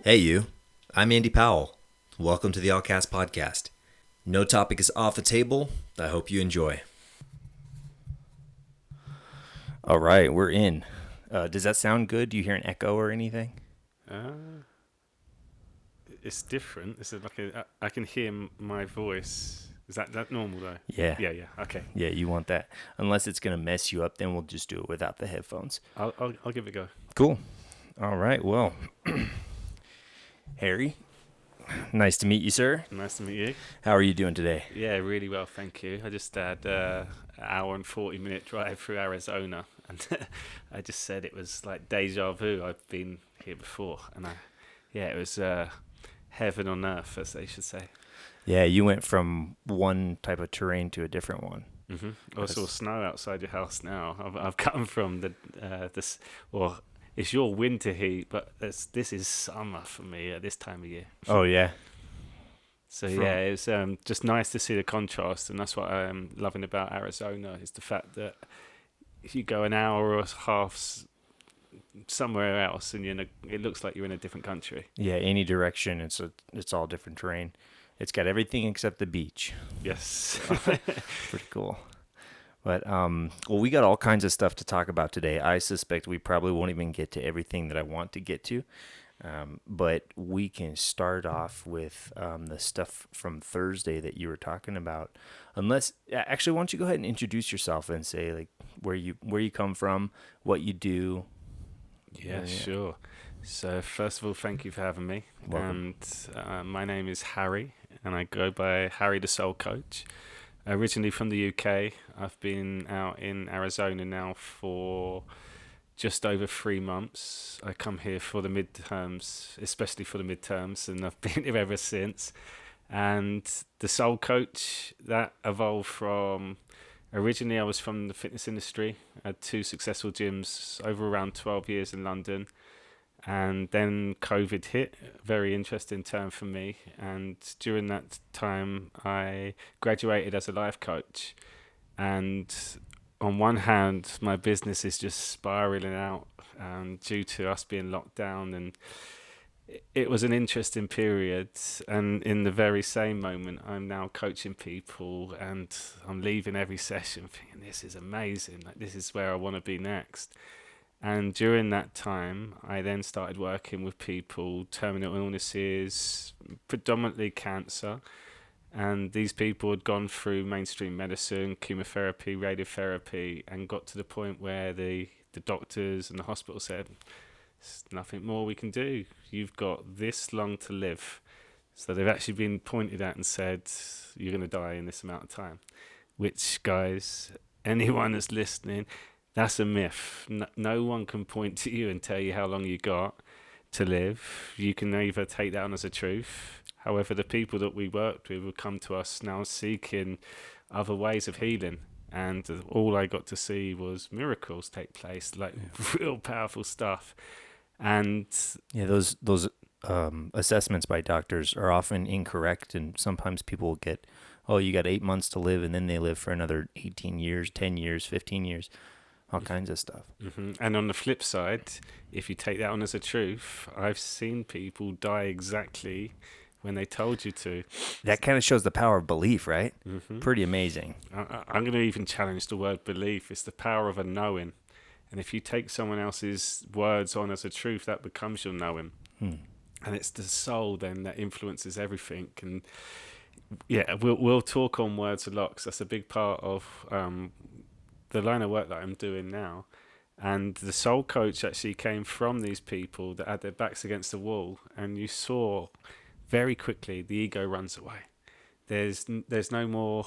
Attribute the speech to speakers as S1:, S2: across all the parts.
S1: Hey you, I'm Andy Powell. Welcome to the Allcast Podcast. No topic is off the table. I hope you enjoy. All right, we're in. Does that sound good? Do you hear an echo or anything?
S2: It's different. It's I can hear my voice. Is that normal though?
S1: Yeah.
S2: Yeah. Okay.
S1: Yeah, you want that. Unless it's going to mess you up, then we'll just do it without the headphones.
S2: I'll give it a go.
S1: Cool. All right, well, Harry, nice to meet you, sir.
S2: Nice to meet you.
S1: How are you doing today?
S2: Yeah, really well, thank you. I just had an hour and 40-minute drive through Arizona, and I just said it was like deja vu. I've been here before, and it was heaven on earth, as they should say.
S1: Yeah, you went from one type of terrain to a different one.
S2: Mm-hmm. I saw snow outside your house now. I've come from this. Well, it's your winter heat, but this is summer for me at this time of year.
S1: Oh, yeah.
S2: So yeah, it's just nice to see the contrast, and that's what I'm loving about Arizona is the fact that if you go an hour or a half somewhere else, and it looks like you're in a different country.
S1: Yeah, any direction, it's all different terrain. It's got everything except the beach.
S2: Yes.
S1: Pretty cool. But, we got all kinds of stuff to talk about today. I suspect we probably won't even get to everything that I want to get to. But we can start off with the stuff from Thursday that you were talking about. Actually, why don't you go ahead and introduce yourself and say like where you come from, what you do.
S2: Yeah, sure. So first of all, thank you for having me.
S1: Welcome.
S2: And my name is Harry, and I go by Harry the Soul Coach. Originally from the UK, I've been out in Arizona now for just over 3 months. I come here for the midterms, especially for the midterms, and I've been here ever since. And the Soul Coach, that evolved from, originally I was from the fitness industry. I had 2 successful gyms over around 12 years in London. And then COVID hit, very interesting term for me. And during that time, I graduated as a life coach. And on one hand, my business is just spiraling out due to us being locked down. And it was an interesting period. And in the very same moment, I'm now coaching people, and I'm leaving every session thinking, this is amazing. Like, this is where I want to be next. And during that time, I then started working with people, terminal illnesses, predominantly cancer. And these people had gone through mainstream medicine, chemotherapy, radiotherapy, and got to the point where the doctors and the hospital said, there's nothing more we can do. You've got this long to live. So they've actually been pointed at and said, you're going to die in this amount of time. Which, guys, anyone that's listening, that's a myth. No one can point to you and tell you how long you got to live. You can either take that on as a truth. However, the people that we worked with would come to us now seeking other ways of healing. And all I got to see was miracles take place, like real powerful stuff. And
S1: yeah, those assessments by doctors are often incorrect, and sometimes people get, oh, you got 8 months to live, and then they live for another 18 years, 10 years, 15 years. All kinds of stuff.
S2: Mm-hmm. And on the flip side, if you take that on as a truth, I've seen people die exactly when they told you to.
S1: That kind of shows the power of belief, right?
S2: Mm-hmm.
S1: Pretty amazing.
S2: I'm going to even challenge the word belief. It's the power of a knowing. And if you take someone else's words on as a truth, that becomes your knowing. And it's the soul then that influences everything. And yeah, we'll talk on words a lot, because that's a big part of the line of work that I'm doing now. And the soul coach actually came from these people that had their backs against the wall, and you saw very quickly the ego runs away. There's no more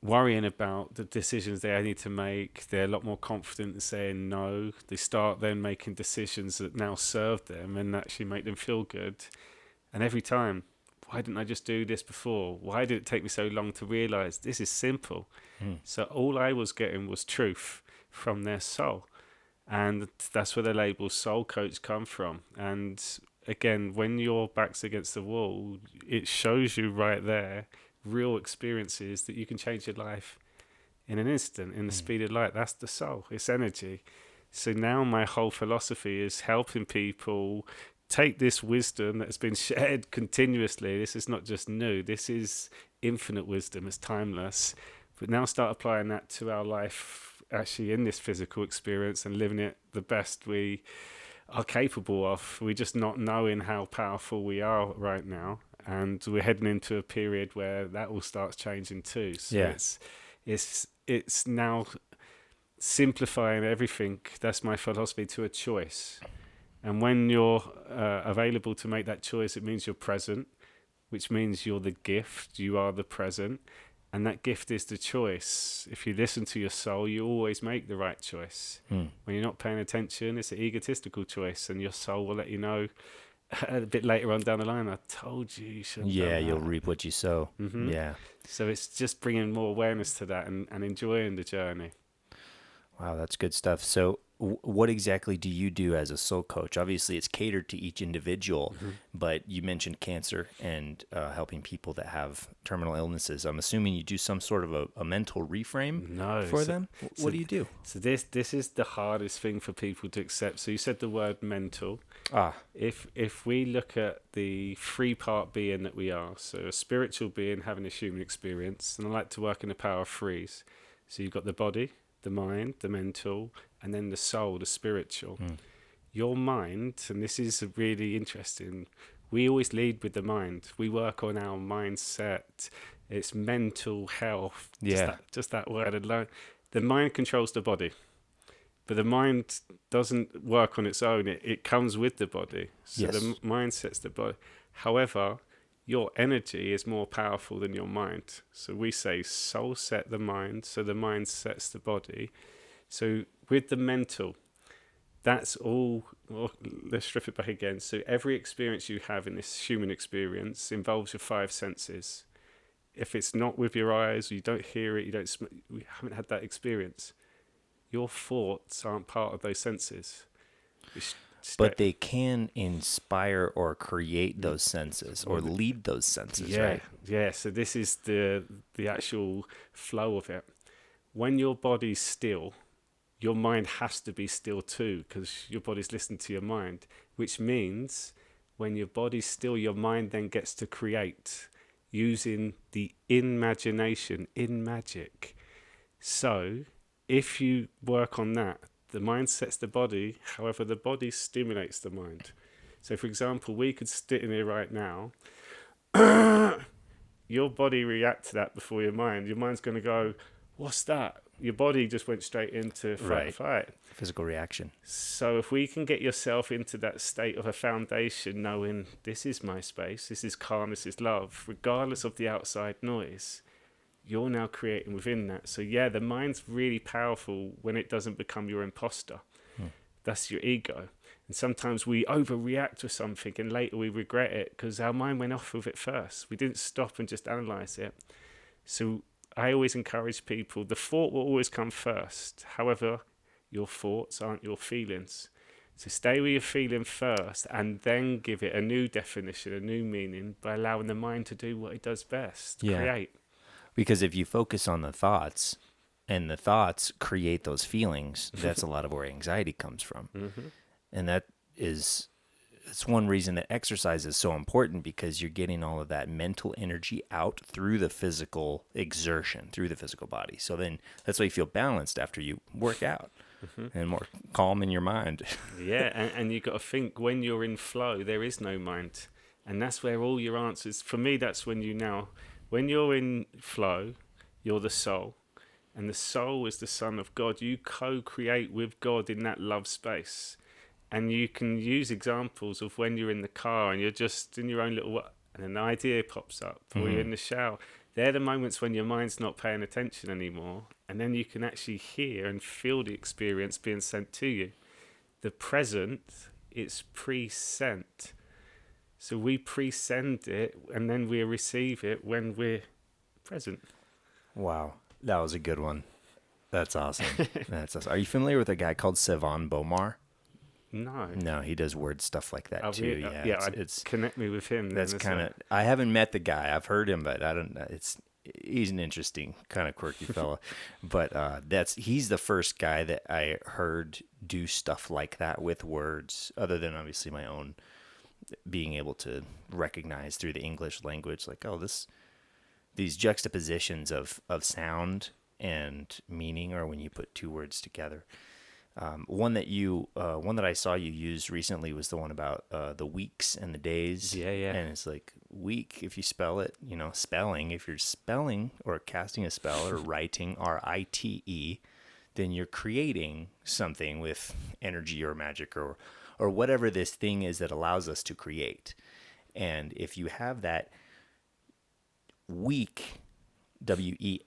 S2: worrying about the decisions they need to make. They're a lot more confident in saying no. They start then making decisions that now serve them and actually make them feel good. And every time, why didn't I just do this before? Why did it take me so long to realize this is simple? So all I was getting was truth from their soul. And that's where the label soul coach come from. And again, when your back's against the wall, it shows you right there real experiences that you can change your life in an instant, in the speed of light. That's the soul. It's energy. So now my whole philosophy is helping people take this wisdom that's been shared continuously. This is not just new. This is infinite wisdom. It's timeless. But now start applying that to our life, actually in this physical experience, and living it the best we are capable of. We're just not knowing how powerful we are right now, and we're heading into a period where that all starts changing too. So
S1: Yeah.
S2: it's now simplifying everything. That's my philosophy, to a choice. And when you're available to make that choice, it means you're present, which means you're the gift. You are the present. And that gift is the choice. If you listen to your soul, you always make the right choice. When you're not paying attention, it's an egotistical choice, and your soul will let you know a bit later on down the line, I told you you shouldn't have done that.
S1: You'll reap what you sow. Yeah.
S2: So it's just bringing more awareness to that, and enjoying the journey.
S1: Wow, that's good stuff. So what exactly do you do as a soul coach? Obviously, it's catered to each individual, but you mentioned cancer and helping people that have terminal illnesses. I'm assuming you do some sort of a mental reframe for them. What do you do?
S2: So this is the hardest thing for people to accept. So you said the word mental. If we look at the three-part being that we are, so a spiritual being having a human experience, and I like to work in the power of threes. So you've got the body, the mind, the mental, and then the soul, the spiritual. Your mind, and this is really interesting, we always lead with the mind. We work on our mindset. It's mental health. Just that word alone. The mind controls the body, but the mind doesn't work on its own. It comes with the body. So the mind sets the body. However, your energy is more powerful than your mind. So we say soul set the mind, so the mind sets the body. So with the mental, that's all. Well, let's strip it back again. So every experience you have in this human experience involves your five senses. If it's not with your eyes, or you don't hear it, we haven't had that experience, your thoughts aren't part of those senses.
S1: But they can inspire or create those senses, or lead those senses, right?
S2: Yeah, so this is the actual flow of it. When your body's still, your mind has to be still too, because your body's listening to your mind, which means when your body's still, your mind then gets to create using the imagination, in magic. So if you work on that, the mind sets the body, however, the body stimulates the mind. So, for example, we could sit in here right now. Your body react to that before your mind. Your mind's going to go, what's that? Your body just went straight into fight.
S1: Physical reaction.
S2: So if we can get yourself into that state of a foundation, knowing this is my space, this is calm, this is love, regardless of the outside noise, you're now creating within that. So the mind's really powerful when it doesn't become your imposter. That's your ego. And sometimes we overreact to something and later we regret it because our mind went off with it first. We didn't stop and just analyze it. So I always encourage people, the thought will always come first. However, your thoughts aren't your feelings. So stay with your feeling first and then give it a new definition, a new meaning by allowing the mind to do what it does best, create.
S1: Because if you focus on the thoughts and the thoughts create those feelings, that's a lot of where anxiety comes from. And it's one reason that exercise is so important, because you're getting all of that mental energy out through the physical exertion, through the physical body. So then that's why you feel balanced after you work out and more calm in your mind.
S2: And you've got to think, when you're in flow, there is no mind. And that's where all your answers, for me, that's when you're in flow, you're the soul. And the soul is the Son of God. You co-create with God in that love space. And you can use examples of when you're in the car and you're just in your own little, and an idea pops up, or you're in the shower. They're the moments when your mind's not paying attention anymore. And then you can actually hear and feel the experience being sent to you. The present, it's pre-sent. So we pre-send it and then we receive it when we're present.
S1: Wow. That was a good one. That's awesome. Are you familiar with a guy called Sevan Bomar? No, he does weird stuff like that too.
S2: It's connect me with him.
S1: That's kind of. I haven't met the guy. I've heard him, but I don't know. He's an interesting kind of quirky fella. But he's the first guy that I heard do stuff like that with words, other than obviously my own being able to recognize through the English language, like, oh, these juxtapositions of sound and meaning, or when you put two words together. One that I saw you use recently was the one about the weeks and the days.
S2: Yeah, yeah.
S1: And it's like week, if you spell it, spelling, if you're spelling or casting a spell or writing RITE, then you're creating something with energy or magic or whatever this thing is that allows us to create. And if you have that week, WEAK,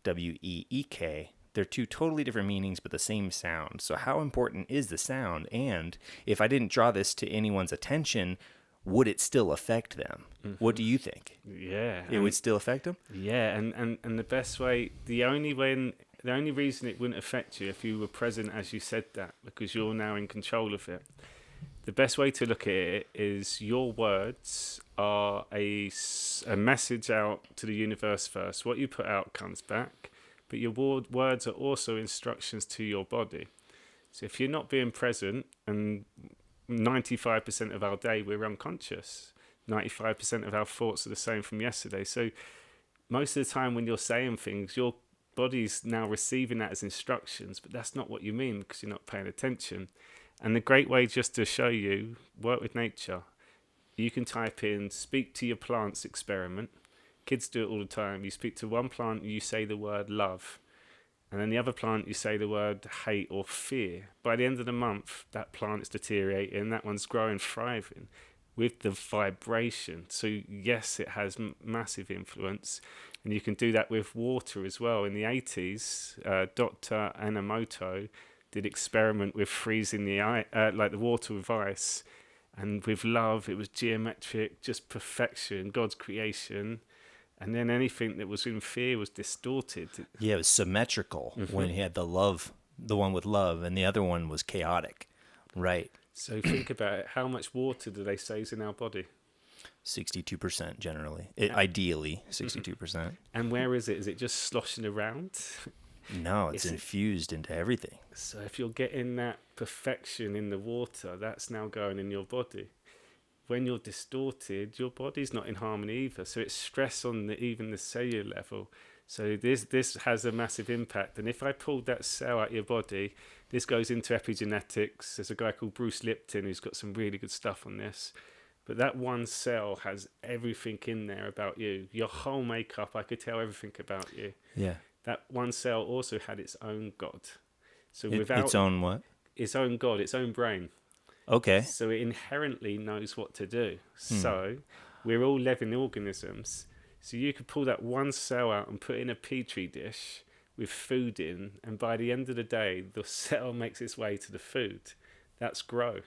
S1: WEEK, they're two totally different meanings, but the same sound. So how important is the sound? And if I didn't draw this to anyone's attention, would it still affect them? Mm-hmm. What do you think?
S2: Yeah.
S1: It would still affect them?
S2: Yeah, and the best way, the only reason it wouldn't affect you if you were present as you said that, because you're now in control of it. The best way to look at it is your words are a message out to the universe first. What you put out comes back. But your words are also instructions to your body. So if you're not being present, and 95% of our day we're unconscious, 95% of our thoughts are the same from yesterday. So most of the time when you're saying things, your body's now receiving that as instructions, but that's not what you mean because you're not paying attention. And the great way just to show you, work with nature, you can type in speak to your plants experiment. Kids do it all the time. You speak to one plant, you say the word love. And then the other plant, you say the word hate or fear. By the end of the month, that plant is deteriorating. That one's growing, thriving with the vibration. So yes, it has massive influence. And you can do that with water as well. In the 80s, Dr. Enomoto did experiment with freezing the water with ice. And with love, it was geometric, just perfection, God's creation. And then anything that was in fear was distorted.
S1: Yeah, it was symmetrical when he had the one with love, and the other one was chaotic. Right.
S2: So think about it. How much water do they say is in our body?
S1: 62% generally. Ideally, 62%.
S2: And where is it? Is it just sloshing around?
S1: No, it's infused into everything.
S2: So if you're getting that perfection in the water, that's now going in your body. When you're distorted, your body's not in harmony either. So it's stress on even the cellular level. So this has a massive impact. And if I pulled that cell out of your body, this goes into epigenetics. There's a guy called Bruce Lipton who's got some really good stuff on this. But that one cell has everything in there about you. Your whole makeup, I could tell everything about you.
S1: Yeah.
S2: That one cell also had its own God. So
S1: its own what?
S2: Its own God, its own brain.
S1: Okay.
S2: So it inherently knows what to do. So we're all living organisms. So you could pull that one cell out and put it in a petri dish with food in, and by the end of the day, the cell makes its way to the food. That's grow.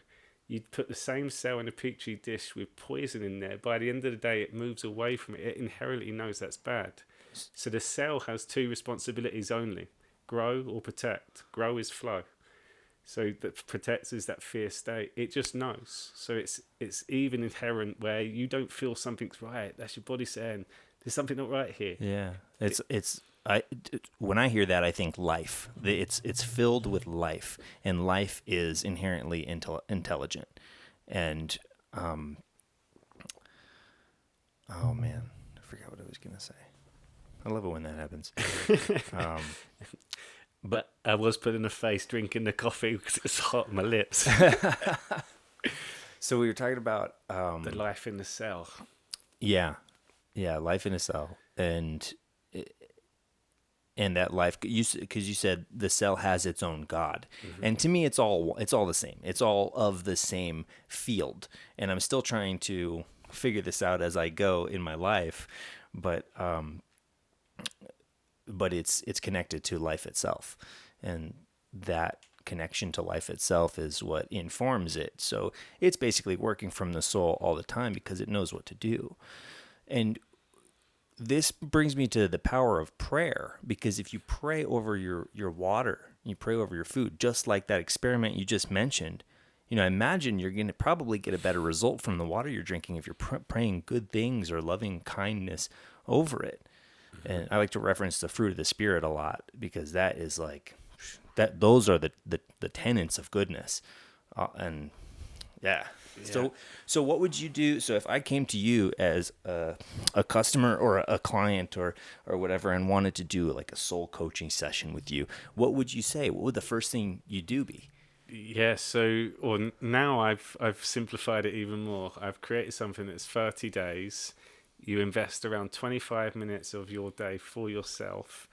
S2: You'd put the same cell in a petri dish with poison in there. By the end of the day, it moves away from it. It inherently knows that's bad. So the cell has two responsibilities only: grow or protect. Grow is flow. So that protects is that fear state. It just knows. So it's even inherent where you don't feel something's right. That's your body saying there's something not right here.
S1: Yeah, when I hear that, I think life. It's filled with life, and life is inherently intelligent. And oh man, I forgot what I was gonna say. I love it when that happens.
S2: But I was putting a face drinking the coffee because it's hot on my lips.
S1: So we were talking about
S2: the life in the cell.
S1: Yeah, life in a cell, and that life, because you said the cell has its own God, and to me, it's all the same. It's all of the same field, and I'm still trying to figure this out as I go in my life, but it's connected to life itself, and that connection to life itself is what informs it. So it's basically working from the soul all the time because it knows what to do. And this brings me to the power of prayer, because if you pray over your water, you pray over your food, just like that experiment you just mentioned, I imagine you're going to probably get a better result from the water you're drinking if you're praying good things or loving kindness over it. And I like to reference the fruit of the Spirit a lot, because that is like that. Those are the tenets of goodness, and Yeah.
S2: Yeah.
S1: So what would you do? So if I came to you as a customer or a client or whatever and wanted to do like a soul coaching session with you, what would you say? What would the first thing you do be?
S2: Yeah, so now I've simplified it even more. I've created something that's 30 days. You invest around 25 minutes of your day for yourself,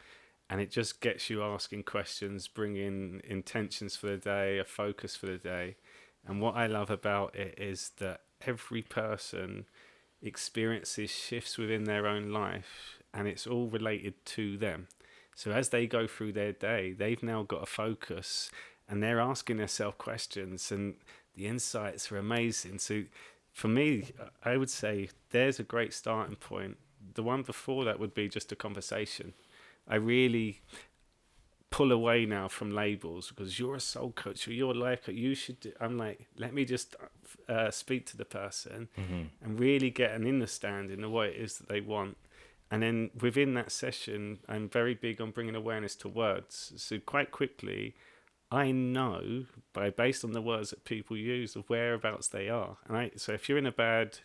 S2: and it just gets you asking questions, bringing intentions for the day, a focus for the day. And what I love about it is that every person experiences shifts within their own life, and it's all related to them. So as they go through their day, they've now got a focus, and they're asking themselves questions, and the insights are amazing. So for me, I would say there's a great starting point. The one before that would be just a conversation. I really pull away now from labels because you're a soul coach or you're a life coach. You should do, I'm like, let me just speak to the person and really get an understanding of what it is that they want. And then within that session, I'm very big on bringing awareness to words. So quite quickly, I know based on the words that people use of whereabouts they are. So if you're in a bad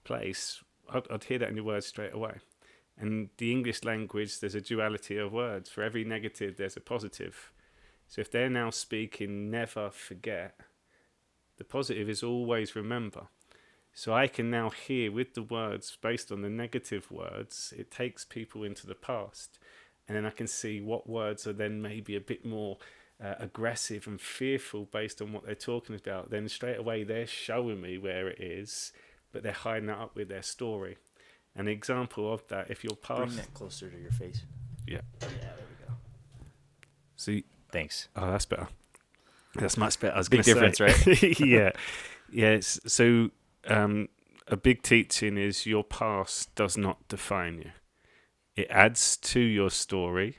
S2: place, I'd hear that in your words straight away. And the English language, there's a duality of words. For every negative, there's a positive. So if they're now speaking never forget, the positive is always remember. So I can now hear with the words, based on the negative words, it takes people into the past. And then I can see what words are then maybe a bit more aggressive and fearful based on what they're talking about. Then straight away, they're showing me where it is, but they're hiding that up with their story. An example of that, if you're past...
S1: Bring that closer to your face.
S2: Yeah.
S1: Yeah, there we go.
S2: See,
S1: Thanks.
S2: oh, that's better. That's much better. I was
S1: Big
S2: gonna
S1: difference,
S2: say.
S1: right?
S2: Yeah. Yeah. So a big teaching is your past does not define you. It adds to your story.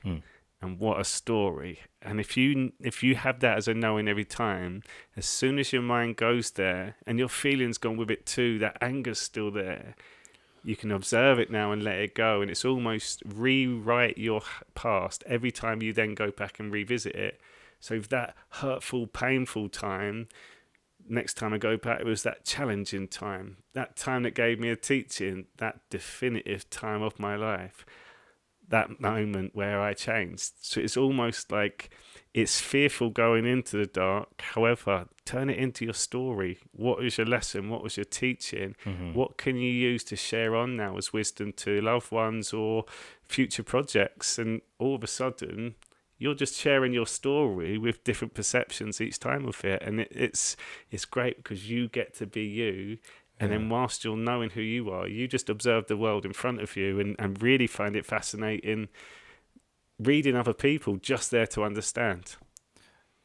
S2: And what a story. And if you have that as a knowing every time, as soon as your mind goes there and your feelings gone with it too, that anger's still there, you can observe it now and let it go, and it's almost rewrite your past every time you then go back and revisit it. So if that hurtful, painful time, next time I go back, it was that challenging time, that time that gave me a teaching, that definitive time of my life, that moment where I changed. So it's almost like it's fearful going into the dark. However, turn it into your story. What was your lesson? What was your teaching? What can you use to share on now as wisdom to loved ones or future projects? And all of a sudden, you're just sharing your story with different perceptions each time of it. And it's great because you get to be you. And then whilst you're knowing who you are, you just observe the world in front of you and really find it fascinating reading other people just there to understand.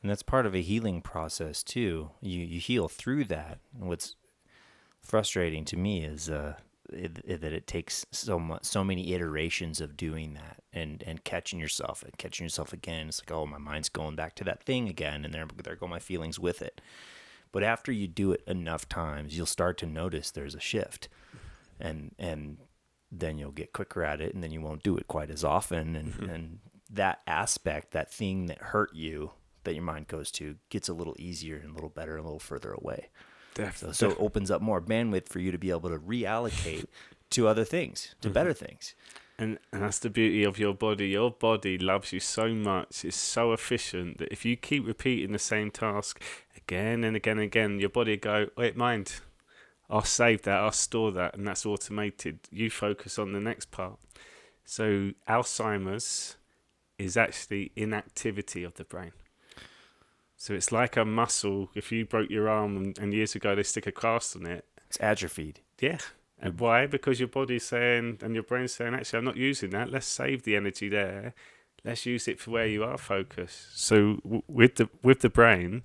S1: And that's part of a healing process too. You heal through that. And what's frustrating to me is that it takes so many iterations of doing that and catching yourself again. It's like, oh, my mind's going back to that thing again, and there go my feelings with it. But after you do it enough times, you'll start to notice there's a shift, and then you'll get quicker at it, and then you won't do it quite as often, and that aspect, that thing that hurt you, that your mind goes to, gets a little easier and a little better, a little further away.
S2: Definitely.
S1: So it opens up more bandwidth for you to be able to reallocate to other things, to better things.
S2: And that's the beauty of your body. Your body loves you so much. It's so efficient that if you keep repeating the same task again and again and again, your body go, wait, mind, I'll save that, I'll store that, and that's automated. You focus on the next part. So Alzheimer's is actually inactivity of the brain. So it's like a muscle. If you broke your arm and years ago they stick a cast on it.
S1: It's atrophied.
S2: Yeah. And why? Because your body's saying and your brain's saying, actually, I'm not using that. Let's save the energy there. Let's use it for where you are focused. So with the brain,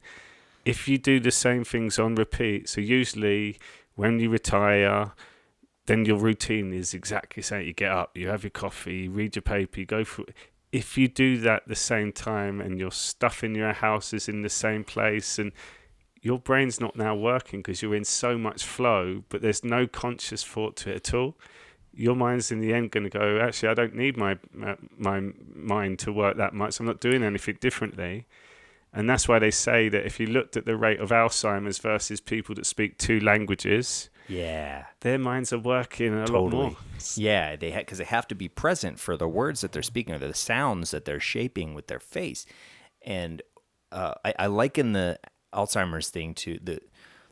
S2: if you do the same things on repeat, so usually when you retire, then your routine is exactly the same. You get up, you have your coffee, you read your paper, you go through. If you do that the same time and your stuff in your house is in the same place and your brain's not now working because you're in so much flow, but there's no conscious thought to it at all, your mind's in the end going to go, actually, I don't need my mind to work that much. I'm not doing anything differently. And that's why they say that if you looked at the rate of Alzheimer's versus people that speak two languages,
S1: Yeah,
S2: their minds are working a lot more.
S1: totally. Yeah, because they have to be present for the words that they're speaking or the sounds that they're shaping with their face. And I liken the Alzheimer's thing to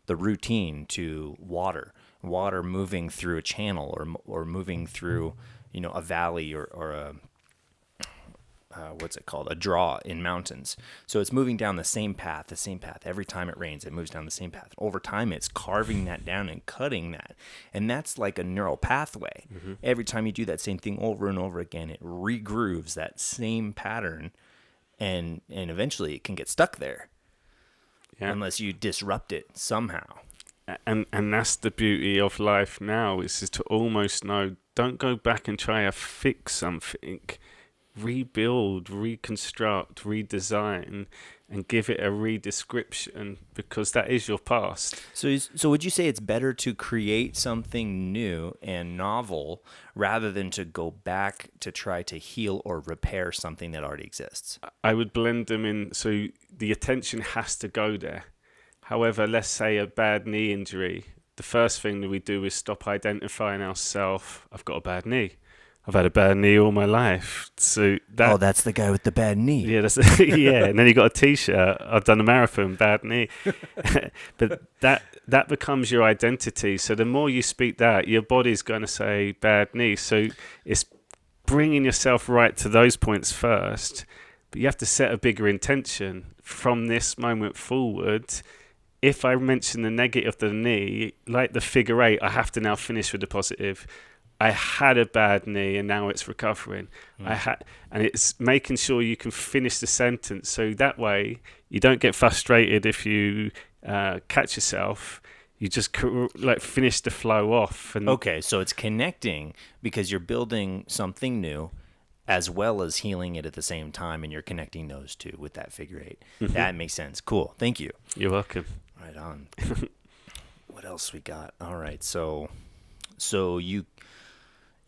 S1: the routine to water moving through a channel or moving through a valley or a what's it called, a draw in mountains. So it's moving down the same path every time it rains. It moves down the same path. Over time, it's carving that down and cutting that, and that's like a neural pathway. Every time you do that same thing over and over again, it regrooves that same pattern, and eventually it can get stuck there unless you disrupt it somehow.
S2: And that's the beauty of life now, is to almost know, don't go back and try to fix something. Rebuild, reconstruct, redesign, and give it a redescription, because that is your past.
S1: So would you say it's better to create something new and novel rather than to go back to try to heal or repair something that already exists?
S2: I would blend them in, so the attention has to go there. However, let's say a bad knee injury, the first thing that we do is stop identifying ourselves. I've got a bad knee. I've had a bad knee all my life. So
S1: that's the guy with the bad knee.
S2: Yeah, yeah. And then you got a T-shirt. I've done a marathon, bad knee. But that becomes your identity. So the more you speak that, your body's going to say bad knee. So it's bringing yourself right to those points first. But you have to set a bigger intention from this moment forward. If I mention the negative of the knee, like the figure 8, I have to now finish with the positive. I had a bad knee and now it's recovering. And it's making sure you can finish the sentence, so that way you don't get frustrated if you catch yourself. You just finish the flow off.
S1: Okay, so it's connecting because you're building something new as well as healing it at the same time, and you're connecting those two with that figure 8. That makes sense. Cool. Thank you.
S2: You're welcome.
S1: Right on. What else we got? All right, so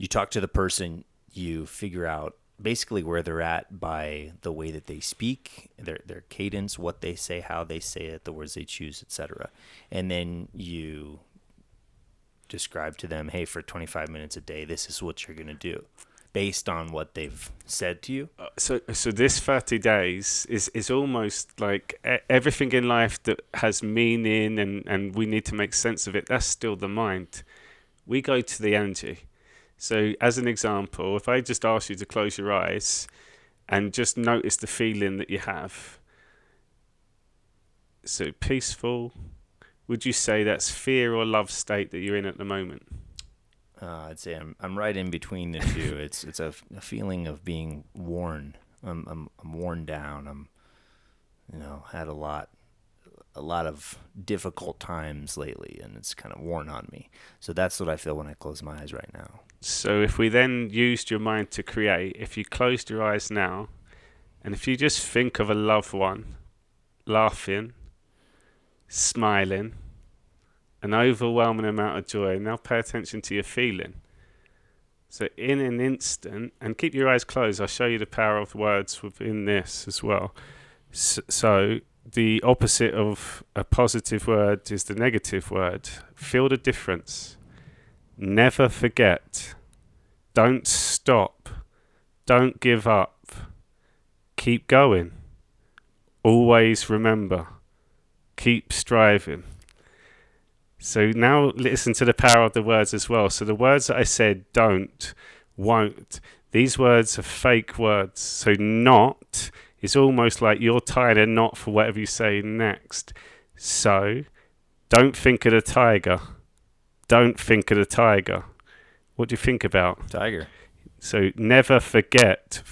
S1: you talk to the person, you figure out basically where they're at by the way that they speak, their cadence, what they say, how they say it, the words they choose, etc. And then you describe to them, hey, for 25 minutes a day, this is what you're going to do based on what they've said to you.
S2: So this 30 days is almost like everything in life that has meaning and we need to make sense of it. That's still the mind. We go to the energy. So as an example, if I just ask you to close your eyes and just notice the feeling that you have. So peaceful, would you say that's fear or love state that you're in at the moment?
S1: I'd say I'm right in between the two. It's a feeling of being worn. I'm worn down. I'm had a lot of difficult times lately, and it's kind of worn on me. So that's what I feel when I close my eyes right now.
S2: So if we then used your mind to create, if you closed your eyes now, and if you just think of a loved one laughing, smiling, an overwhelming amount of joy, now pay attention to your feeling. So in an instant, and keep your eyes closed, I'll show you the power of words within this as well. So the opposite of a positive word is the negative word. Feel the difference. Never forget. Don't stop. Don't give up. Keep going. Always remember. Keep striving. So now listen to the power of the words as well. So the words that I said, don't, won't, these words are fake words. So not is almost like you're tying a knot for whatever you say next. So don't think of the tiger. Don't think of the tiger. What do you think about?
S1: Tiger.
S2: So never forget.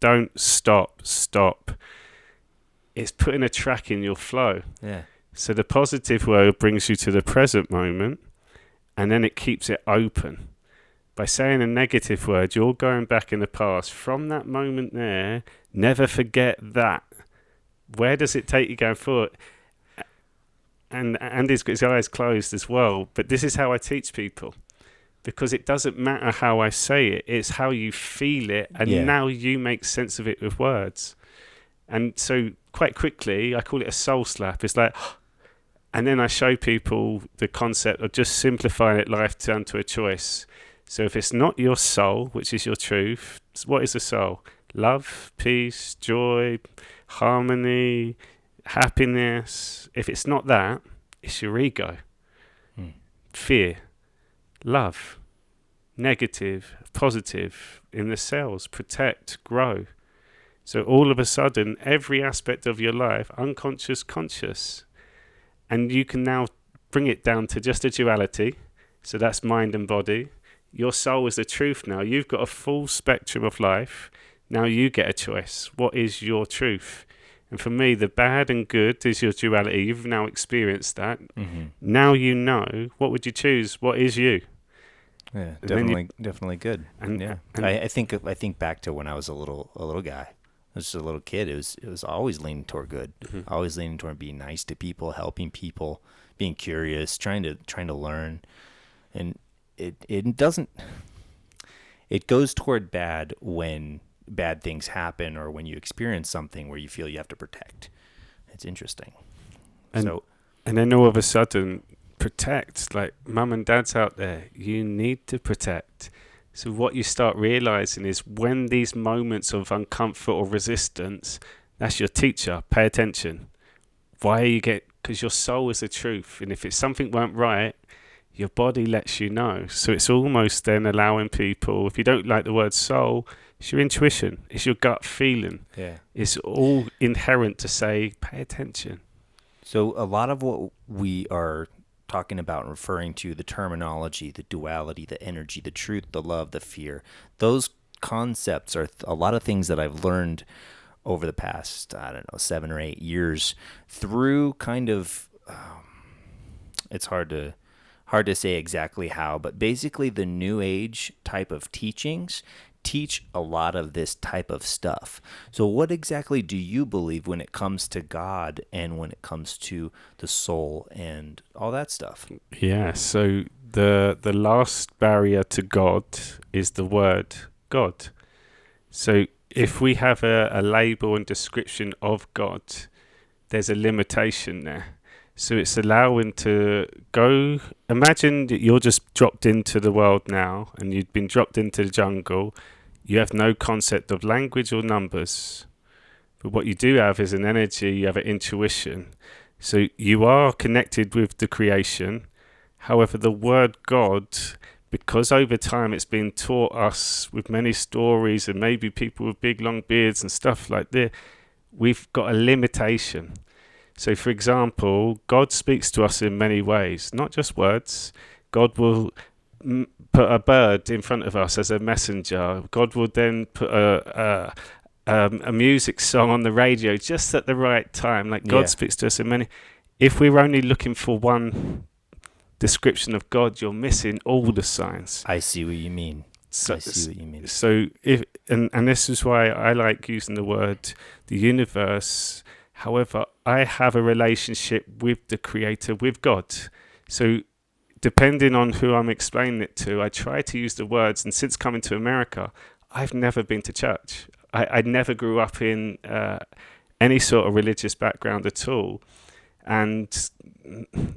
S2: Don't stop. It's putting a track in your flow.
S1: Yeah.
S2: So the positive word brings you to the present moment, and then it keeps it open. By saying a negative word, you're going back in the past. From that moment there, never forget that. Where does it take you going forward? And Andy's got his eyes closed as well. But this is how I teach people. Because it doesn't matter how I say it. It's how you feel it. And now you make sense of it with words. And so quite quickly, I call it a soul slap. It's like, and then I show people the concept of just simplifying it life down to a choice. So if it's not your soul, which is your truth, what is the soul? Love, peace, joy, harmony, happiness. If it's not that, it's your ego. Fear, love, negative, positive in the cells, protect, grow. So all of a sudden, every aspect of your life, unconscious, conscious, and you can now bring it down to just a duality. So that's mind and body. Your soul is the truth now. You've got a full spectrum of life. Now you get a choice. What is your truth? And for me, the bad and good is your duality. You've now experienced that.
S1: Mm-hmm.
S2: Now you know. What would you choose? What is you?
S1: Yeah,
S2: And
S1: definitely good.
S2: And,
S1: Yeah,
S2: and
S1: I think back to when I was a little guy. I was just a little kid. It was always leaning toward good, always leaning toward being nice to people, helping people, being curious, trying to learn, and it doesn't. It goes toward bad when bad things happen or when you experience something where you feel you have to protect. It's interesting.
S2: And
S1: So
S2: and then all of a sudden, protect. Like mum and dad's out there, you need to protect. So what you start realizing is when these moments of uncomfort or resistance, that's your teacher. Pay attention. Why you get? Because your soul is the truth, and if it's something weren't right, your body lets you know. So it's almost then allowing people. If you don't like the word soul, it's your intuition. It's your gut feeling.
S1: yeah.
S2: It's all inherent to say, pay attention.
S1: So a lot of what we are talking about and referring to, the terminology, the duality, the energy, the truth, the love, the fear, those concepts are a lot of things that I've learned over the past, I don't know, 7 or 8 years through kind of, it's hard to say exactly how, but basically the new age type of teachings teach a lot of this type of stuff. So what exactly do you believe when it comes to God and when it comes to the soul and all that stuff?
S2: Yeah, so the last barrier to God is the word God. So if we have a label and description of God, there's a limitation there. So it's allowing to go. Imagine that you're just dropped into the world now and you've been dropped into the jungle. You have no concept of language or numbers. But what you do have is an energy, you have an intuition. So you are connected with the creation. However, the word God, because over time it's been taught us with many stories and maybe people with big long beards and stuff like this, we've got a limitation. So, for example, God speaks to us in many ways, not just words. God will put a bird in front of us as a messenger. God will then put a music song on the radio just at the right time. Like God speaks to us in many. If we're only looking for one description of God, you're missing all the signs.
S1: I see what you mean.
S2: So,
S1: I see what you mean.
S2: So if and this is why I like using the word the universe. However, I have a relationship with the Creator, with God. So depending on who I'm explaining it to, I try to use the words. And since coming to America, I've never been to church. I never grew up in any sort of religious background at all. And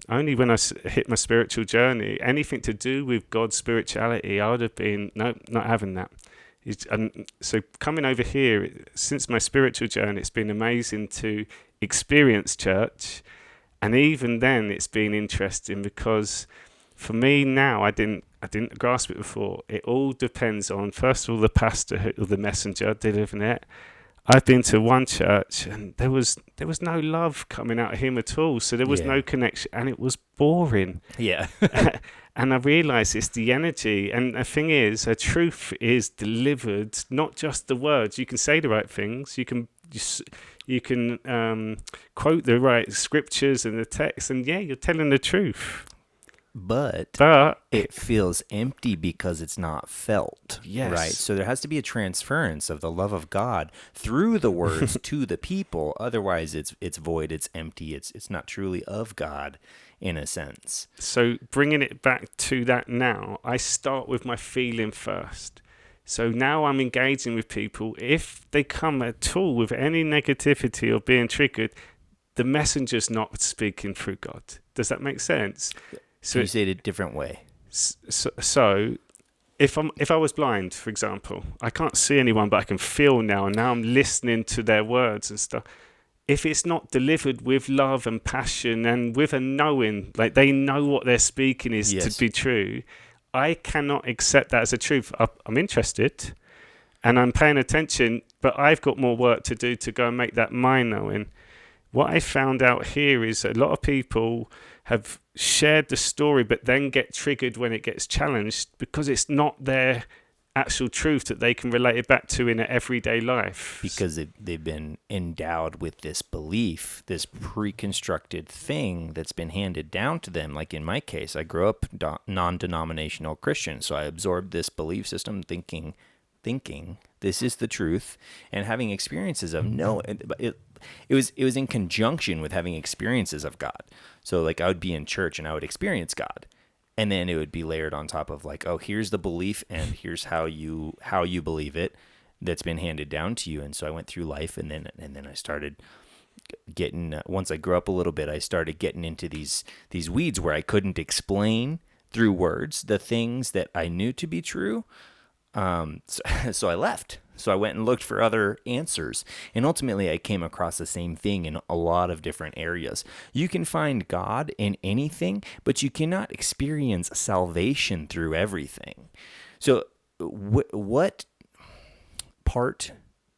S2: only when I hit my spiritual journey, anything to do with God's spirituality, I would have been, no, not having that. And so coming over here, since my spiritual journey, it's been amazing to experience church. And even then, it's been interesting because for me now, I didn't grasp it before. It all depends on, first of all, the pastor or the messenger delivering it. I've been to one church and there was no love coming out of him at all. So there was no connection and it was boring.
S1: Yeah.
S2: And I realised it's the energy. And the thing is, a truth is delivered, not just the words. You can say the right things. You can quote the right scriptures and the text. And yeah, you're telling the truth.
S1: But it feels empty because it's not felt.
S2: Yes.
S1: Right? So there has to be a transference of the love of God through the words to the people. Otherwise, it's void, it's empty, it's not truly of God in a sense.
S2: So bringing it back to that now, I start with my feeling first. So now I'm engaging with people. If they come at all with any negativity or being triggered, the messenger's not speaking through God. Does that make sense?
S1: Can
S2: So,
S1: you say it a different way?
S2: so if I was blind, for example, I can't see anyone, but I can feel now, and now I'm listening to their words and stuff. If it's not delivered with love and passion and with a knowing, like they know what they're speaking is to
S1: Yes.
S2: be true, I cannot accept that as a truth. I'm interested and I'm paying attention, but I've got more work to do to go and make that my knowing. What I found out here is a lot of people have shared the story but then get triggered when it gets challenged because it's not their actual truth that they can relate it back to in their everyday life.
S1: Because they've been endowed with this belief, this pre-constructed thing that's been handed down to them. Like in my case, I grew up non-denominational Christian, so I absorbed this belief system thinking this is the truth, and having experiences of no, it was in conjunction with having experiences of God. So like I would be in church and I would experience God, and then it would be layered on top of like, oh, here's the belief and here's how you believe it that's been handed down to you. And so I went through life, and then I started getting once I grew up a little bit, I started getting into these weeds where I couldn't explain through words the things that I knew to be true. So I left. So I went and looked for other answers. And ultimately, I came across the same thing in a lot of different areas. You can find God in anything, but you cannot experience salvation through everything. So what part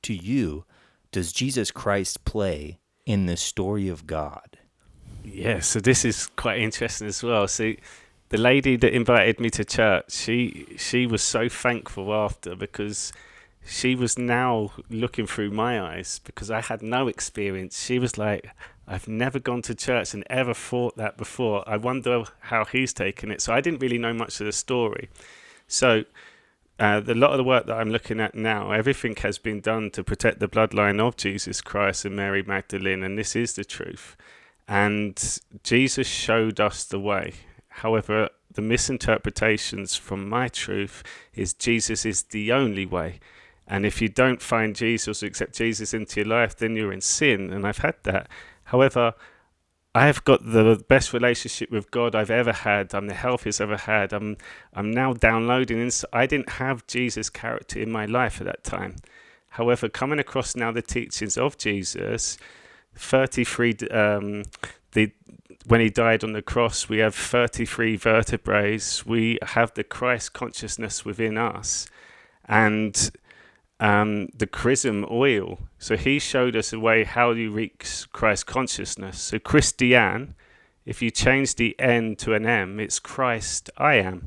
S1: to you does Jesus Christ play in the story of God?
S2: Yeah, so this is quite interesting as well. So the lady that invited me to church, she was so thankful after, because she was now looking through my eyes because I had no experience. She was like, I've never gone to church and ever thought that before. I wonder how he's taken it. So I didn't really know much of the story. So a lot of the work that I'm looking at now, everything has been done to protect the bloodline of Jesus Christ and Mary Magdalene, and this is the truth. And Jesus showed us the way. However, the misinterpretations from my truth is Jesus is the only way. And if you don't find Jesus or accept Jesus into your life, then you're in sin. And I've had that. However, I've got the best relationship with God I've ever had. I'm the healthiest I've ever had. I'm now downloading. I didn't have Jesus' character in my life at that time. However, coming across now the teachings of Jesus, 33, when he died on the cross, we have 33 vertebrae. We have the Christ consciousness within us, and the chrism oil. So he showed us a way how you reach Christ consciousness. So Christian, if you change the N to an M, it's Christ I am.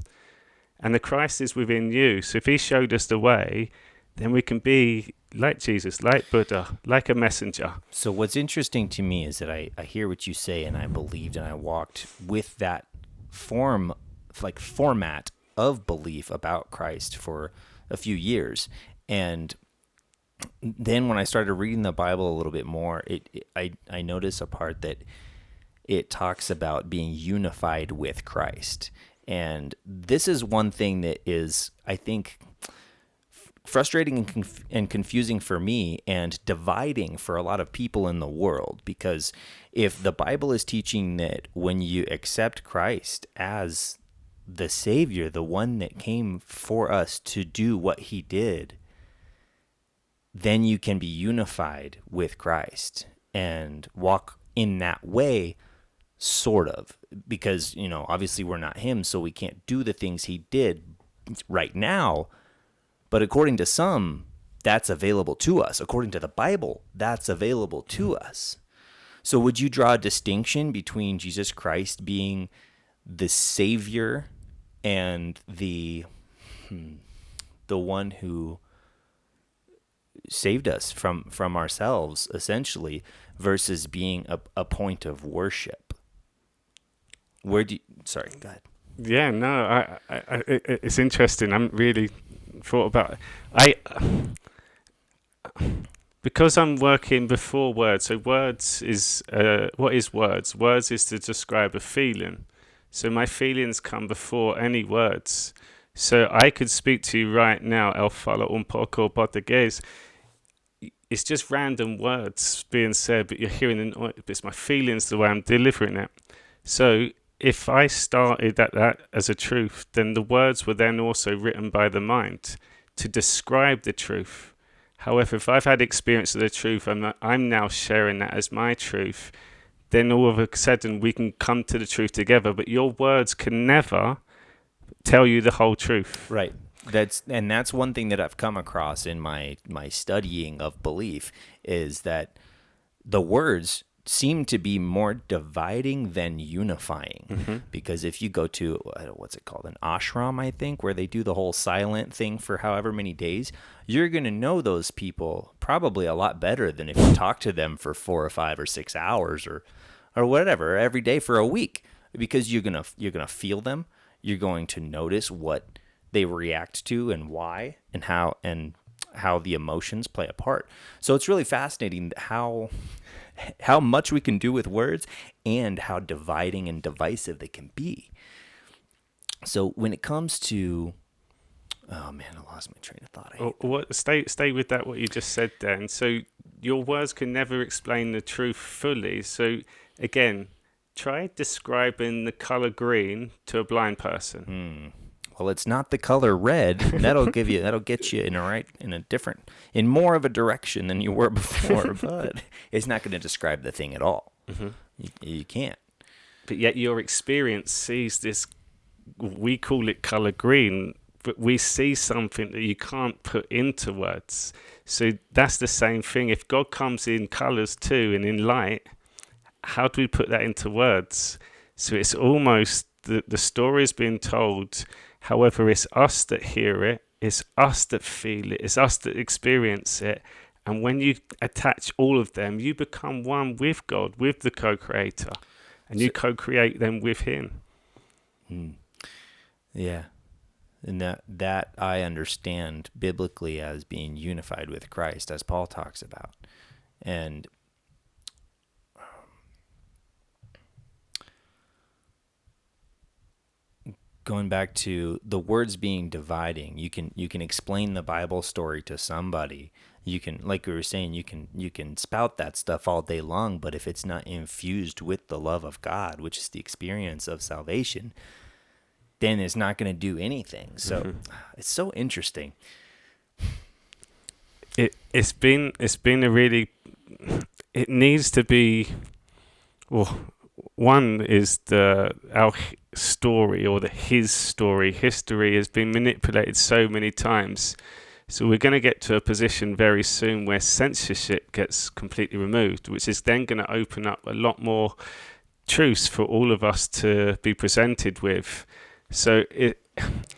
S2: And the Christ is within you. So if he showed us the way, then we can be like Jesus, like Buddha, like a messenger.
S1: So what's interesting to me is that I hear what you say, and I believed and I walked with that format of belief about Christ for a few years. And then when I started reading the Bible a little bit more, I noticed a part that it talks about being unified with Christ. And this is one thing that is, I think, frustrating and confusing for me, and dividing for a lot of people in the world. Because if the Bible is teaching that when you accept Christ as the Savior, the one that came for us to do what he did, then you can be unified with Christ and walk in that way, sort of. Because, obviously we're not him, so we can't do the things he did right now. But according to some, that's available to us. According to the Bible, that's available to us. So would you draw a distinction between Jesus Christ being the Savior and the one who saved us from ourselves, essentially, versus being a point of worship? Sorry, go ahead.
S2: Yeah, no, it's interesting. I'm really thought about it. Because I'm working before words. So words is what is words? Words is to describe a feeling. So my feelings come before any words. So I could speak to you right now, el falo un poco portugués. It's just random words being said, but you're hearing it's my feelings, the way I'm delivering it. So if I started at that as a truth, then the words were then also written by the mind to describe the truth. However, if I've had experience of the truth and I'm now sharing that as my truth, then all of a sudden we can come to the truth together. But your words can never tell you the whole truth.
S1: Right. That's one thing that I've come across in my studying of belief is that the words seem to be more dividing than unifying. Because if you go to what's it called, an ashram, I think, where they do the whole silent thing for however many days, you're going to know those people probably a lot better than if you talk to them for 4 or 5 or 6 hours or whatever every day for a week, because you're going to feel them. You're going to notice what they react to and why and how the emotions play a part. So it's really fascinating how much we can do with words and how dividing and divisive they can be. So when it comes to, oh man, I lost my train of thought.
S2: Stay with that, what you just said, Dan. So your words can never explain the truth fully. So again, try describing the color green to a blind person.
S1: Well, it's not the color red. That'll get you in more of a direction than you were before, but it's not going to describe the thing at all. You can't.
S2: But yet your experience sees this, we call it color green, but we see something that you can't put into words. So that's the same thing. If God comes in colors too and in light, how do we put that into words? So it's almost the story is being told. However, it's us that hear it, it's us that feel it, it's us that experience it. And when you attach all of them, you become one with God, with the co-creator, and you co-create them with him.
S1: Yeah. And that I understand biblically as being unified with Christ, as Paul talks about. And going back to the words being dividing, you can explain the Bible story to somebody. You can, like we were saying, you can spout that stuff all day long, but if it's not infused with the love of God, which is the experience of salvation, then it's not going to do anything. So it's so interesting.
S2: It's been a really, it needs to be, well, one is our story, or his story. History has been manipulated so many times. So we're going to get to a position very soon where censorship gets completely removed, which is then going to open up a lot more truths for all of us to be presented with. So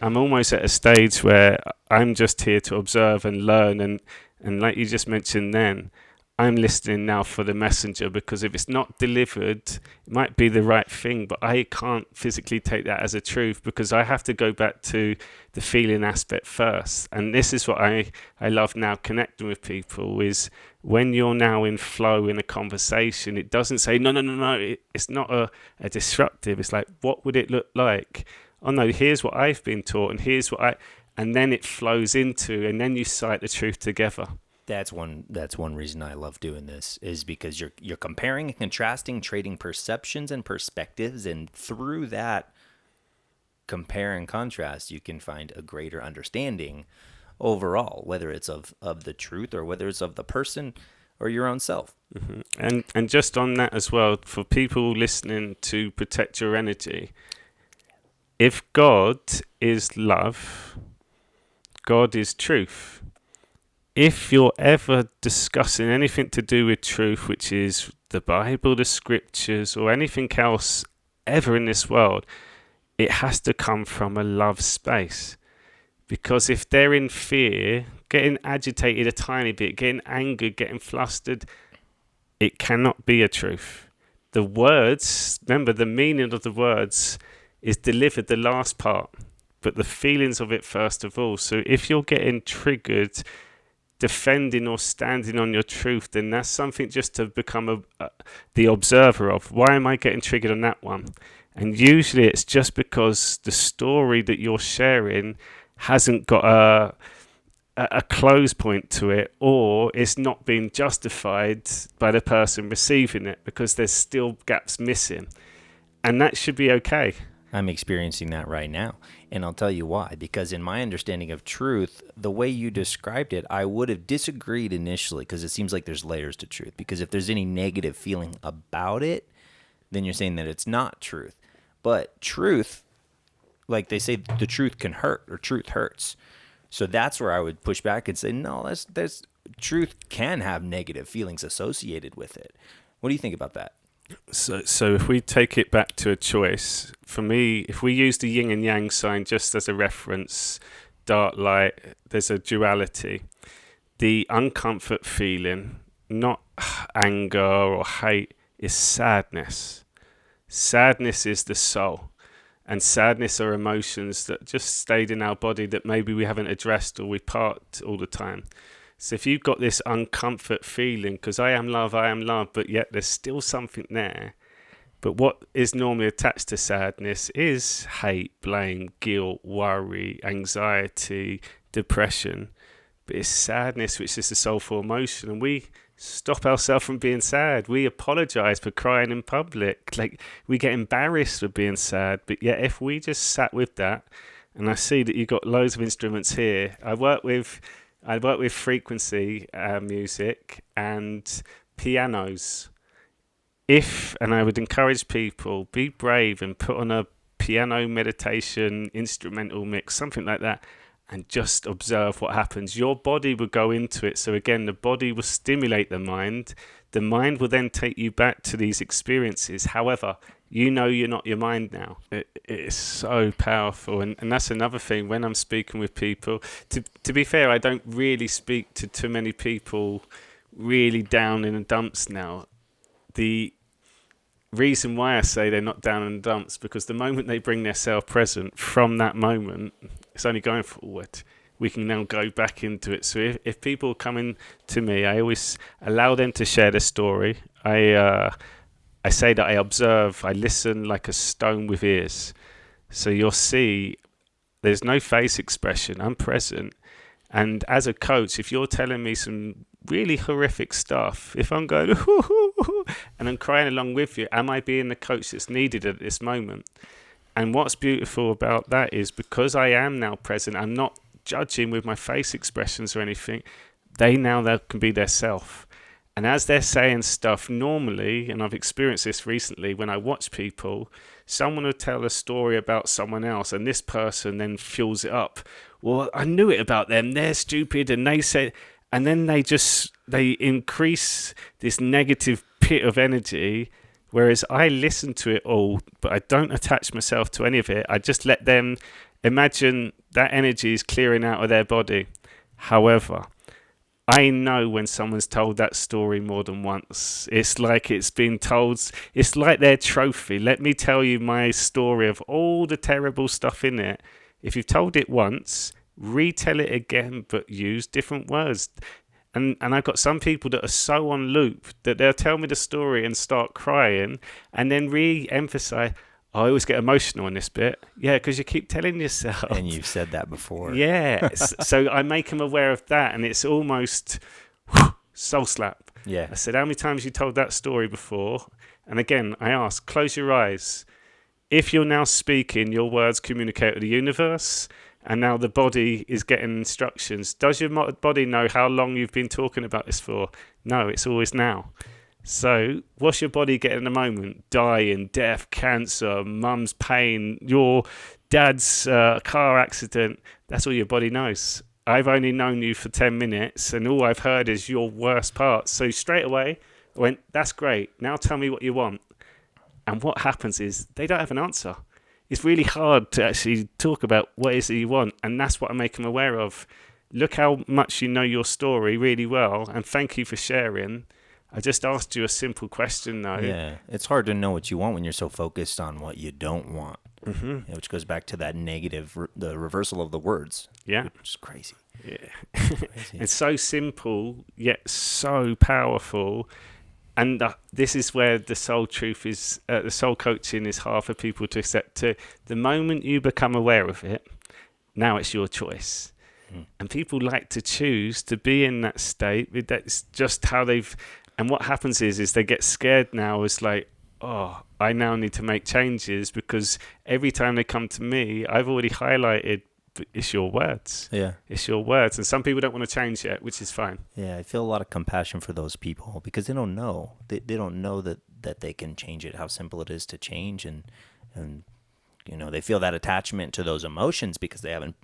S2: I'm almost at a stage where I'm just here to observe and learn, and like you just mentioned then, I'm listening now for the messenger, because if it's not delivered, it might be the right thing, but I can't physically take that as a truth, because I have to go back to the feeling aspect first. And this is what I love now connecting with people, is when you're now in flow in a conversation, it doesn't say, no, it's not a disruptive. It's like, what would it look like? Oh no, here's what I've been taught, and here's what and then it flows into, and then you cite the truth together.
S1: That's one reason I love doing this, is because you're comparing and contrasting, trading perceptions and perspectives, and through that compare and contrast, you can find a greater understanding overall, whether it's of the truth or whether it's of the person or your own self.
S2: And just on that as well, for people listening, to protect your energy, if God is love, God is truth. If you're ever discussing anything to do with truth, which is the Bible, the scriptures, or anything else ever in this world, it has to come from a love space. Because if they're in fear, getting agitated a tiny bit, getting angered, getting flustered, it cannot be a truth. The words, remember, the meaning of the words is delivered, the last part, but the feelings of it first of all. So if you're getting triggered, defending or standing on your truth, then that's something just to become the observer of. Why am I getting triggered on that one? And usually it's just because the story that you're sharing hasn't got a close point to it, or it's not being justified by the person receiving it because there's still gaps missing. And that should be okay.
S1: I'm experiencing that right now. And I'll tell you why. Because in my understanding of truth, the way you described it, I would have disagreed initially because it seems like there's layers to truth. Because if there's any negative feeling about it, then you're saying that it's not truth. But truth, like they say, the truth can hurt or truth hurts. So that's where I would push back and say, no, there's truth can have negative feelings associated with it. What do you think about that?
S2: So if we take it back to a choice, for me, if we use the yin and yang sign just as a reference, dark, light, there's a duality. The uncomfort feeling, not anger or hate, is sadness. Sadness is the soul. And sadness are emotions that just stayed in our body that maybe we haven't addressed or we parked all the time. So if you've got this uncomfort feeling, because I am love, but yet there's still something there. But what is normally attached to sadness is hate, blame, guilt, worry, anxiety, depression. But it's sadness, which is the soulful emotion. And we stop ourselves from being sad. We apologize for crying in public. Like, we get embarrassed for being sad. But yet if we just sat with that, and I see that you've got loads of instruments here. I work with frequency music and pianos. And I would encourage people, be brave and put on a piano meditation instrumental mix, something like that, and just observe what happens. Your body will go into it. So again, the body will stimulate the mind. The mind will then take you back to these experiences. However, you know you're not your mind now. It is so powerful. And that's another thing when I'm speaking with people. To be fair, I don't really speak to too many people really down in the dumps now. The reason why I say they're not down in the dumps, because the moment they bring their self present, from that moment, it's only going forward. We can now go back into it. So if people are coming to me, I always allow them to share their story. I say that I observe, I listen like a stone with ears. So you'll see there's no face expression. I'm present. And as a coach, if you're telling me some really horrific stuff, if I'm going, and I'm crying along with you, am I being the coach that's needed at this moment? And what's beautiful about that is because I am now present, I'm not judging with my face expressions or anything. They can be their self. And as they're saying stuff normally, and I've experienced this recently when I watch people, someone will tell a story about someone else and this person then fuels it up. Well, I knew it about them. They're stupid. And they say, and then they increase this negative pit of energy. Whereas I listen to it all, but I don't attach myself to any of it. I just let them imagine that energy is clearing out of their body. However, I know when someone's told that story more than once. It's like it's been told, it's like their trophy. Let me tell you my story of all the terrible stuff in it. If you've told it once, retell it again, but use different words. And I've got some people that are so on loop that they'll tell me the story and start crying and then re-emphasize, I always get emotional on this bit. Yeah, because you keep telling yourself.
S1: And you've said that before.
S2: Yeah. So I make them aware of that, and it's almost soul slap.
S1: Yeah.
S2: I said, how many times you told that story before? And again, I ask, close your eyes. If you're now speaking, your words communicate with the universe, and now the body is getting instructions. Does your body know how long you've been talking about this for? No, it's always now. So what's your body getting in the moment? Dying, death, cancer, mum's pain, your dad's car accident. That's all your body knows. I've only known you for 10 minutes and all I've heard is your worst parts. So straight away I went, that's great. Now tell me what you want. And what happens is they don't have an answer. It's really hard to actually talk about what it is that you want. And that's what I make them aware of. Look how much you know your story really well. And thank you for sharing. I just asked you a simple question, though.
S1: Yeah, it's hard to know what you want when you're so focused on what you don't want, which goes back to that negative, the reversal of the words.
S2: Yeah.
S1: Which is crazy.
S2: Yeah.
S1: Crazy.
S2: It's so simple, yet so powerful. And this is where the soul truth is, the soul coaching is hard for people to accept too. The moment you become aware of it, now it's your choice. And people like to choose to be in that state. That's just how they've... And what happens is they get scared now. It's like, oh, I now need to make changes, because every time they come to me, I've already highlighted, it's your words.
S1: Yeah.
S2: It's your words. And some people don't want to change yet, which is fine.
S1: Yeah, I feel a lot of compassion for those people because they don't know. They don't know that they can change it, how simple it is to change. And you know, they feel that attachment to those emotions because they haven't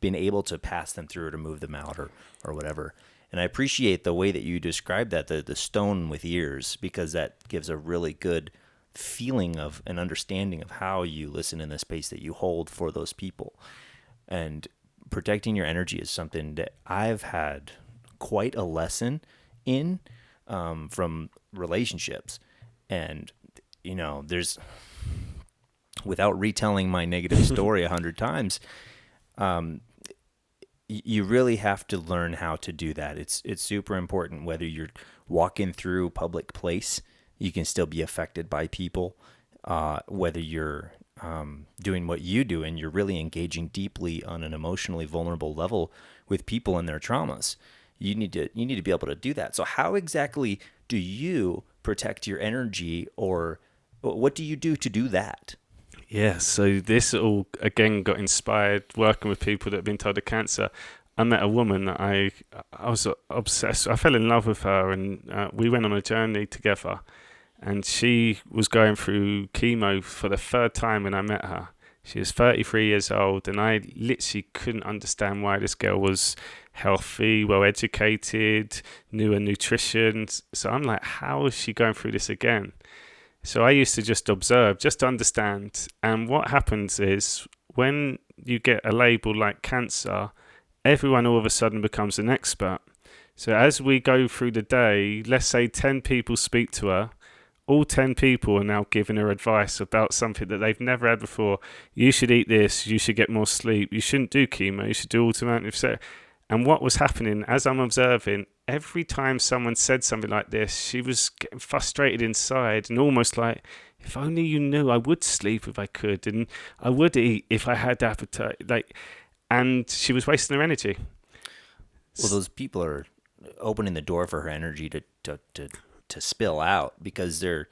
S1: been able to pass them through or to move them out or whatever. And I appreciate the way that you described that, the stone with ears, because that gives a really good feeling of an understanding of how you listen in the space that you hold for those people. And protecting your energy is something that I've had quite a lesson in from relationships. And, you know, there's, without retelling my negative story 100 times, you really have to learn how to do that. It's super important. Whether you're walking through public place, you can still be affected by people. Whether you're doing what you do and you're really engaging deeply on an emotionally vulnerable level with people and their traumas, you need to be able to do that. So how exactly do you protect your energy, or what do you do to do that?
S2: Yeah, so this all, again, got inspired working with people that have been told of cancer. I met a woman that I was obsessed. I fell in love with her, and we went on a journey together. And she was going through chemo for the third time when I met her. She was 33 years old, and I literally couldn't understand why this girl was healthy, well-educated, knew her nutrition. So I'm like, how is she going through this again? So I used to just observe, just to understand. And what happens is when you get a label like cancer, everyone all of a sudden becomes an expert. So as we go through the day, let's say 10 people speak to her, all 10 people are now giving her advice about something that they've never had before. You should eat this, you should get more sleep, you shouldn't do chemo, you should do alternative. And what was happening, as I'm observing, every time someone said something like this, she was getting frustrated inside and almost like, if only you knew, I would sleep if I could, and I would eat if I had appetite. And she was wasting her energy.
S1: Well, those people are opening the door for her energy to spill out, because they're,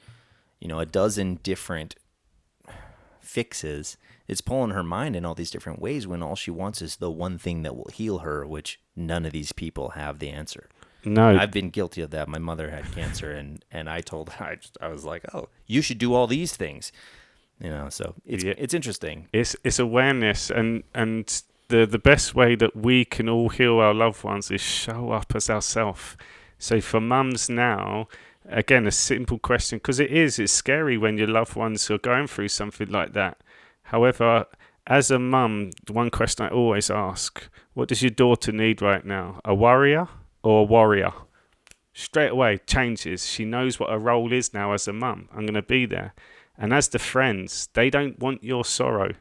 S1: you know, a dozen different fixes. It's pulling her mind in all these different ways when all she wants is the one thing that will heal her, which none of these people have the answer.
S2: No.
S1: I've been guilty of that. My mother had cancer, and I told her, I was like, oh, you should do all these things. You know, so it's interesting.
S2: It's awareness, and the best way that we can all heal our loved ones is show up as ourselves. So for mums now, again, a simple question, because it's scary when your loved ones are going through something like that. However, as a mum, the one question I always ask, what does your daughter need right now? A warrior or a warrior? Straight away, changes. She knows what her role is now as a mum. I'm going to be there. And as the friends, they don't want your sorrow.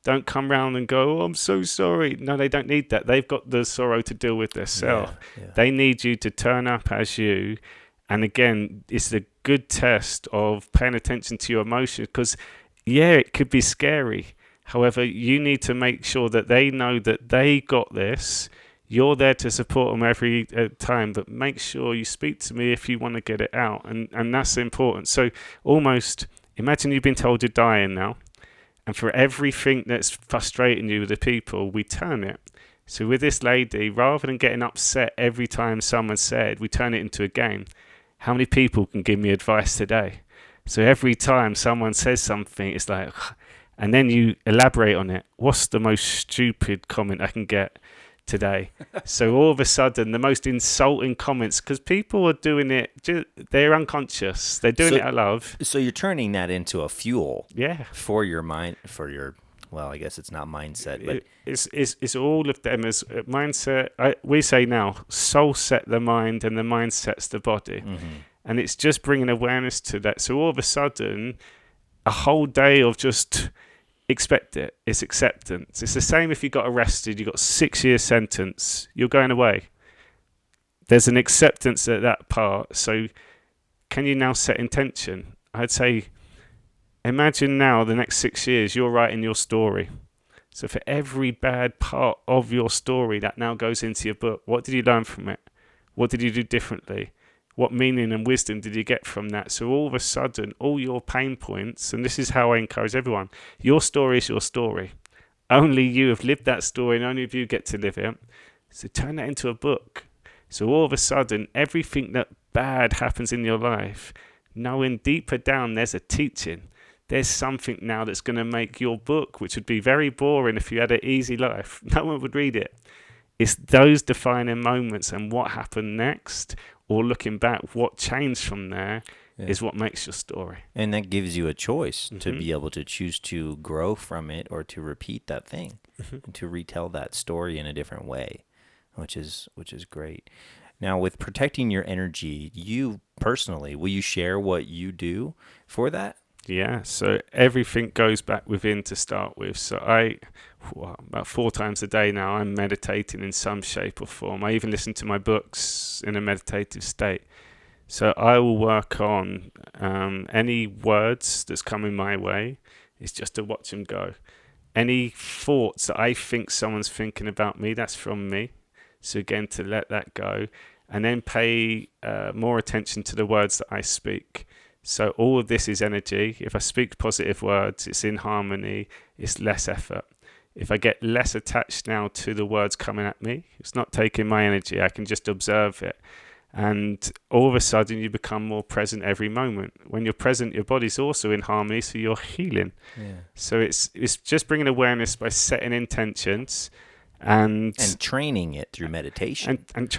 S2: Don't come round and go, oh, I'm so sorry. No, they don't need that. They've got the sorrow to deal with themselves.
S1: Yeah.
S2: They need you to turn up as you. And again, it's a good test of paying attention to your emotions, because, yeah, it could be scary. However, you need to make sure that they know that they got this. You're there to support them every time, but make sure you speak to me if you want to get it out. And that's important. So almost imagine you've been told you're dying now. And for everything that's frustrating you with the people, we turn it. So with this lady, rather than getting upset every time someone said, we turn it into a game. How many people can give me advice today? So every time someone says something, it's like, and then you elaborate on it. What's the most stupid comment I can get today? So all of a sudden, the most insulting comments, because people are doing it, they're unconscious. They're doing it out of love.
S1: So you're turning that into a fuel,
S2: yeah,
S1: for your mind, for your, well, I guess it's not mindset, but
S2: it's all of them as mindset. We say now, soul set the mind and the mind sets the body.
S1: Mm-hmm.
S2: And it's just bringing awareness to that. So all of a sudden, a whole day of just expect it. It's acceptance. It's the same if you got arrested, you got 6 year sentence, you're going away. There's an acceptance at that part. So can you now set intention? I'd say, imagine now the next 6 years, you're writing your story. So for every bad part of your story that now goes into your book, what did you learn from it? What did you do differently? What meaning and wisdom did you get from that? So all of a sudden, all your pain points, and this is how I encourage everyone, your story is your story. Only you have lived that story and only you get to live it. So turn that into a book. So all of a sudden, everything that bad happens in your life, knowing deeper down there's a teaching. There's something now that's going to make your book, which would be very boring if you had an easy life. No one would read it. It's those defining moments and what happened next, or looking back, what changed from there, is what makes your story.
S1: And that gives you a choice to be able to choose to grow from it or to repeat that thing, and to retell that story in a different way, which is great. Now, with protecting your energy, you personally, will you share what you do for that?
S2: Yeah, so everything goes back within to start with. So about 4 times a day now, I'm meditating in some shape or form. I even listen to my books in a meditative state. So I will work on any words that's coming my way. It's just to watch them go. Any thoughts that I think someone's thinking about me, that's from me. So again, to let that go. And then pay more attention to the words that I speak. So all of this is energy. If I speak positive words, it's in harmony, it's less effort. If I get less attached now to the words coming at me, it's not taking my energy, I can just observe it. And all of a sudden you become more present every moment. When you're present, your body's also in harmony, so you're healing. Yeah. So it's just bringing awareness by setting intentions and
S1: training it through meditation.
S2: And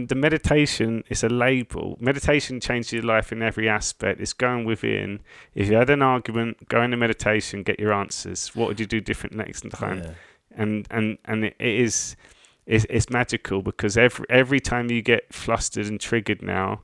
S2: the meditation is a label. Meditation changes your life in every aspect. It's going within. If you had an argument, go into meditation, get your answers. What would you do different next time? Yeah. And it's magical, because every time you get flustered and triggered now,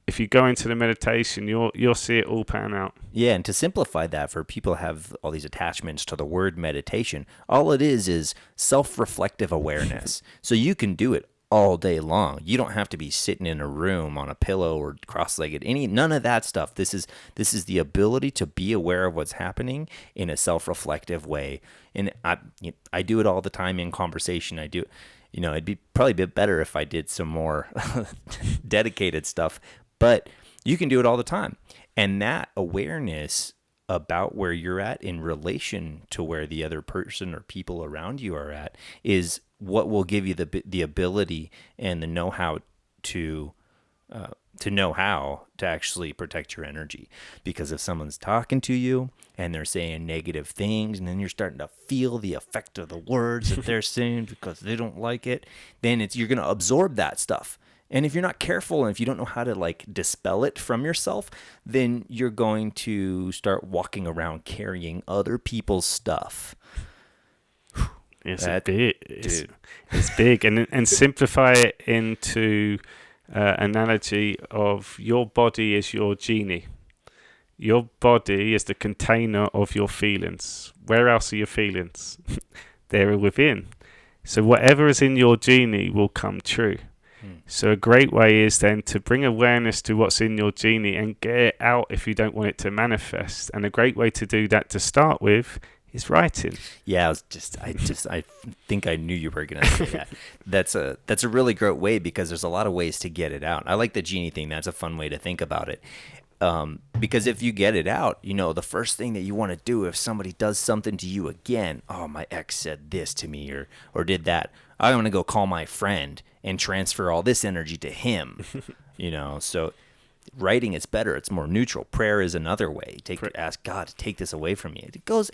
S2: if you go into the meditation, you'll see it all pan out.
S1: Yeah, and to simplify that, for people have all these attachments to the word meditation, all it is self-reflective awareness. So you can do it all day long. You don't have to be sitting in a room on a pillow or cross-legged. None of that stuff. This is the ability to be aware of what's happening in a self-reflective way. And I do it all the time in conversation. I do. It'd be probably a bit better if I did some more dedicated stuff. But you can do it all the time. And that awareness about where you're at in relation to where the other person or people around you are at is what will give you the ability and the know-how to know how to actually protect your energy. Because if someone's talking to you and they're saying negative things, and then you're starting to feel the effect of the words that they're saying because they don't like it, then you're going to absorb that stuff. And if you're not careful, and if you don't know how to dispel it from yourself, then you're going to start walking around carrying other people's stuff.
S2: It's big. It's big, and simplify it into analogy of your body is your genie. Your body is the container of your feelings. Where else are your feelings? They're within. So whatever is in your genie will come true. So a great way is then to bring awareness to what's in your genie and get it out if you don't want it to manifest. And a great way to do that to start with is writing.
S1: Yeah, I think I knew you were going to say that. That's a really great way, because there's a lot of ways to get it out. I like the genie thing. That's a fun way to think about it. Because if you get it out, the first thing that you want to do if somebody does something to you again, oh, my ex said this to me or did that, I'm going to go call my friend and transfer all this energy to him. So writing is better. It's more neutral. Prayer is another way. Ask God to take this away from me. It goes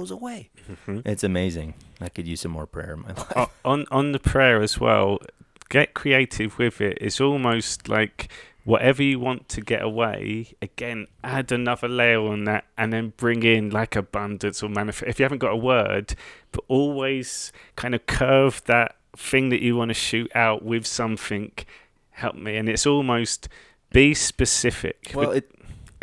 S1: away. It's amazing. I could use some more prayer in my life.
S2: On the prayer as well, get creative with it. It's almost like whatever you want to get away, again, add another layer on that, and then bring in abundance or manifest. If you haven't got a word, but always kind of curve that thing that you want to shoot out with something. help me. And it's almost be specific.
S1: Well,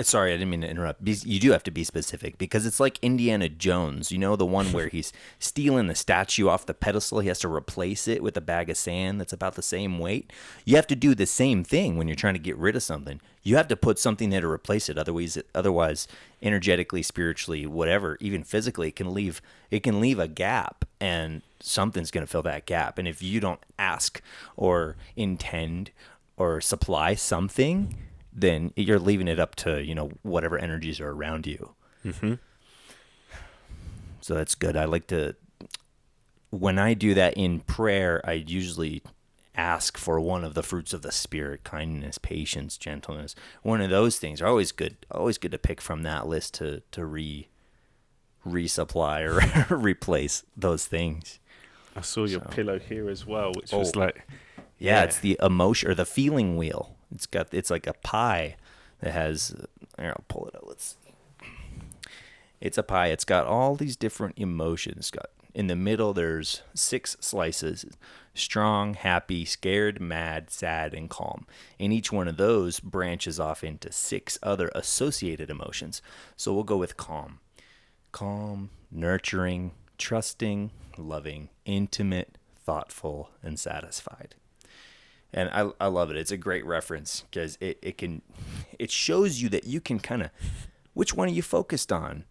S1: sorry, I didn't mean to interrupt. You do have to be specific because it's like Indiana Jones, you know, the one where he's stealing the statue off the pedestal. He has to replace it with a bag of sand that's about the same weight. You have to do the same thing when you're trying to get rid of something. You have to put something there to replace it. Otherwise, energetically, spiritually, whatever, even physically, it can leave a gap, and something's going to fill that gap. And if you don't ask or intend or supply something, then you're leaving it up to, whatever energies are around you.
S2: Mm-hmm.
S1: So that's good. When I do that in prayer, I usually ask for one of the fruits of the Spirit: kindness, patience, gentleness. One of those things are always good to pick from that list to resupply or replace those things.
S2: I saw your pillow here as well, which was like...
S1: Yeah, it's the emotion or the feeling wheel. It's like a pie that has, here, I'll pull it out. Let's see. It's a pie. It's got all these different emotions. In the middle, there's 6 slices: strong, happy, scared, mad, sad, and calm. And each one of those branches off into 6 other associated emotions. So we'll go with calm. Calm, nurturing, trusting, loving, intimate, thoughtful, and satisfied. And I love it. It's a great reference because it shows you that you can kind of, which one are you focused on?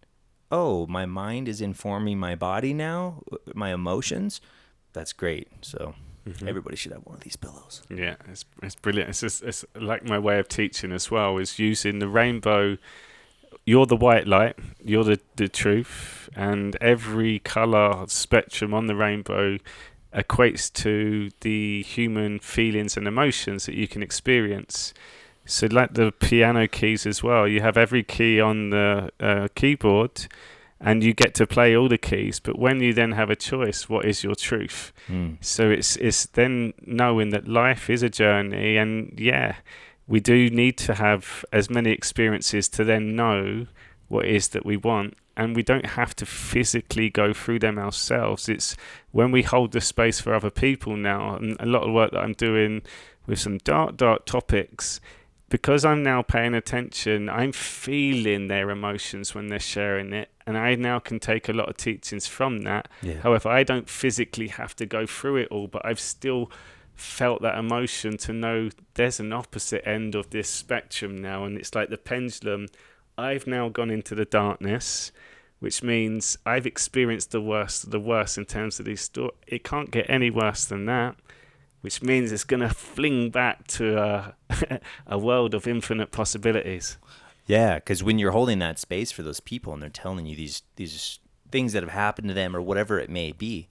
S1: Oh, my mind is informing my body now, my emotions. That's great. So everybody should have one of these pillows.
S2: Yeah, it's brilliant. It's like my way of teaching as well, is using the rainbow. You're the white light, you're the truth, and every color spectrum on the rainbow equates to the human feelings and emotions that you can experience. So like the piano keys as well, you have every key on the keyboard and you get to play all the keys, but when you then have a choice, what is your truth? So it's then knowing that life is a journey, and we do need to have as many experiences to then know what it is that we want. And we don't have to physically go through them ourselves. It's when we hold the space for other people now, and a lot of work that I'm doing with some dark topics, because I'm now paying attention, I'm feeling their emotions when they're sharing it. And I now can take a lot of teachings from that. Yeah. However, I don't physically have to go through it all, but I've still felt that emotion to know there's an opposite end of this spectrum now. And it's like the pendulum. I've now gone into the darkness, which means I've experienced the worst in terms of these stories. It can't get any worse than that, which means it's going to fling back to a world of infinite possibilities.
S1: Yeah, because when you're holding that space for those people and they're telling you these things that have happened to them or whatever it may be,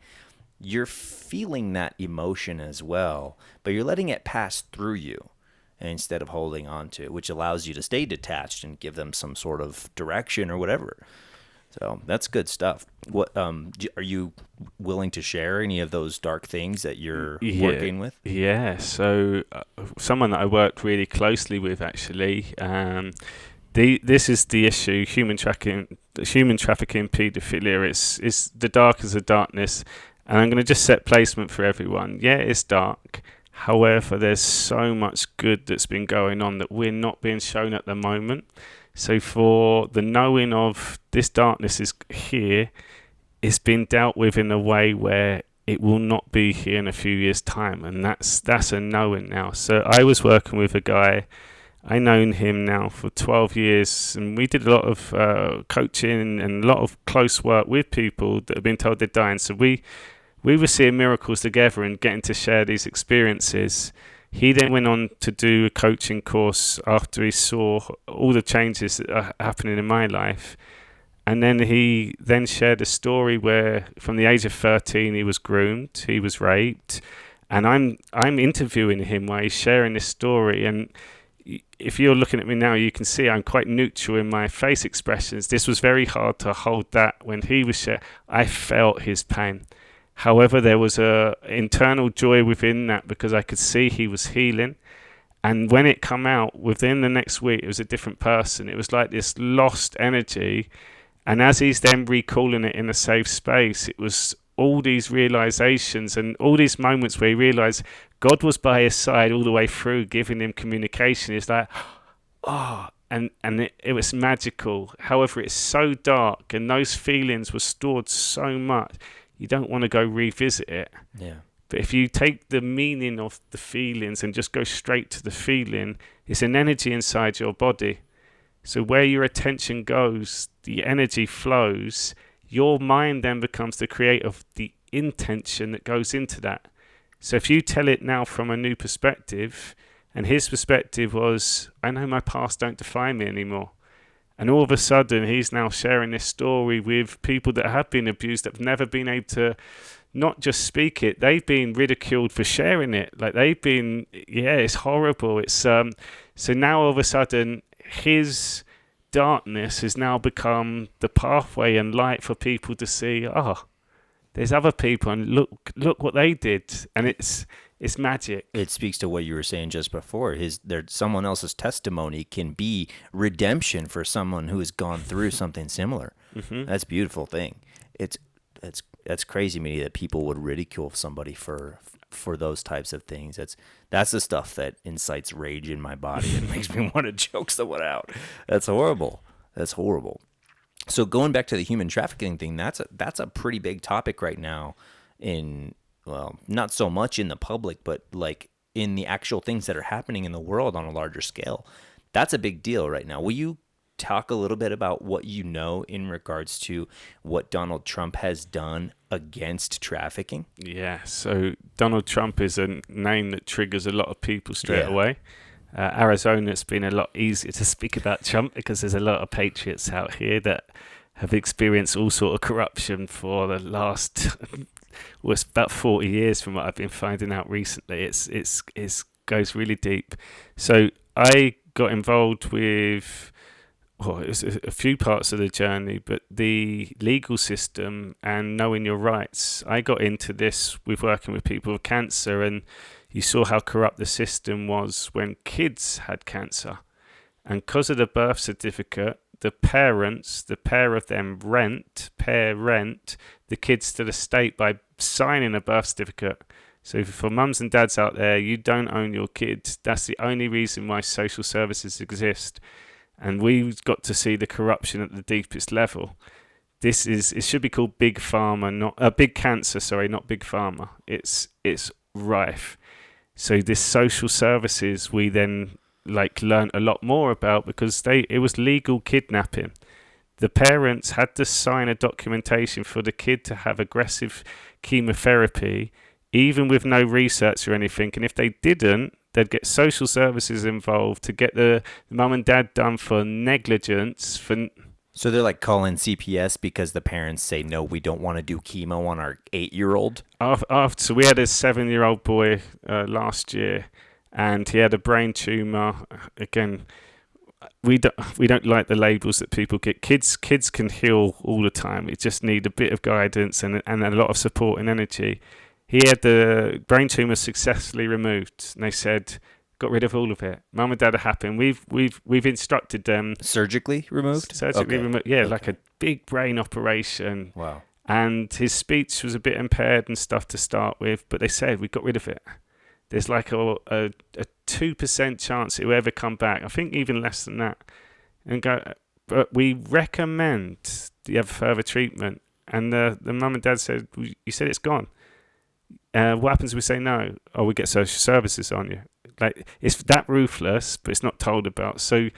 S1: you're feeling that emotion as well, but you're letting it pass through you instead of holding on to it, which allows you to stay detached and give them some sort of direction or whatever. So that's good stuff. What are you willing to share any of those dark things that you're working with? Yeah.
S2: So someone that I worked really closely with, actually, this is the issue: human trafficking, paedophilia. It's the darkest of darkness, and I'm going to just set placement for everyone. Yeah, it's dark. However, there's so much good that's been going on that we're not being shown at the moment. So for the knowing of this darkness is here, it's been dealt with in a way where it will not be here in a few years' time. And that's a knowing now. So I was working with a guy, I known him now for 12 years, and we did a lot of coaching and a lot of close work with people that have been told they're dying. So we were seeing miracles together and getting to share these experiences. He then went on to do a coaching course after he saw all the changes that are happening in my life. And then he then shared a story where from the age of 13 he was groomed, he was raped. And I'm interviewing him while he's sharing this story. And if you're looking at me now, you can see I'm quite neutral in my face expressions. This was very hard to hold that when he was sharing. I felt his pain. However, there was a internal joy within that because I could see he was healing. And when it come out, within the next week, it was a different person. It was like this lost energy. And as he's then recalling it in a safe space, it was all these realizations and all these moments where he realized God was by his side all the way through, giving him communication. It's like, oh, and it was magical. However, it's so dark, and those feelings were stored so much, you don't want to go revisit it.
S1: Yeah.
S2: But if you take the meaning of the feelings and just go straight to the feeling, it's an energy inside your body. So where your attention goes, the energy flows. Your mind then becomes the creator of the intention that goes into that. So if you tell it now from a new perspective, and his perspective was, I know my past don't define me anymore. And all of a sudden, he's now sharing this story with people that have been abused, that have never been able to not just speak it, they've been ridiculed for sharing it. Like they've been, it's horrible. It's so now all of a sudden, his darkness has now become the pathway and light for people to see, there's other people, and look what they did. And it's magic.
S1: It speaks to what you were saying just before. Someone else's testimony can be redemption for someone who has gone through something similar.
S2: Mm-hmm.
S1: That's a beautiful thing. That's crazy to me that people would ridicule somebody for those types of things. That's the stuff that incites rage in my body and makes me want to choke someone out. That's horrible. That's horrible. So going back to the human trafficking thing, that's a pretty big topic right now well, not so much in the public, but like in the actual things that are happening in the world on a larger scale. That's a big deal right now. Will you talk a little bit about what you know in regards to what Donald Trump has done against trafficking?
S2: Yeah, so Donald Trump is a name that triggers a lot of people straight away. Arizona, it's been a lot easier to speak about Trump because there's a lot of patriots out here that have experienced all sort of corruption for the last it's about 40 years from what I've been finding out recently. It's goes really deep. So I got involved with it was a few parts of the journey, but the legal system and knowing your rights. I got into this with working with people with cancer, and you saw how corrupt the system was when kids had cancer. And because of the birth certificate, the parents, the pair of them rent the kids to the state by signing a birth certificate. So for mums and dads out there, you don't own your kids. That's the only reason why social services exist. And we've got to see the corruption at the deepest level. It should be called big pharma, not big cancer. Sorry, not big pharma. It's rife. So this social services we then learned a lot more about because it was legal kidnapping. The parents had to sign a documentation for the kid to have aggressive chemotherapy, even with no research or anything. And if they didn't, they'd get social services involved to get the mum and dad done for negligence.
S1: So they're like calling CPS because the parents say, no, we don't want to do chemo on our 8-year-old?
S2: So we had a 7-year-old boy last year, and he had a brain tumor. Again, we don't like the labels that people get. Kids can heal all the time. We just need a bit of guidance and a lot of support and energy. He had the brain tumor successfully removed, and they said, got rid of all of it. Mum and dad are happy. And we've instructed them
S1: surgically removed.
S2: Removed, like a big brain operation.
S1: Wow.
S2: And his speech was a bit impaired and stuff to start with, but they said we got rid of it. There's like a 2% chance it will ever come back. I think even less than that. But we recommend you have further treatment. And the mum and dad said, you said it's gone. What happens if we say no? We get social services on you. Like, it's that ruthless, but it's not told about. So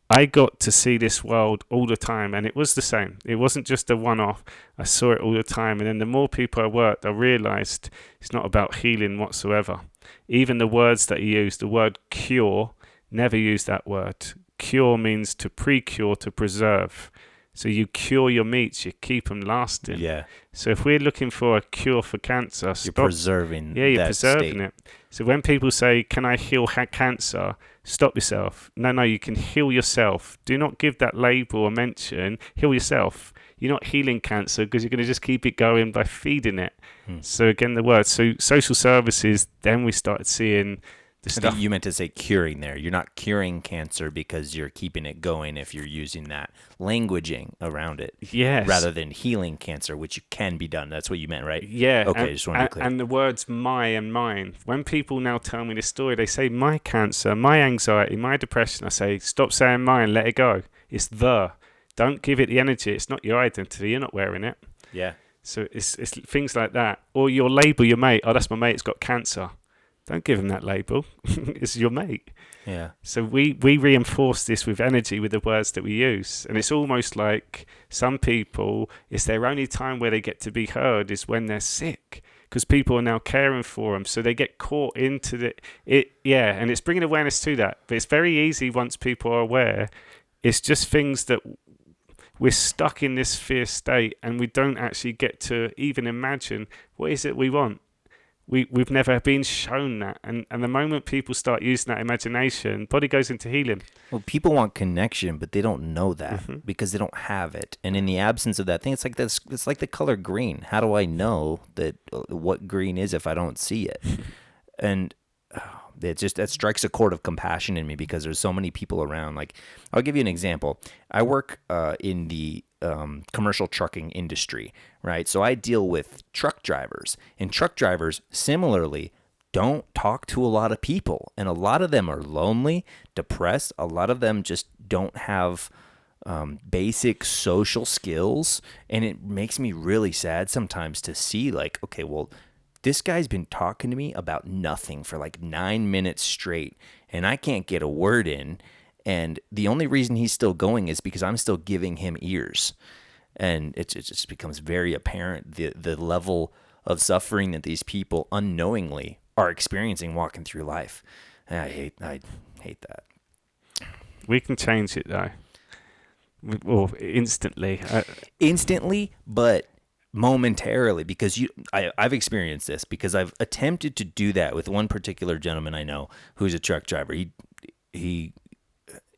S2: I got to see this world all the time, and it was the same. It wasn't just a one-off. I saw it all the time, and then the more people I worked, I realised it's not about healing whatsoever. Even the words that he used, the word cure, never use that word. Cure means to pre-cure, to preserve. So you cure your meats, you keep them lasting.
S1: Yeah.
S2: So if we're looking for a cure for cancer,
S1: you're preserving.
S2: Yeah, you're preserving
S1: state.
S2: it. So when people say, "Can I heal cancer?" Stop yourself. No, you can heal yourself. Do not give that label or mention. Heal yourself. You're not healing cancer because you're going to just keep it going by feeding it. So again, the word. So social services. Then we started seeing The
S1: I think
S2: stuff.
S1: you meant to say curing there. You're not curing cancer because you're keeping it going if you're using that languaging around it
S2: Yes.
S1: rather than healing cancer, which can be done. That's what you meant, right?
S2: Yeah,
S1: Okay, just want to be clear.
S2: and the words my and mine. When people now tell me this story, they say my cancer, my anxiety, my depression. I say, stop saying mine, let it go. It's the. Don't give it the energy. It's not your identity. You're not wearing it.
S1: Yeah.
S2: So it's things like that. Or your label your mate. Oh, that's my mate. It's got cancer. Don't give him that label. It's your mate.
S1: Yeah.
S2: So we reinforce this with energy with the words that we use. And it's almost like some people, it's their only time where they get to be heard is when they're sick, because people are now caring for them. So they get caught into yeah, and it's bringing awareness to that. But it's very easy once people are aware. It's just things that we're stuck in this fear state and we don't actually get to even imagine what is it we want. We've never been shown that. And the moment people start using that imagination, body goes into healing.
S1: Well, people want connection, but they don't know that
S2: Mm-hmm.
S1: because they don't have it. And in the absence of that thing, it's like this. It's like the color green. How do I know that what green is if I don't see it? And it just that strikes a chord of compassion in me because there's so many people around. Like, I'll give you an example. I work in the commercial trucking industry, right? So I deal with truck drivers, and truck drivers similarly don't talk to a lot of people, and a lot of them are lonely, depressed. A lot of them just don't have basic social skills, and it makes me really sad sometimes to see, like, okay, well, this guy's been talking to me about nothing for like 9 minutes straight, and I can't get a word in. And the only reason he's still going is because I'm still giving him ears. And it just becomes very apparent the level of suffering that these people unknowingly are experiencing walking through life. And I hate that.
S2: We can change it though. Or instantly.
S1: Instantly, but momentarily, because I've experienced this because I've attempted to do that with one particular gentleman I know who's a truck driver. He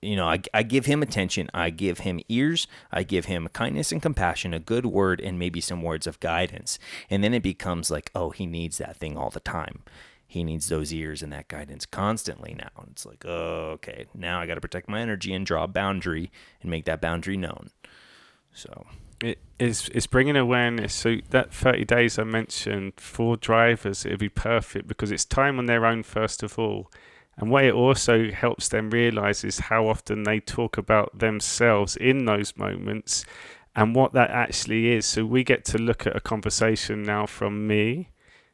S1: I give him attention, I give him ears, I give him kindness and compassion, a good word, and maybe some words of guidance. And then it becomes like, oh, he needs that thing all the time. He needs those ears and that guidance constantly now. And it's like, oh, okay, now I got to protect my energy and draw a boundary and make that boundary known. So
S2: it's bringing awareness. So that 30 days I mentioned for drivers, it'd be perfect because it's time on their own first of all. And what it also helps them realise is how often they talk about themselves in those moments and what that actually is. So we get to look at a conversation now from me,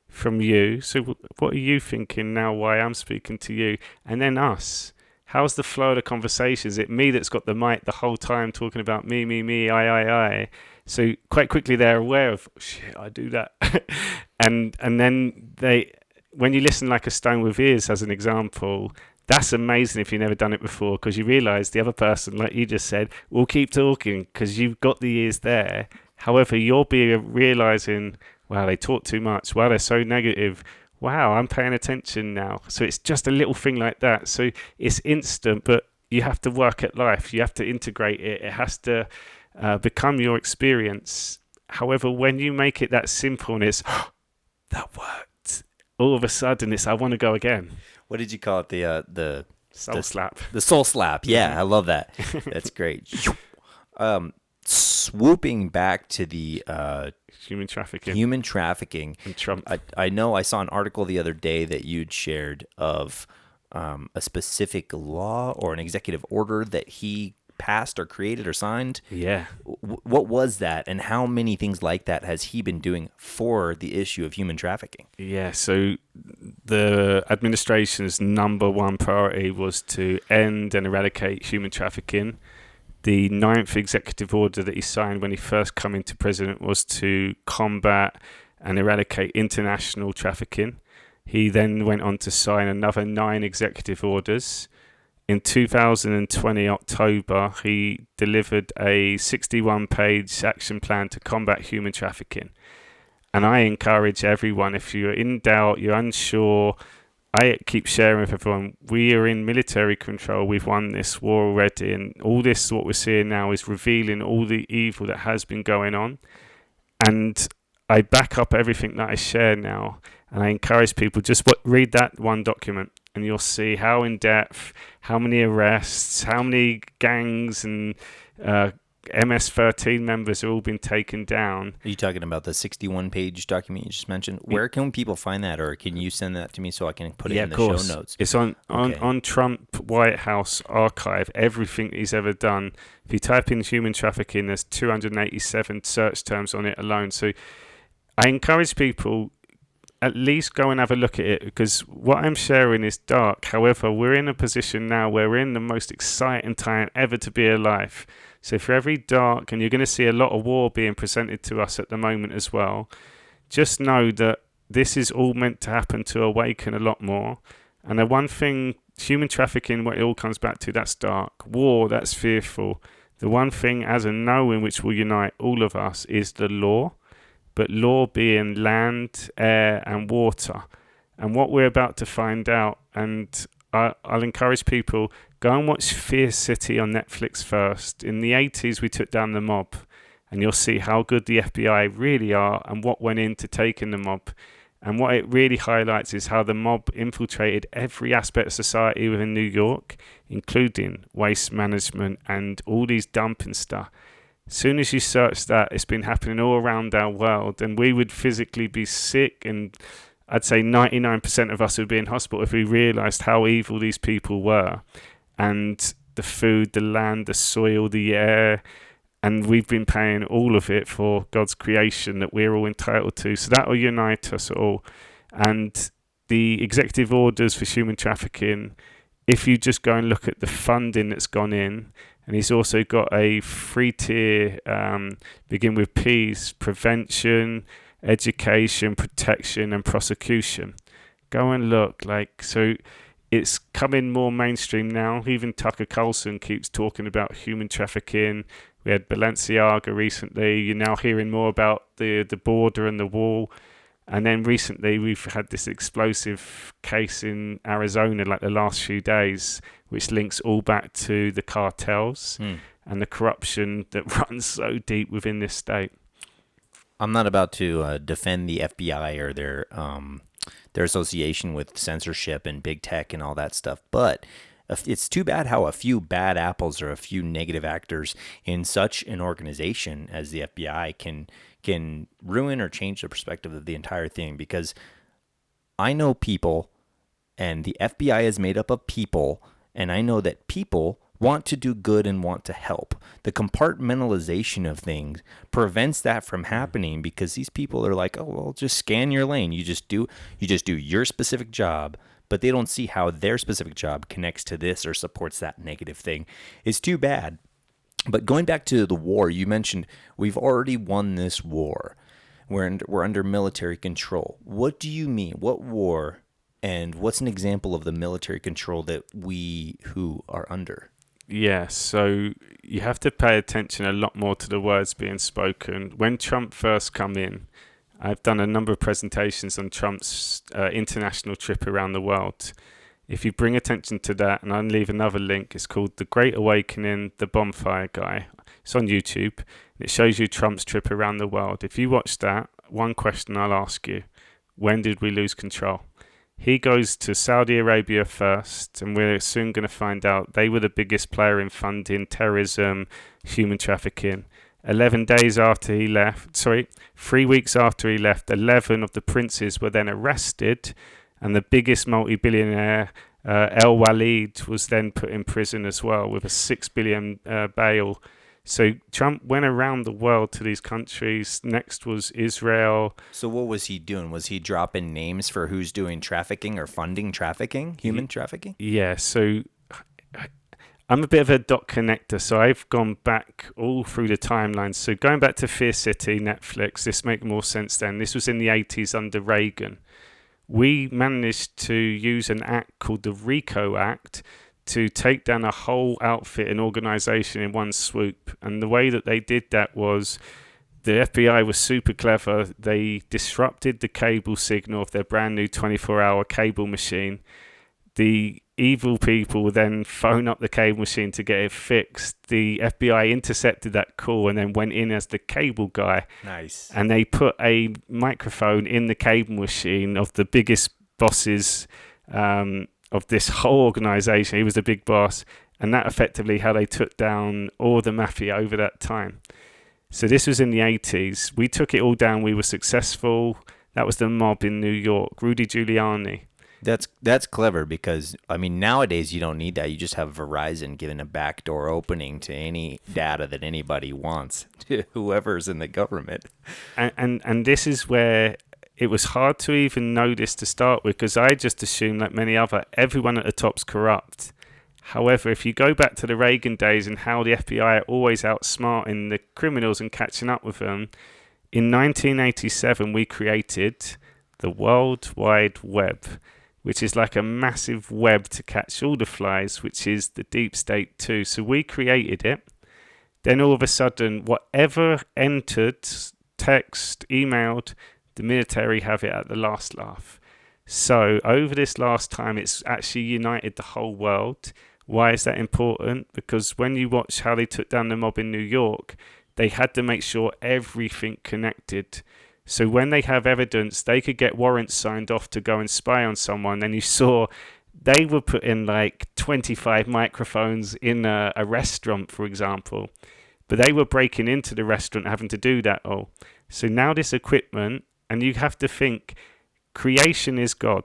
S2: from you. So what are you thinking now, why I'm speaking to you? And then us. How's the flow of the conversation? Is it me that's got the mic the whole time talking about me, I? So quite quickly they're aware of, oh, shit, I do that. and then when you listen like a stone with ears, as an example, that's amazing if you've never done it before, because you realise the other person, like you just said, will keep talking because you've got the ears there. However, you'll be realising, wow, they talk too much. Wow, they're so negative. Wow, I'm paying attention now. So it's just a little thing like that. So it's instant, but you have to work at life. You have to integrate it. It has to become your experience. However, when you make it that simple and it's, oh, that worked. All of a sudden, it's I want to go again.
S1: what did you call it? The
S2: Soul slap.
S1: The soul slap. Yeah, I love that. That's great. Swooping back to the
S2: Human trafficking.
S1: human trafficking.
S2: And Trump.
S1: I know I saw an article the other day that you'd shared of a specific law or an executive order that he passed or created or signed.
S2: Yeah.
S1: What was that, and how many things like that has he been doing for the issue of human trafficking?
S2: Yeah, so the administration's number one priority was to end and eradicate human trafficking. The 9th executive order that he signed when he first came into president was to combat and eradicate international trafficking. He then went on to sign another 9 executive orders. In 2020 October, he delivered a 61-page action plan to combat human trafficking. And I encourage everyone, if you're in doubt, you're unsure, I keep sharing with everyone, we are in military control. We've won this war already. And all this, what we're seeing now, is revealing all the evil that has been going on. And I back up everything that I share now. And I encourage people, just read that one document. and you'll see how in depth, how many arrests, how many gangs and uh, MS-13 members have all been taken down.
S1: Are you talking about the 61-page document you just mentioned? Where can people find that, or can you send that to me so I can put it
S2: Yeah,
S1: in
S2: of
S1: the show
S2: course.
S1: notes?
S2: It's on
S1: Okay.
S2: Trump White House archive, everything he's ever done. If you type in human trafficking, there's 287 search terms on it alone. So I encourage people at least go and have a look at it, because what I'm sharing is dark. However, we're in a position now where we're in the most exciting time ever to be alive. So for every dark, and you're going to see a lot of war being presented to us at the moment as well, just know that this is all meant to happen to awaken a lot more. And the one thing, human trafficking, what it all comes back to, that's dark. War, that's fearful. The one thing as a knowing which will unite all of us is the law, but law being land, air, and water. And what we're about to find out, and I'll encourage people, go and watch Fear City on Netflix first. In the 80s, we took down the mob, and you'll see how good the FBI really are and what went into taking the mob. And what it really highlights is how the mob infiltrated every aspect of society within New York, including waste management and all these dumping stuff. As soon as you search that, it's been happening all around our world, and we would physically be sick, and I'd say 99% of us would be in hospital if we realised how evil these people were. And the food, the land, the soil, the air, and we've been paying all of it for God's creation that we're all entitled to. So that will unite us all. And the executive orders for human trafficking, if you just go and look at the funding that's gone in, and he's also got a 3-tier, begin with P's, prevention, education, protection, and prosecution. Go and look, so it's coming more mainstream now. Even Tucker Carlson keeps talking about human trafficking. We had Balenciaga recently. You're now hearing more about the border and the wall. And then recently we've had this explosive case in Arizona, like the last few days, which links all back to the cartels and the corruption that runs so deep within this state.
S1: I'm not about to defend the FBI or their association with censorship and big tech and all that stuff, but it's too bad how a few bad apples or a few negative actors in such an organization as the FBI can ruin or change the perspective of the entire thing. Because I know people, and the FBI is made up of people, and I know that people want to do good and want to help. The compartmentalization of things prevents that from happening, because these people are like, oh, well, just scan your lane. You just do your specific job, but they don't see how their specific job connects to this or supports that negative thing. It's too bad. But going back to the war, you mentioned we've already won this war. We're under military control. What do you mean? What war? And what's an example of the military control that we who are under?
S2: Yeah, so you have to pay attention a lot more to the words being spoken. When Trump first come in, I've done a number of presentations on Trump's international trip around the world. If you bring attention to that, and I'll leave another link, it's called The Great Awakening, the Bonfire Guy. It's on YouTube. And it shows you Trump's trip around the world. If you watch that, one question I'll ask you: when did we lose control? He goes to Saudi Arabia first, and we're soon going to find out they were the biggest player in funding terrorism, human trafficking. 11 days after he left, 3 weeks after he left, 11 of the princes were then arrested, and the biggest multi-billionaire, El Walid, was then put in prison as well with a 6 billion bail. So Trump went around the world to these countries. Next was Israel.
S1: So what was he doing? Was he dropping names for who's doing trafficking or funding trafficking, human trafficking?
S2: Yeah, so I'm a bit of a dot connector, so I've gone back all through the timelines. So going back to Fear City, Netflix, this makes more sense then. This was in the 80s under Reagan. We managed to use an act called the RICO Act to take down a whole outfit and organization in one swoop. And the way that they did that was the FBI was super clever. They disrupted the cable signal of their brand new 24-hour cable machine. The evil people would then phone up the cable machine to get it fixed. The FBI intercepted that call and then went in as the cable guy.
S1: Nice.
S2: And they put a microphone in the cable machine of the biggest bosses of this whole organization. He was the big boss, and that effectively how they took down all the mafia over that time. So this was in the 80s. We took it all down. We were successful. That was the mob in New York, Rudy Giuliani.
S1: That's clever because I mean nowadays you don't need that. You just have Verizon giving a backdoor opening to any data that anybody wants to whoever's in the government.
S2: And this is where it was hard to even know this to start with, because I just assumed, like many other, everyone at the top's corrupt. However, if you go back to the Reagan days and how the FBI are always outsmarting the criminals and catching up with them, in 1987 we created the World Wide Web, which is like a massive web to catch all the flies, which is the deep state too. So we created it. Then all of a sudden, whatever entered, text, emailed, the military have it at the last laugh. So over this last time, it's actually united the whole world. Why is that important? Because when you watch how they took down the mob in New York, they had to make sure everything connected. So when they have evidence, they could get warrants signed off to go and spy on someone. And you saw they were put in like 25 microphones in a restaurant, for example. But they were breaking into the restaurant, having to do that all. So now this equipment, and you have to think, creation is God.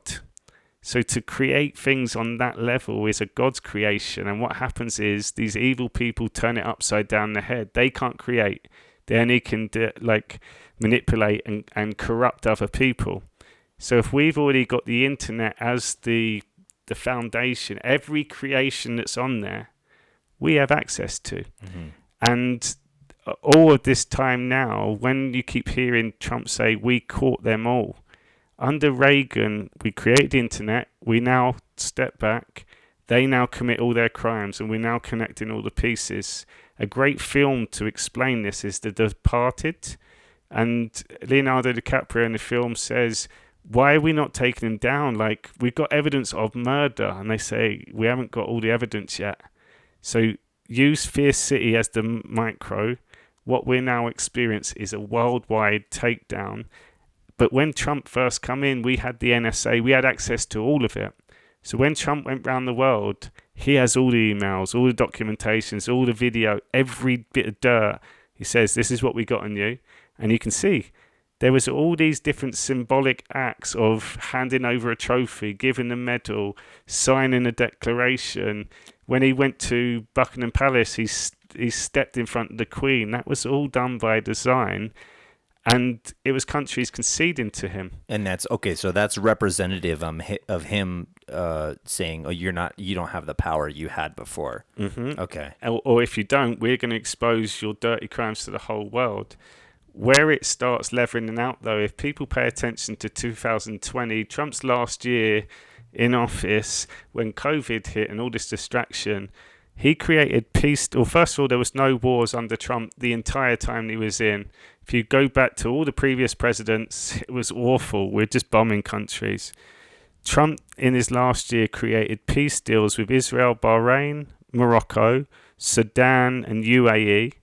S2: So to create things on that level is a God's creation. And what happens is these evil people turn it upside down the head. They can't create. They only can manipulate and corrupt other people. So if we've already got the internet as the foundation, every creation that's on there, we have access to. Mm-hmm. And all of this time now, when you keep hearing Trump say, we caught them all. Under Reagan, we created the internet. We now step back. They now commit all their crimes, and we're now connecting all the pieces. A great film to explain this is The Departed. And Leonardo DiCaprio in the film says, why are we not taking him down? Like, we've got evidence of murder. And they say, we haven't got all the evidence yet. So use Fierce City as the micro. What we're now experiencing is a worldwide takedown. But when Trump first come in, we had the NSA. We had access to all of it. So when Trump went around the world, he has all the emails, all the documentations, all the video, every bit of dirt. He says, this is what we got on you. And you can see there was all these different symbolic acts of handing over a trophy, giving the medal, signing a declaration. When he went to Buckingham Palace, he stepped in front of the Queen. That was all done by design. And it was countries conceding to him.
S1: And that's okay. So that's representative of him saying, "Oh, you don't have the power you had before."
S2: Mm-hmm.
S1: Okay.
S2: Or if you don't, we're going to expose your dirty crimes to the whole world. Where it starts leveling out, though, if people pay attention to 2020, Trump's last year in office, when COVID hit and all this distraction, he created peace. Well, first of all, there was no wars under Trump the entire time he was in. If you go back to all the previous presidents, it was awful. We're just bombing countries. Trump, in his last year, created peace deals with Israel, Bahrain, Morocco, Sudan, and UAE.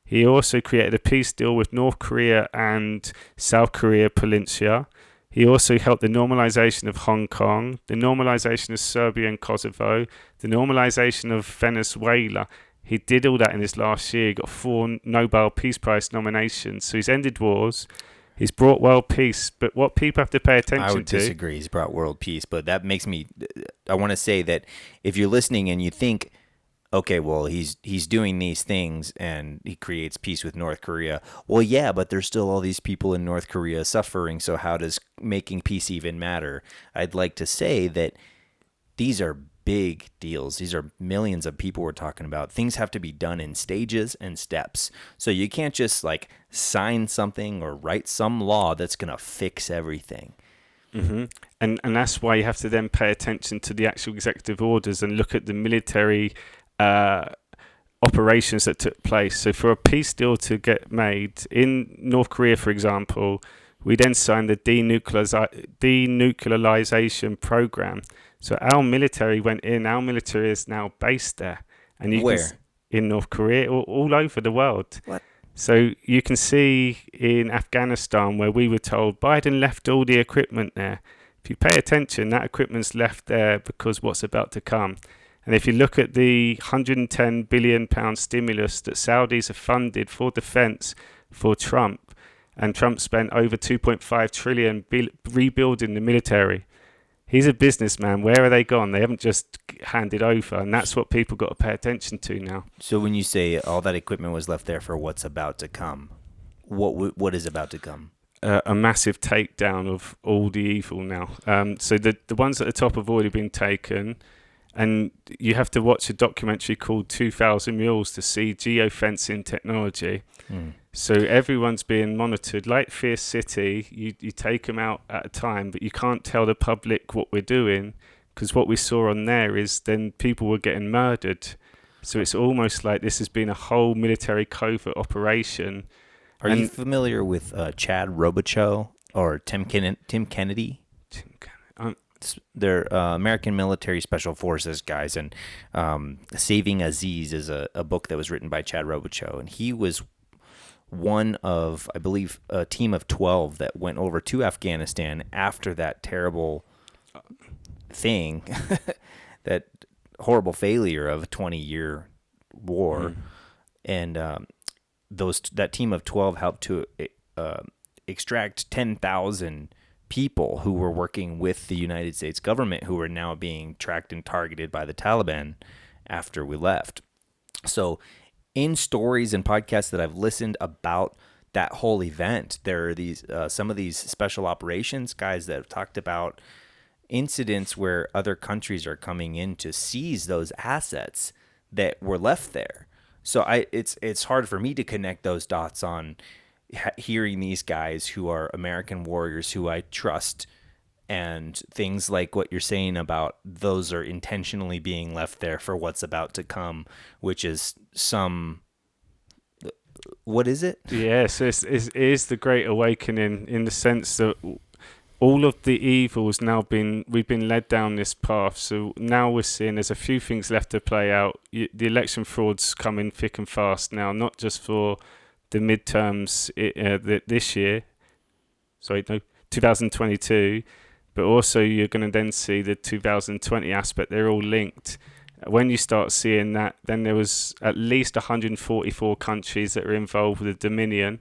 S2: He also created a peace deal with North Korea and South Korea Peninsula. He also helped the normalization of Hong Kong, the normalization of Serbia and Kosovo, the normalization of Venezuela. He did all that in his last year. He got 4 Nobel Peace Prize nominations. So he's ended wars. He's brought world peace. But what people have to pay attention to...
S1: I would disagree. He's brought world peace. But that makes me... I want to say that if you're listening and you think, okay, well, he's doing these things and he creates peace with North Korea. Well, yeah, but there's still all these people in North Korea suffering. So how does making peace even matter? I'd like to say that these are big deals. These are millions of people we're talking about. Things have to be done in stages and steps. So you can't just like sign something or write some law that's going to fix everything.
S2: Mm-hmm. And that's why you have to then pay attention to the actual executive orders and look at the military operations that took place. So for a peace deal to get made in North Korea, for example, we then signed the denuclearization program. So our military went in. Our military is now based there. And you
S1: Where?
S2: In North Korea, all over the world.
S1: What?
S2: So you can see in Afghanistan where we were told Biden left all the equipment there. if you pay attention, that equipment's left there because what's about to come. And if you look at the £110 billion stimulus that Saudis have funded for defence for Trump, and Trump spent over 2.5 trillion rebuilding the military. He's a businessman. Where are they gone? They haven't just handed over, and that's what people got to pay attention to now.
S1: So when you say all that equipment was left there for what's about to come, what is about to come?
S2: A massive takedown of all the evil now. So the ones at the top have already been taken, and you have to watch a documentary called 2000 Mules to see geofencing technology. So everyone's being monitored. Like Fierce City, you take them out at a time, but you can't tell the public what we're doing, because what we saw on there is then people were getting murdered. So it's almost like this has been a whole military covert operation.
S1: Are you familiar with Chad Robichaux or Tim Kennedy? They're American military special forces guys, and Saving Aziz is a book that was written by Chad Robichaux, and he was one of, I believe, a team of 12 that went over to Afghanistan after that terrible thing, that horrible failure of a 20-year war. And that team of 12 helped to extract 10,000 people who were working with the United States government, who were now being tracked and targeted by the Taliban after we left. So in stories and podcasts that I've listened about that whole event, there are these some of these special operations guys that have talked about incidents where other countries are coming in to seize those assets that were left there. So it's hard for me to connect those dots on hearing these guys who are American warriors who I trust, and things like what you're saying about those are intentionally being left there for what's about to come, which is what is it?
S2: Yes, it is the Great Awakening, in the sense that all of the evils we've been led down this path. So now we're seeing there's a few things left to play out. The election fraud's coming thick and fast now, not just for the midterms this year, 2022, but also you're going to then see the 2020 aspect. They're all linked. When you start seeing that, then there was at least 144 countries that were involved with the Dominion.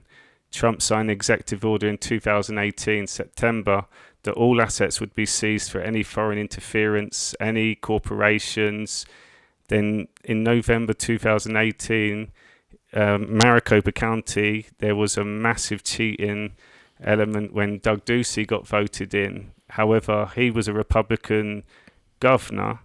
S2: Trump signed an executive order in 2018, September, that all assets would be seized for any foreign interference, any corporations. Then in November 2018, Maricopa County, there was a massive cheating element when Doug Ducey got voted in. However, he was a Republican governor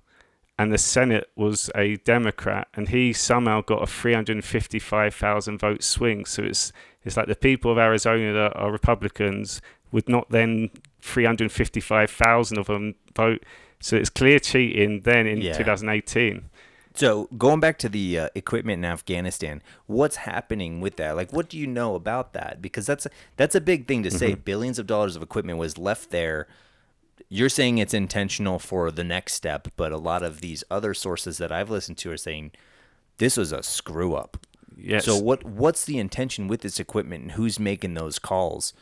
S2: and the Senate was a Democrat, and he somehow got a 355,000 vote swing. So it's like the people of Arizona that are Republicans would not then 355,000 of them vote. So it's clear cheating then in 2018.
S1: So going back to the equipment in Afghanistan, what's happening with that? Like, what do you know about that? Because that's a big thing to say. Billions of dollars of equipment was left there. You're saying it's intentional for the next step, but a lot of these other sources that I've listened to are saying this was a screw up.
S2: Yes.
S1: So what's the intention with this equipment, and who's making those calls?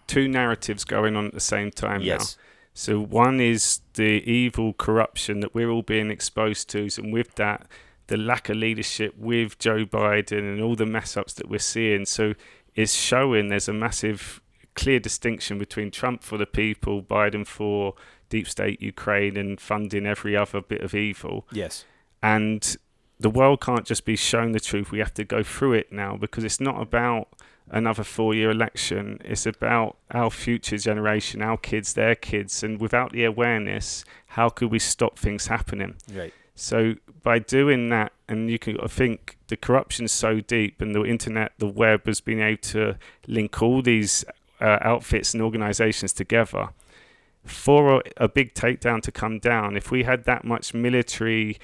S2: Two narratives going on at the same time now.
S1: Yes.
S2: So one is the evil corruption that we're all being exposed to, and with that, the lack of leadership with Joe Biden and all the mess ups that we're seeing. So it's showing there's a massive clear distinction between Trump for the people, Biden for deep state Ukraine and funding every other bit of evil.
S1: Yes.
S2: And the world can't just be shown the truth. We have to go through it now, because it's not about another 4-year election. It's about our future generation, our kids, their kids. And without the awareness, how could we stop things happening?
S1: Right.
S2: So by doing that, and you can, I think the corruption's so deep, and the internet, the web has been able to link all these outfits and organizations together for a big takedown to come down. If we had that much military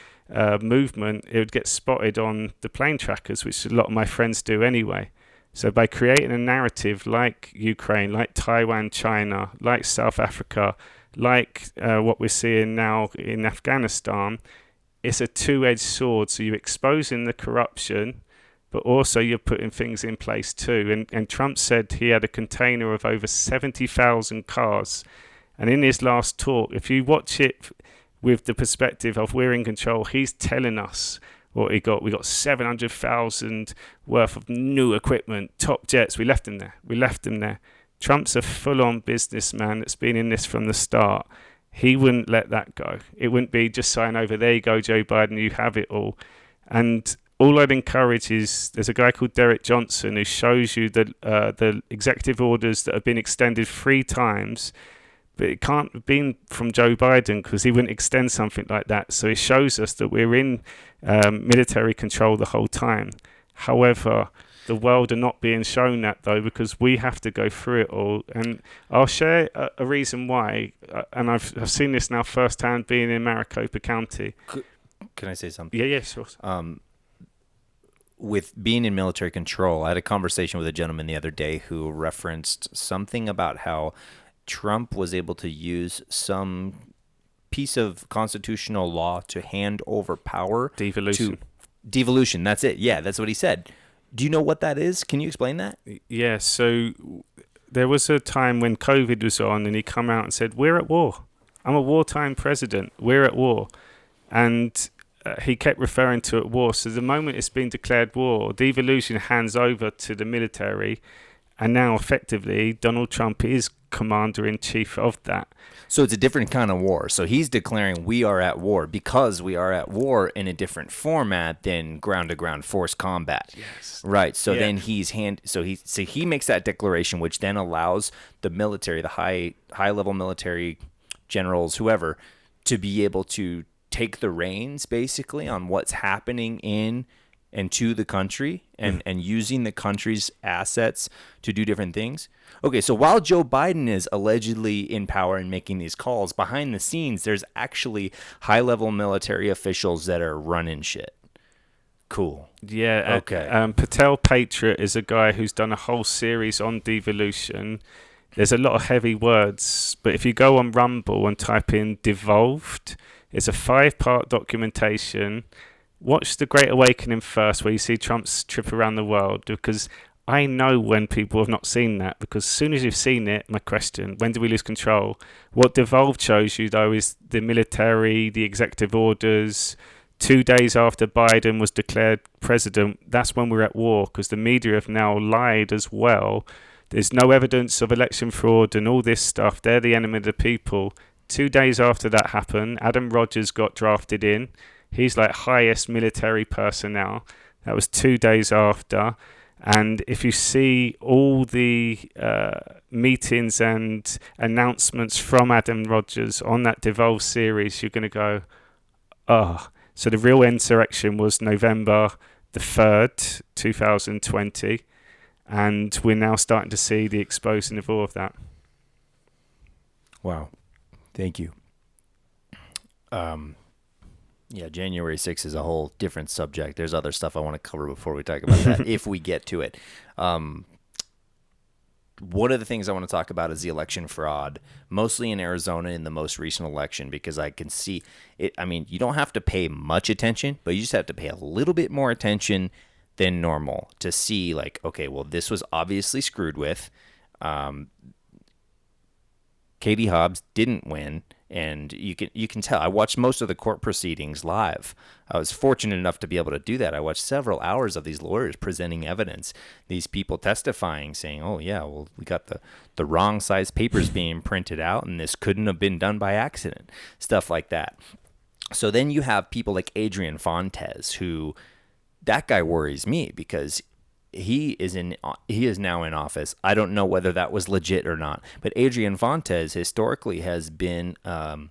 S2: movement, it would get spotted on the plane trackers, which a lot of my friends do anyway. So by creating a narrative like Ukraine, like Taiwan, China, like South Africa, like what we're seeing now in Afghanistan, it's a two-edged sword. So you're exposing the corruption, but also you're putting things in place too. And Trump said he had a container of over 70,000 cars, And in his last talk, if you watch it with the perspective of we're in control, he's telling us what he got. We got 700,000 worth of new equipment, top jets. We left them there. Trump's a full-on businessman that's been in this from the start. He wouldn't let that go. It wouldn't be just sign over, there you go, Joe Biden, you have it all. And all I'd encourage is, there's a guy called Derek Johnson who shows you the executive orders that have been extended 3 times, but it can't have been from Joe Biden because he wouldn't extend something like that. So it shows us that we're in military control the whole time. However, the world are not being shown that, though, because we have to go through it all. And I'll share a reason why, and I've seen this now firsthand being in Maricopa County.
S1: Can I say something?
S2: Yeah, sure.
S1: With being in military control, I had a conversation with a gentleman the other day who referenced something about how Trump was able to use some piece of constitutional law to hand over power. Devolution. That's it. Yeah, that's what he said. Do you know what that is? Can you explain that?
S2: Yeah, so there was a time when COVID was on and he come out and said, we're at war. I'm a wartime president. We're at war. And he kept referring to it war. So the moment it's been declared war, devolution hands over to the military. And now effectively Donald Trump is commander-in-chief of that.
S1: So it's a different kind of war. So he's declaring we are at war because we are at war in a different format than ground-to-ground force combat.
S2: Yes.
S1: Right. So then he makes that declaration, which then allows the military, the high-level military generals, whoever, to be able to take the reins basically on what's happening in and to the country and using the country's assets to do different things. Okay, so while Joe Biden is allegedly in power and making these calls, behind the scenes, there's actually high-level military officials that are running shit. Cool.
S2: Yeah.
S1: Okay.
S2: Patel Patriot is a guy who's done a whole series on devolution. There's a lot of heavy words, but if you go on Rumble and type in devolved, it's a 5-part documentation. Watch The Great Awakening first, where you see Trump's trip around the world, because I know when people have not seen that, because as soon as you've seen it, my question, when do we lose control? What devolved shows you, though, is the military, the executive orders. 2 days after Biden was declared president, that's when we're at war, because the media have now lied as well. There's no evidence of election fraud and all this stuff. They're the enemy of the people. 2 days after that happened, Adam Rogers got drafted in. He's like highest military personnel. That was 2 days after. And if you see all the meetings and announcements from Adam Rogers on that Devolve series, you're going to go, oh. So the real insurrection was November the 3rd, 2020. And we're now starting to see the exposing of all of that.
S1: Wow. Thank you. Yeah, January 6th is a whole different subject. There's other stuff I want to cover before we talk about that, if we get to it. One of the things I want to talk about is the election fraud, mostly in Arizona in the most recent election, because I can see it. I mean, you don't have to pay much attention, but you just have to pay a little bit more attention than normal to see, like, okay, well, this was obviously screwed with. Katie Hobbs didn't win. And you can tell. I watched most of the court proceedings live. I was fortunate enough to be able to do that. I watched several hours of these lawyers presenting evidence, these people testifying, saying, oh, yeah, well, we got the wrong size papers being printed out, and this couldn't have been done by accident, stuff like that. So then you have people like Adrian Fontes, who that guy worries me because he is now in office. I don't know whether that was legit or not, but Adrian Fontes historically has been a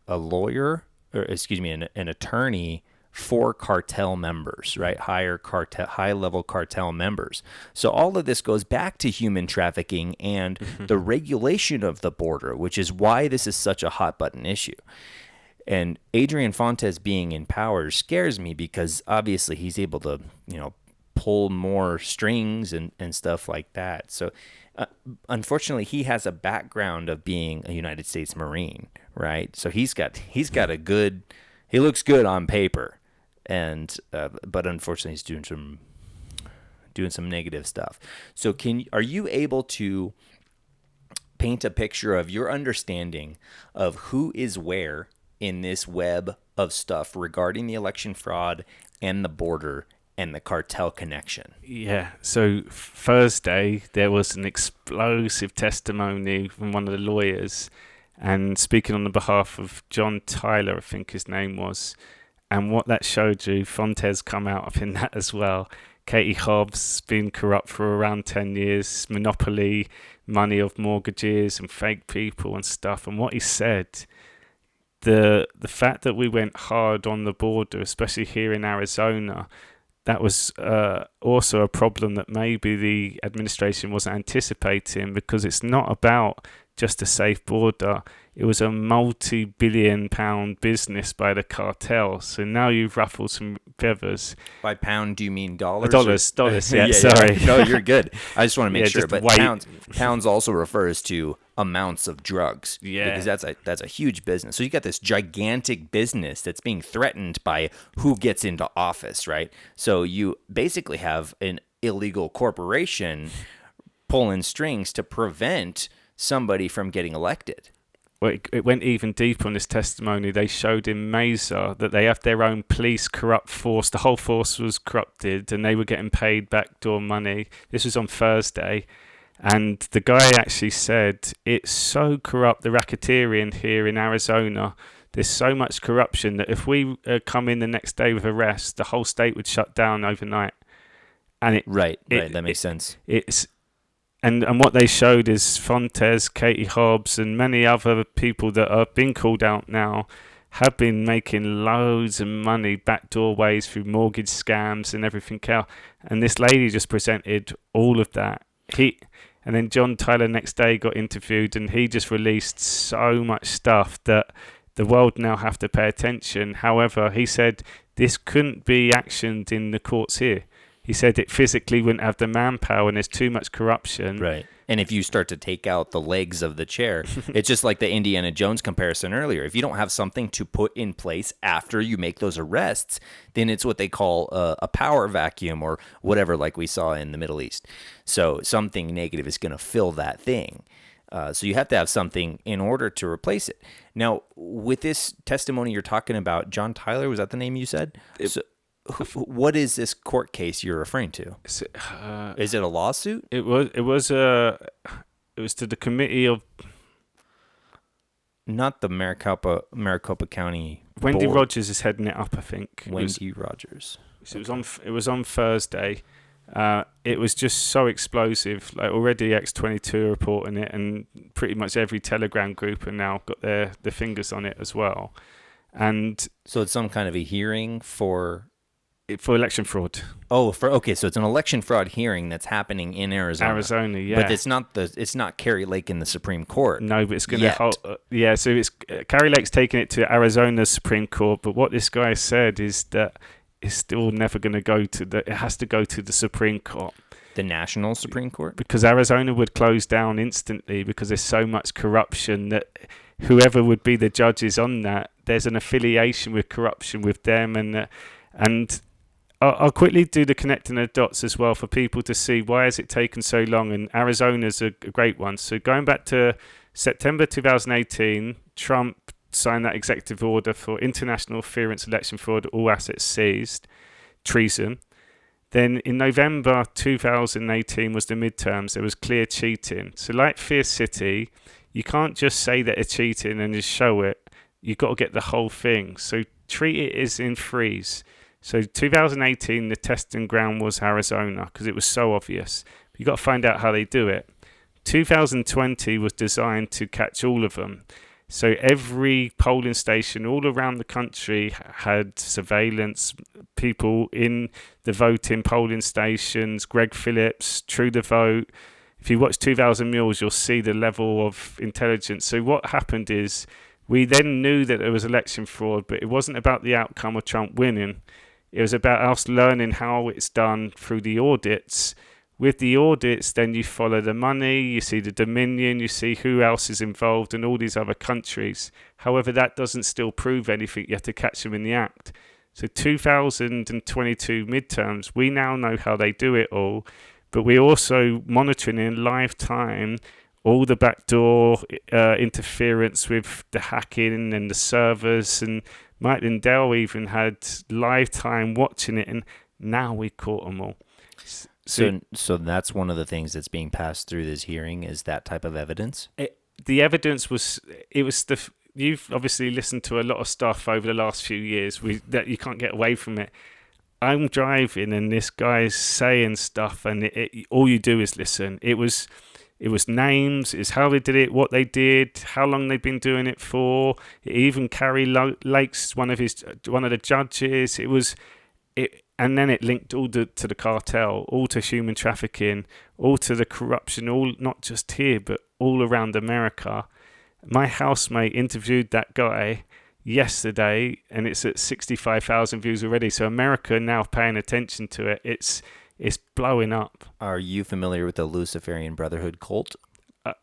S1: lawyer, or excuse me, an attorney for cartel members, right? High level cartel members. So all of this goes back to human trafficking and the regulation of the border, which is why this is such a hot button issue. And Adrian Fontes being in power scares me because obviously he's able to, pull more strings and stuff like that. So unfortunately, he has a background of being a United States Marine, right? So he looks good on paper, and but unfortunately, he's doing some negative stuff. So are you able to paint a picture of your understanding of who is where in this web of stuff regarding the election fraud and the border and the cartel connection.
S2: Yeah. So Thursday there was an explosive testimony from one of the lawyers, and speaking on the behalf of John Tyler, I think his name was. And what that showed you, Fontes come out up in that as well. Katie Hobbs been corrupt for around 10 years, monopoly money of mortgages and fake people and stuff. And what he said, the fact that we went hard on the border, especially here in Arizona, that was also a problem that maybe the administration wasn't anticipating, because it's not about just a safe border. It was a multi-billion-pound business by the cartel. So now you've ruffled some feathers.
S1: By pound, do you mean dollars?
S2: Dollars. Yeah, sorry.
S1: No, you're good. I just want to make sure. But
S2: weight.
S1: pounds also refers to amounts of drugs.
S2: Yeah,
S1: because that's a huge business. So you got this gigantic business that's being threatened by who gets into office, right? So you basically have an illegal corporation pulling strings to prevent somebody from getting elected.
S2: Well, it went even deeper on this testimony. They showed in Mesa that they have their own police corrupt force. The whole force was corrupted and they were getting paid backdoor money. This was on Thursday. And the guy actually said, it's so corrupt, the racketeering here in Arizona. There's so much corruption that if we come in the next day with arrests, the whole state would shut down overnight. And
S1: Right, that makes sense.
S2: And what they showed is Fontes, Katie Hobbs, and many other people that are being called out now have been making loads of money backdoor ways through mortgage scams and everything else. And this lady just presented all of that. And then John Tyler next day got interviewed, and he just released so much stuff that the world now have to pay attention. However, he said this couldn't be actioned in the courts here. He said it physically wouldn't have the manpower and there's too much corruption.
S1: Right. And if you start to take out the legs of the chair, it's just like the Indiana Jones comparison earlier. If you don't have something to put in place after you make those arrests, then it's what they call a power vacuum or whatever, like we saw in the Middle East. So something negative is going to fill that thing. So you have to have something in order to replace it. Now, with this testimony you're talking about, John Tyler, was that the name you said? What is this court case you're referring to? Is it a lawsuit?
S2: It was to the committee of,
S1: not the Maricopa County
S2: Wendy
S1: Board.
S2: Rogers is heading it up, I think.
S1: Wendy Rogers.
S2: So it was on Thursday. It was just so explosive. Like already X22 are reporting it, and pretty much every Telegram group have now got their fingers on it as well. And
S1: so it's some kind of a hearing for
S2: election fraud.
S1: Oh, okay, so it's an election fraud hearing that's happening in Arizona.
S2: Arizona, yeah.
S1: But it's not Carrie Lake in the Supreme Court.
S2: No, but it's going to hold. So it's Carrie Lake's taking it to Arizona's Supreme Court. But what this guy said is that it's still never going to go to it has to go to the Supreme Court.
S1: The national Supreme Court?
S2: Because Arizona would close down instantly because there's so much corruption that whoever would be the judges on that, there's an affiliation with corruption with them, and I'll quickly do the connecting the dots as well for people to see why has it taken so long, and Arizona's a great one. So going back to September 2018, Trump signed that executive order for international interference, election fraud, all assets seized, treason. Then in November 2018 was the midterms. There was clear cheating. So like Fierce City, you can't just say that it's cheating and just show it. You've got to get the whole thing. So treat it as in threes. So 2018, the testing ground was Arizona because it was so obvious. You've got to find out how they do it. 2020 was designed to catch all of them. So every polling station all around the country had surveillance, people in the voting polling stations, Greg Phillips, True the Vote. If you watch 2000 Mules, you'll see the level of intelligence. So what happened is we then knew that there was election fraud, but it wasn't about the outcome of Trump winning. It was about us learning how it's done through the audits. With the audits, then you follow the money, you see the Dominion, you see who else is involved in all these other countries. However, that doesn't still prove anything. You have to catch them in the act. So 2022 midterms, we now know how they do it all, but we're also monitoring in live time all the backdoor interference with the hacking and the servers, and Mike Lindell even had lifetime watching it, and now we caught them all.
S1: So that's one of the things that's being passed through this hearing is that type of evidence.
S2: The evidence was you've obviously listened to a lot of stuff over the last few years that you can't get away from it. I'm driving and this guy's saying stuff, and all you do is listen. It was names, it's how they did it, what they did, how long they've been doing it for. It even Carrie Lakes, one of the judges. And then it linked all to the cartel, all to human trafficking, all to the corruption, all not just here but all around America. My housemate interviewed that guy yesterday, and it's at 65,000 views already. So America now paying attention to it. It's blowing up.
S1: Are you familiar with the Luciferian Brotherhood cult?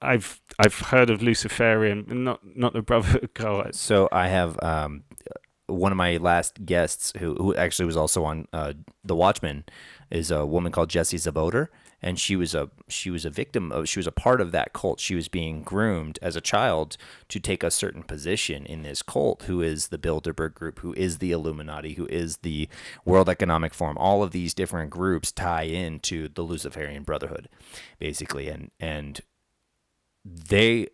S2: I've heard of Luciferian, not the Brotherhood cult.
S1: So I have one of my last guests who actually was also on The Watchmen is a woman called Jessie Zaboter, and she was a victim of, she was a part of that cult. She was being groomed as a child to take a certain position in this cult, who is the Bilderberg Group, who is the Illuminati, who is the World Economic Forum. All of these different groups tie into the Luciferian Brotherhood, basically, and they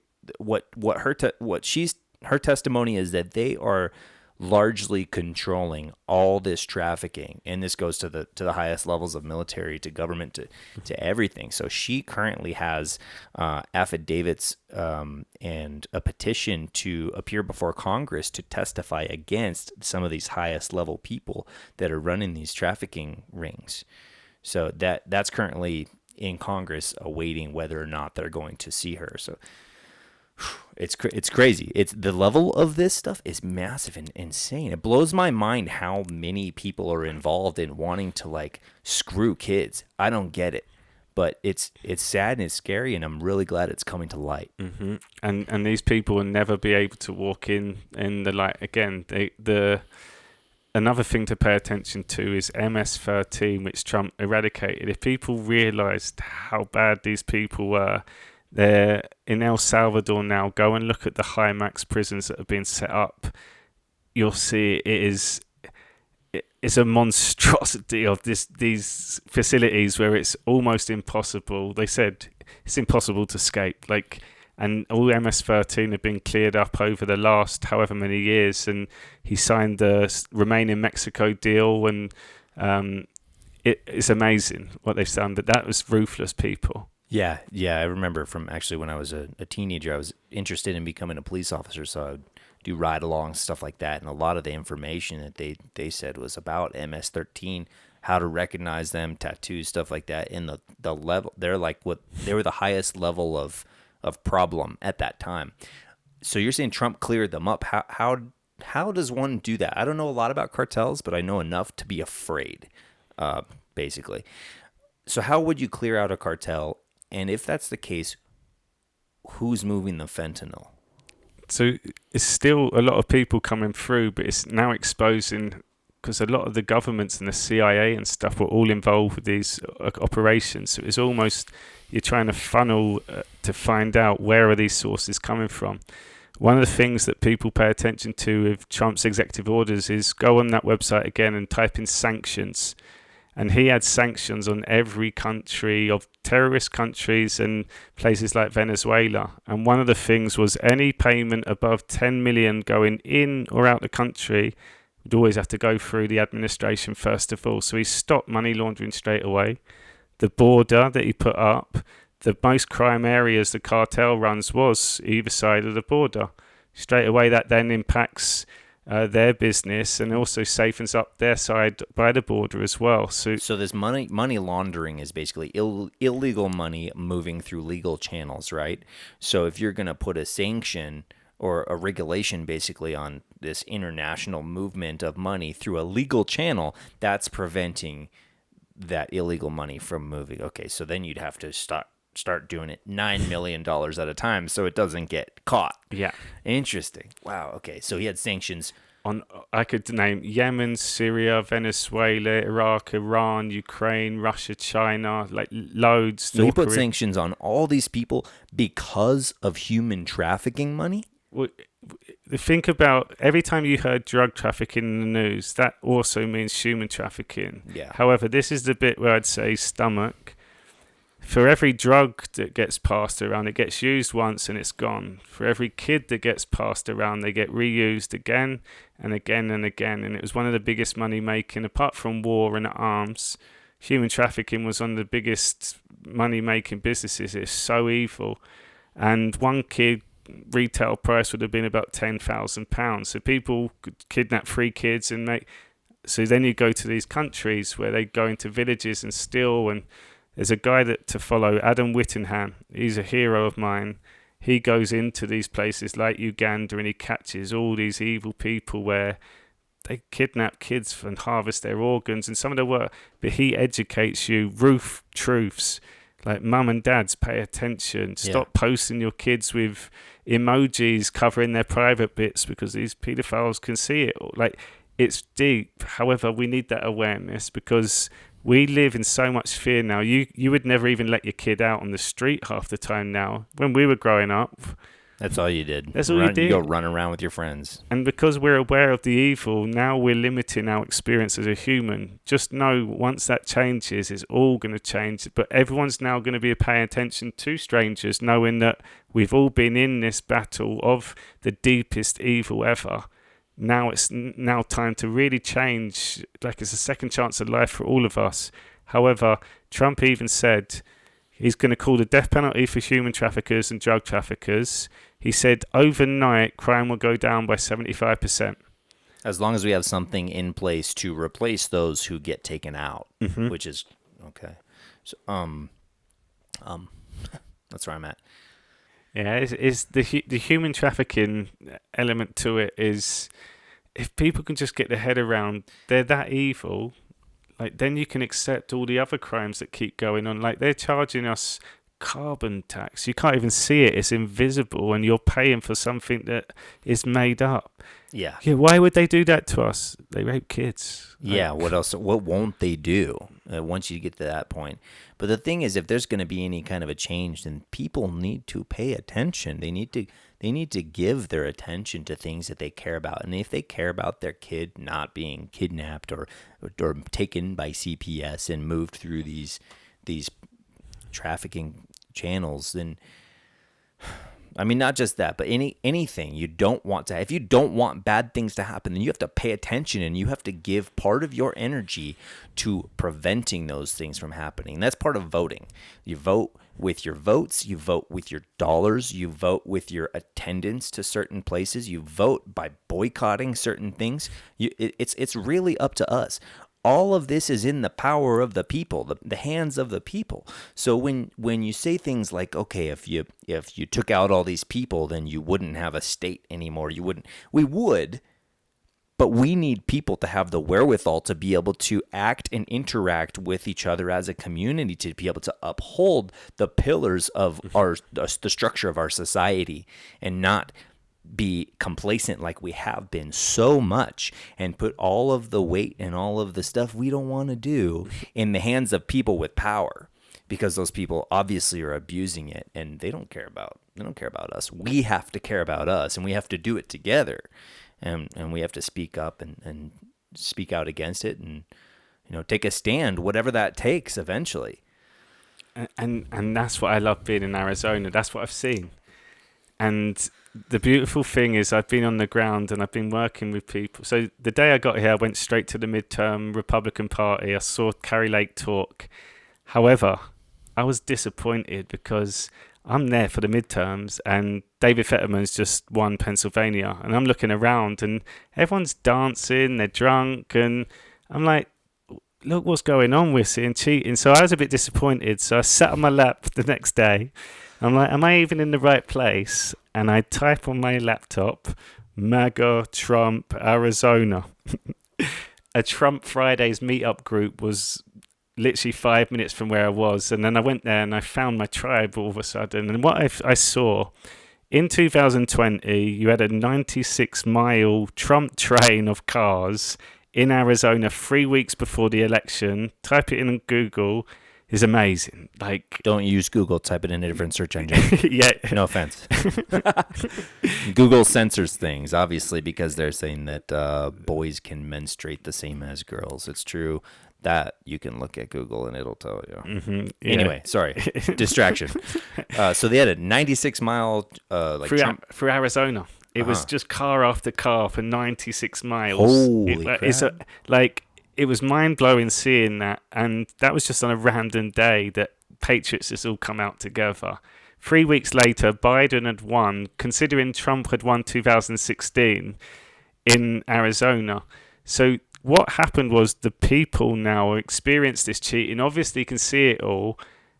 S1: her testimony is that they are largely controlling all this trafficking, and this goes to the highest levels of military, to government, to everything. So she currently has affidavits and a petition to appear before Congress to testify against some of these highest level people that are running these trafficking rings. So that's currently in Congress, awaiting whether or not they're going to see her. So it's crazy. It's the level of this stuff is massive and insane. It blows my mind how many people are involved in wanting to like screw kids. I don't get it, but it's sad and it's scary, and I'm really glad it's coming to light.
S2: Mm-hmm. And these people will never be able to walk in the light again. Another thing to pay attention to is MS-13, which Trump eradicated. If people realized how bad these people were, they're in El Salvador now. Go and look at the high max prisons that have been set up. You'll see it's a monstrosity of these facilities where it's almost impossible. They said it's impossible to escape. And all MS-13 have been cleared up over the last however many years. And he signed the Remain in Mexico deal, and it's amazing what they've done. But that was ruthless people.
S1: Yeah, I remember from actually when I was a teenager, I was interested in becoming a police officer, so I would do ride-alongs, stuff like that, and a lot of the information that they said was about MS-13, how to recognize them, tattoos, stuff like that. In the level, they were the highest level of problem at that time. So you're saying Trump cleared them up? How does one do that? I don't know a lot about cartels, but I know enough to be afraid, basically. So how would you clear out a cartel? And if that's the case, who's moving the fentanyl?
S2: So it's still a lot of people coming through, but it's now exposing, because a lot of the governments and the CIA and stuff were all involved with these operations. So it's almost, you're trying to funnel to find out where are these sources coming from. One of the things that people pay attention to with Trump's executive orders is go on that website again and type in sanctions. And he had sanctions on every country, of terrorist countries and places like Venezuela. And one of the things was any payment above 10 million going in or out the country would always have to go through the administration first of all. So he stopped money laundering straight away. The border that he put up, the most crime areas the cartel runs was either side of the border. Straight away that then impacts their business, and also safens up their side by the border as well. So
S1: this money laundering is basically illegal money moving through legal channels, right? So if you're going to put a sanction or a regulation basically on this international movement of money through a legal channel, that's preventing that illegal money from moving. Okay, so then you'd have to start doing it $9 million at a time so it doesn't get caught.
S2: Yeah.
S1: Interesting. Wow. Okay. So he had sanctions
S2: on I could name Yemen, Syria, Venezuela, Iraq, Iran, Ukraine, Russia, China, like loads,
S1: So he
S2: North
S1: put
S2: Korea.
S1: sanctions on all these people because of human trafficking money?
S2: Well, think about every time you heard drug trafficking in the news, that also means human trafficking.
S1: Yeah.
S2: However, this is the bit where I'd say stomach. For every drug that gets passed around, it gets used once and it's gone. For every kid that gets passed around, they get reused again and again and again. And it was one of the biggest money making, apart from war and arms. Human trafficking was one of the biggest money making businesses. It's so evil. And one kid retail price would have been about £10,000. So people could kidnap 3 kids and make. So then you go to these countries where they go into villages and steal. And there's a guy that to follow, Adam Whittingham. He's a hero of mine. He goes into these places like Uganda and he catches all these evil people where they kidnap kids and harvest their organs and some of the work. But he educates you, roof truths. Like, mum and dads, pay attention. Stop posting your kids with emojis covering their private bits because these pedophiles can see it. Like, it's deep. However, we need that awareness because we live in so much fear now. You would never even let your kid out on the street half the time now. When we were growing up,
S1: That's all you did.
S2: That's all you did.
S1: You go run around with your friends.
S2: And because we're aware of the evil, now we're limiting our experience as a human. Just know once that changes, it's all going to change. But everyone's now going to be paying attention to strangers, knowing that we've all been in this battle of the deepest evil ever. Now it's now time to really change. Like, it's a second chance at life for all of us. However, Trump even said he's going to call the death penalty for human traffickers and drug traffickers. He said overnight crime will go down by 75%.
S1: As long as we have something in place to replace those who get taken out, which is okay. So, that's where I'm at.
S2: Yeah, it's the human trafficking element to it is, if people can just get their head around they're that evil, like, then you can accept all the other crimes that keep going on. Like, they're charging us carbon tax. You can't even see it. It's invisible, and you're paying for something that is made up.
S1: Yeah.
S2: Yeah, why would they do that to us? They rape kids.
S1: Yeah, what else? What won't they do once you get to that point? But the thing is, if there's going to be any kind of a change, then people need to pay attention. They need to give their attention to things that they care about. And if they care about their kid not being kidnapped or taken by CPS and moved through these trafficking channels, then, I mean, not just that, but anything you don't want to. If you don't want bad things to happen, then you have to pay attention and you have to give part of your energy to preventing those things from happening. That's part of voting. You vote with your votes, you vote with your dollars, you vote with your attendance to certain places, you vote by boycotting certain things. It's really up to us. All of this is in the power of the people, the hands of the people. So when you say things like, okay, if you took out all these people, then you wouldn't have a state anymore. We would, but we need people to have the wherewithal to be able to act and interact with each other as a community, to be able to uphold the pillars of the structure of our society, and not be complacent like we have been so much, and put all of the weight and all of the stuff we don't want to do in the hands of people with power, because those people obviously are abusing it, and they don't care about us. We have to care about us, and we have to do it together, and we have to speak up and speak out against it, and take a stand, whatever that takes eventually.
S2: And that's what I love being in Arizona. That's what I've seen. And the beautiful thing is, I've been on the ground and I've been working with people. So the day I got here, I went straight to the midterm Republican Party. I saw Carrie Lake talk. However, I was disappointed because I'm there for the midterms and David Fetterman's just won Pennsylvania. And I'm looking around and everyone's dancing, they're drunk. And I'm like, look what's going on. We're seeing cheating. So I was a bit disappointed. So I sat on my lap the next day. I'm like, am I even in the right place? And I type on my laptop, MAGA Trump Arizona. A Trump Fridays meetup group was literally 5 minutes from where I was. And then I went there and I found my tribe all of a sudden. And what I saw in 2020, you had a 96-mile Trump train of cars in Arizona 3 weeks before the election. Type it in on Google. Is amazing. Like,
S1: Don't use Google. Type it in a different search engine.
S2: yeah,
S1: No offense. Google censors things, obviously, because they're saying that boys can menstruate the same as girls. It's true. That you can look at Google and it'll tell you.
S2: yeah.
S1: Anyway, sorry. Distraction. So they had a 96-mile
S2: through Arizona. It was just car after car for 96 miles.
S1: Holy crap.
S2: It was mind-blowing seeing that, and that was just on a random day that Patriots just all come out together. 3 weeks later, Biden had won, considering Trump had won 2016 in Arizona. So what happened was the people now experience this cheating, obviously can see it all,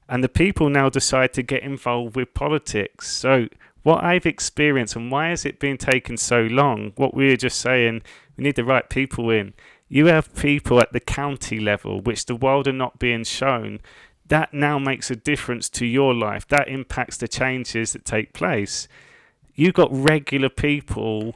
S2: and the people now decide to get involved with politics. So what I've experienced, and why has it been taking so long, what we were just saying, we need the right people in. You have people at the county level, which the world are not being shown. That now makes a difference to your life. That impacts the changes that take place. You've got regular people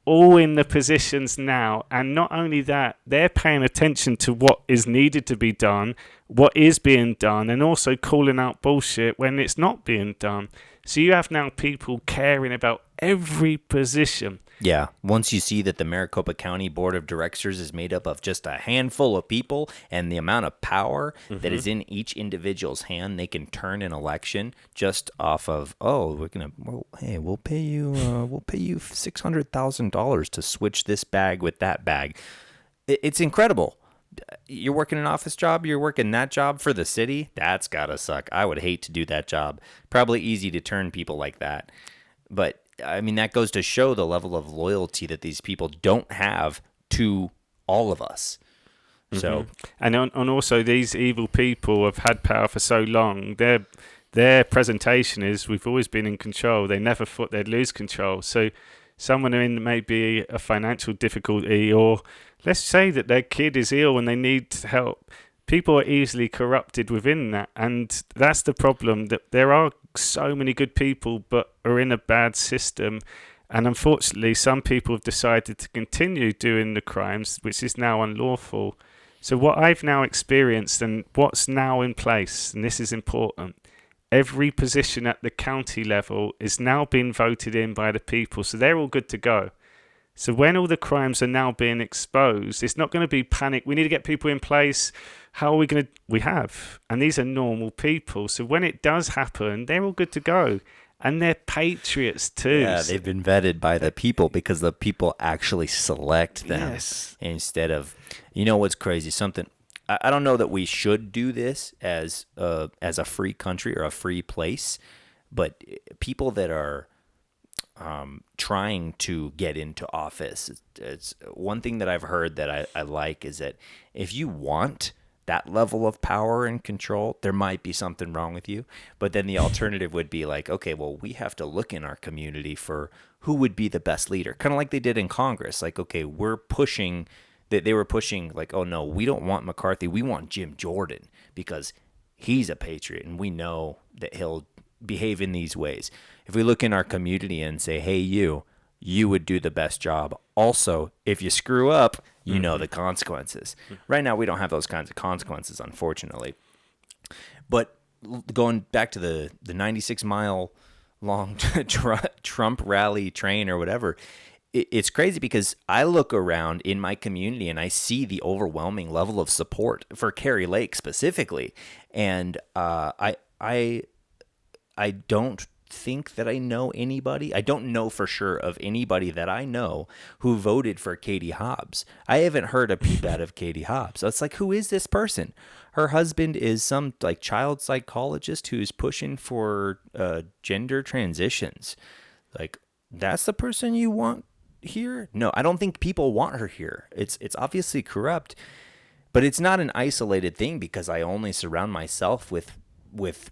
S2: all in the positions now, and not only that, they're paying attention to what is needed to be done, what is being done, and also calling out bullshit when it's not being done. So you have now people caring about every position.
S1: Yeah, once you see that the Maricopa County Board of Directors is made up of just a handful of people and the amount of power that is in each individual's hand, they can turn an election just off of, we'll pay you $600,000 to switch this bag with that bag. It's incredible. You're working an office job, you're working that job for the city. That's gotta suck. I would hate to do that job. Probably easy to turn people like that, but I mean, that goes to show the level of loyalty that these people don't have to all of us. So,
S2: and also these evil people have had power for so long. Their presentation is, we've always been in control. They never thought they'd lose control. So someone in maybe a financial difficulty, or let's say that their kid is ill and they need help. People are easily corrupted within that, and that's the problem, that there are so many good people but are in a bad system, and unfortunately some people have decided to continue doing the crimes, which is now unlawful. So what I've now experienced and what's now in place, and this is important, every position at the county level is now being voted in by the people, so they're all good to go. So when all the crimes are now being exposed, it's not going to be panic. We need to get people in place. How are we going to? We have. And these are normal people. So when it does happen, they're all good to go. And they're patriots too.
S1: Yeah, they've been vetted by the people because the people actually select them.
S2: Yes.
S1: Instead of, what's crazy? I don't know that we should do this as a free country or a free place, but people that are trying to get into office, it's one thing that I've heard that I like is that if you want that level of power and control, there might be something wrong with you. But then the alternative would be like, okay, well, we have to look in our community for who would be the best leader, kind of like they did in Congress. Like, okay, we're pushing that they were pushing like, oh no, we don't want McCarthy, we want Jim Jordan because he's a patriot and we know that he'll behave in these ways. If we look in our community and say, hey, you would do the best job. Also, if you screw up, you know the consequences. Right now, we don't have those kinds of consequences, unfortunately. But going back to the 96-mile long Trump rally train or whatever, it's crazy because I look around in my community and I see the overwhelming level of support for Kari Lake specifically. And I don't think that I know anybody. I don't know for sure of anybody that I know who voted for Katie Hobbs. I haven't heard a peep out of Katie Hobbs. So it's like, who is this person? Her husband is some like child psychologist who's pushing for gender transitions. Like, that's the person you want here? No, I don't think people want her here. It's obviously corrupt, but it's not an isolated thing because I only surround myself with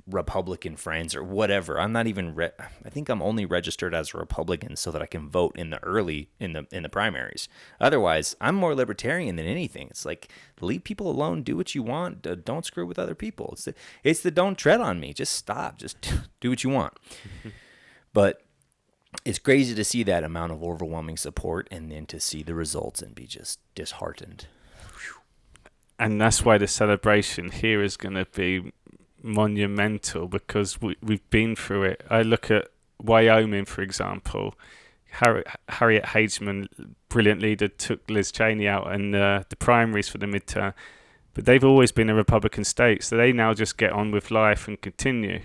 S1: Republican friends or whatever. I'm not even I think I'm only registered as a Republican so that I can vote in the primaries. Otherwise, I'm more libertarian than anything. It's like, leave people alone, do what you want, don't screw with other people. It's the don't tread on me. Just stop. Just do what you want. But it's crazy to see that amount of overwhelming support and then to see the results and be just disheartened.
S2: And that's why the celebration here is going to be monumental, because we've been through it. I look at Wyoming, for example. Harriet Hageman, brilliant leader, took Liz Cheney out in the primaries for the midterm. But they've always been a Republican state, so they now just get on with life and continue.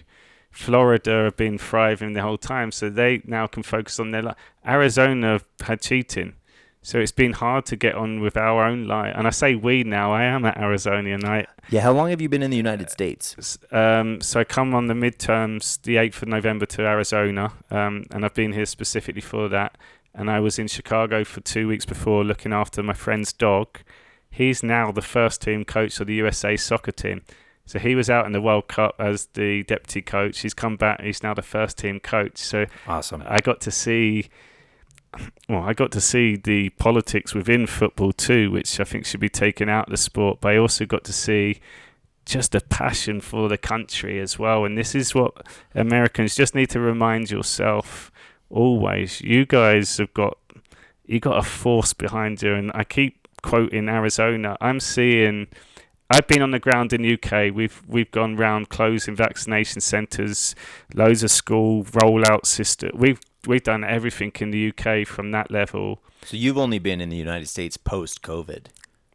S2: Florida have been thriving the whole time, so they now can focus on their life. Arizona had cheating, so it's been hard to get on with our own life. And I say we now, I am an Arizonian.
S1: Yeah, how long have you been in the United States?
S2: So I come on the midterms the 8th of November to Arizona, and I've been here specifically for that. And I was in Chicago for 2 weeks before looking after my friend's dog. He's now the first team coach of the USA soccer team. So he was out in the World Cup as the deputy coach. He's come back. He's now the first team coach. So
S1: Awesome.
S2: I got to see the politics within football too, which I think should be taken out of the sport. But I also got to see just a passion for the country as well. And this is what Americans just need to remind yourself always. You guys have got a force behind you. And I keep quoting Arizona. I've been on the ground in UK. We've gone round closing vaccination centres, loads of school rollout system. We've done everything in the UK from that level.
S1: So you've only been in the United States post-COVID.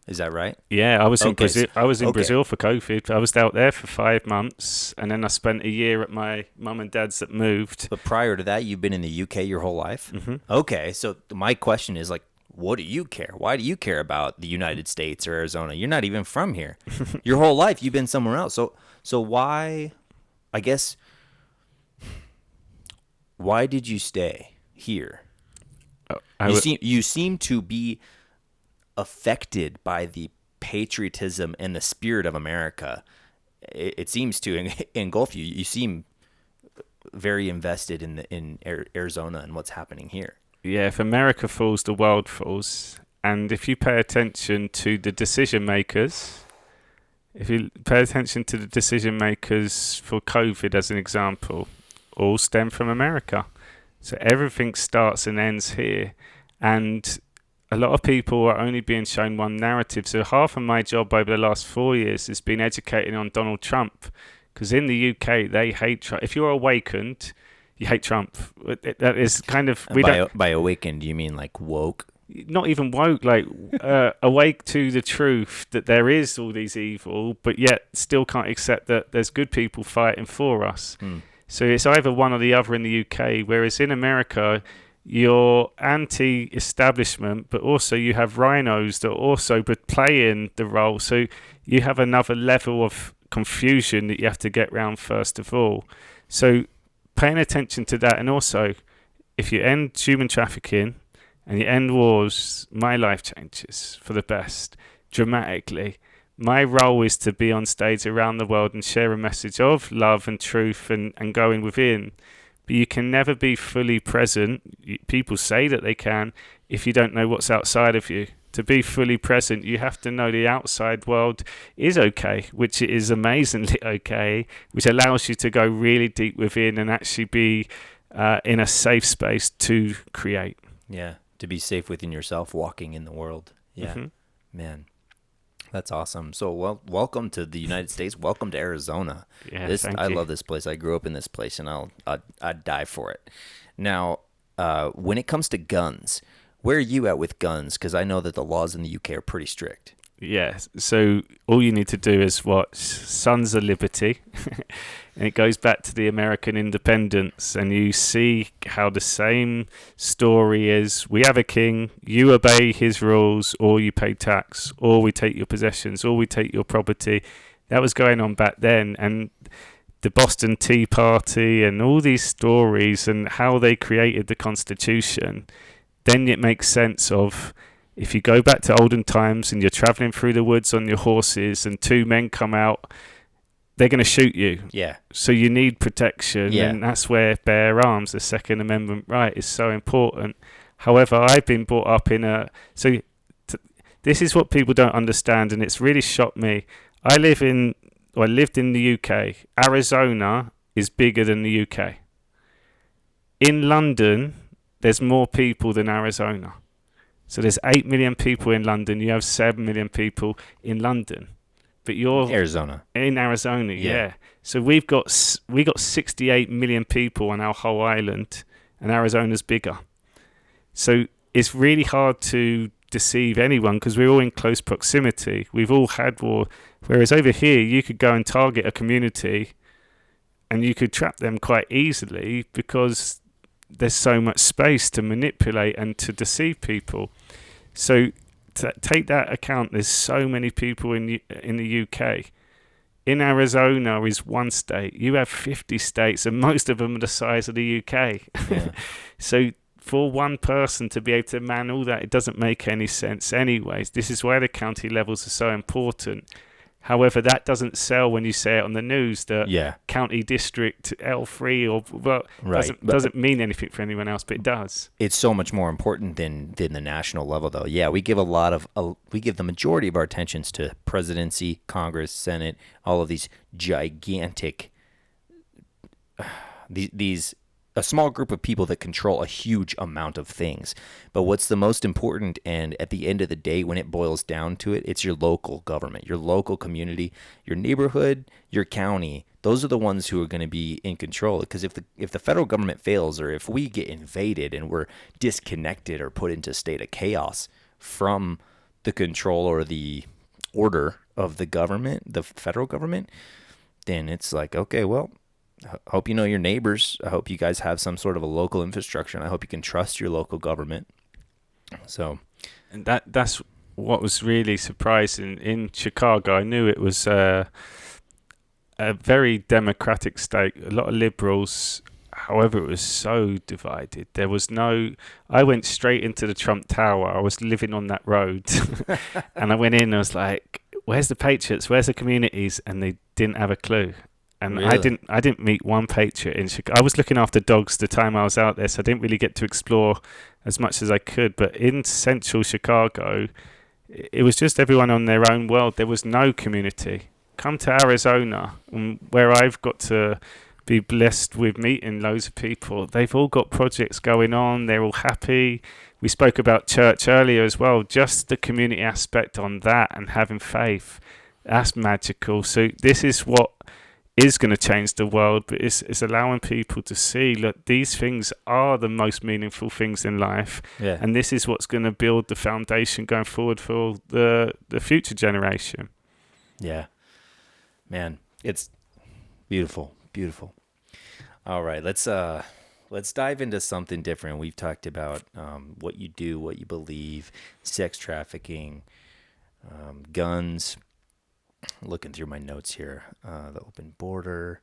S1: Is that right?
S2: Yeah, I was in
S1: Okay,
S2: Brazil. I was in
S1: okay.
S2: Brazil for COVID. I was out there for 5 months, and then I spent a year at my mum and dad's that moved.
S1: But prior to that, you've been in the UK your whole life?
S2: Mm-hmm.
S1: Okay, so my question is like, what do you care? Why do you care about the United States or Arizona? You're not even from here. Your whole life you've been somewhere else. So why, I guess, why did you stay here? You seem to be affected by the patriotism and the spirit of America. It seems to engulf you. You seem very invested in Arizona and what's happening here.
S2: Yeah, if America falls, the world falls. And if you pay attention to the decision makers, for COVID as an example, all stem from America. So everything starts and ends here. And a lot of people are only being shown one narrative. So half of my job over the last 4 years has been educating on Donald Trump. Because in the UK, they hate Trump. If you're awakened, you hate Trump. That is kind of...
S1: By awakened, you mean like woke?
S2: Not even woke, like awake to the truth that there is all these evil, but yet still can't accept that there's good people fighting for us. So it's either one or the other in the UK, whereas in America, you're anti-establishment, but also you have rhinos that are also playing the role. So you have another level of confusion that you have to get round first of all. So paying attention to that, and also if you end human trafficking and you end wars, my life changes for the best dramatically. My role is to be on stage around the world and share a message of love and truth and going within. But you can never be fully present. People say that they can if you don't know what's outside of you. To be fully present, you have to know the outside world is okay, which it is amazingly okay, which allows you to go really deep within and actually be in a safe space to create.
S1: Yeah, to be safe within yourself, walking in the world. Yeah, Man, that's awesome. So, welcome to the United States. Welcome to Arizona.
S2: Yeah,
S1: I love this place. I grew up in this place, and I'd die for it. Now, when it comes to guns, where are you at with guns? Because I know that the laws in the UK are pretty strict.
S2: Yeah, so all you need to do is watch Sons of Liberty, and it goes back to the American independence, and you see how the same story is, we have a king, you obey his rules, or you pay tax, or we take your possessions, or we take your property. That was going on back then, and the Boston Tea Party and all these stories and how they created the Constitution, then it makes sense of... If you go back to olden times and you're traveling through the woods on your horses and two men come out, they're going to shoot you.
S1: Yeah.
S2: So you need protection.
S1: Yeah.
S2: And that's where bear arms, the Second Amendment right, is so important. However, I've been brought up in this is what people don't understand, and it's really shocked me. I lived in the UK. Arizona is bigger than the UK. In London, there's more people than Arizona. So there's 8 million people in London. You have 7 million people in London, but you're
S1: Arizona.
S2: in Arizona.
S1: Yeah.
S2: Yeah. So we got 68 million people on our whole island, and Arizona's bigger. So it's really hard to deceive anyone because we're all in close proximity. We've all had war. Whereas over here, you could go and target a community and you could trap them quite easily because there's so much space to manipulate and to deceive people. So to take that account, there's so many people in the UK. In Arizona is one state. You have 50 states, and most of them are the size of the UK.
S1: Yeah.
S2: So for one person to be able to man all that, it doesn't make any sense anyways. This is why the county levels are so important. However, that doesn't sell when you say it on the news that
S1: Yeah.
S2: county district L3 or well,
S1: Right.
S2: doesn't mean anything for anyone else, but it does.
S1: It's so much more important than the national level, though. Yeah, we give we give the majority of our attentions to presidency, Congress, Senate, all of these gigantic, these a small group of people that control a huge amount of things. But what's the most important, and at the end of the day, when it boils down to it, it's your local government, your local community, your neighborhood, your county. Those are the ones who are going to be in control. Because if the federal government fails, or if we get invaded and we're disconnected or put into a state of chaos from the control or the order of the government, the federal government, then it's like, okay, well, I hope you know your neighbors. I hope you guys have some sort of a local infrastructure, and I hope you can trust your local government. So,
S2: And that's what was really surprising in Chicago. I knew it was a very democratic state, a lot of liberals. However, it was so divided. There was no. I went straight into the Trump Tower. I was living on that road, and I went in. And I was like, "Where's the patriots? Where's the communities?" And they didn't have a clue. And
S1: really?
S2: I didn't meet one patriot in Chicago. I was looking after dogs the time I was out there, so I didn't really get to explore as much as I could. But in central Chicago, it was just everyone on their own world. There was no community. Come to Arizona, where I've got to be blessed with meeting loads of people. They've all got projects going on. They're all happy. We spoke about church earlier as well. Just the community aspect on that and having faith, that's magical. So this is what is going to change the world, but it's allowing people to see, look, these things are the most meaningful things in life,
S1: Yeah.
S2: and this is what's going to build the foundation going forward for the future generation.
S1: Yeah. Man, it's beautiful, beautiful. All right, let's dive into something different. We've talked about what you do, what you believe, sex trafficking, guns. Looking through my notes here, the open border,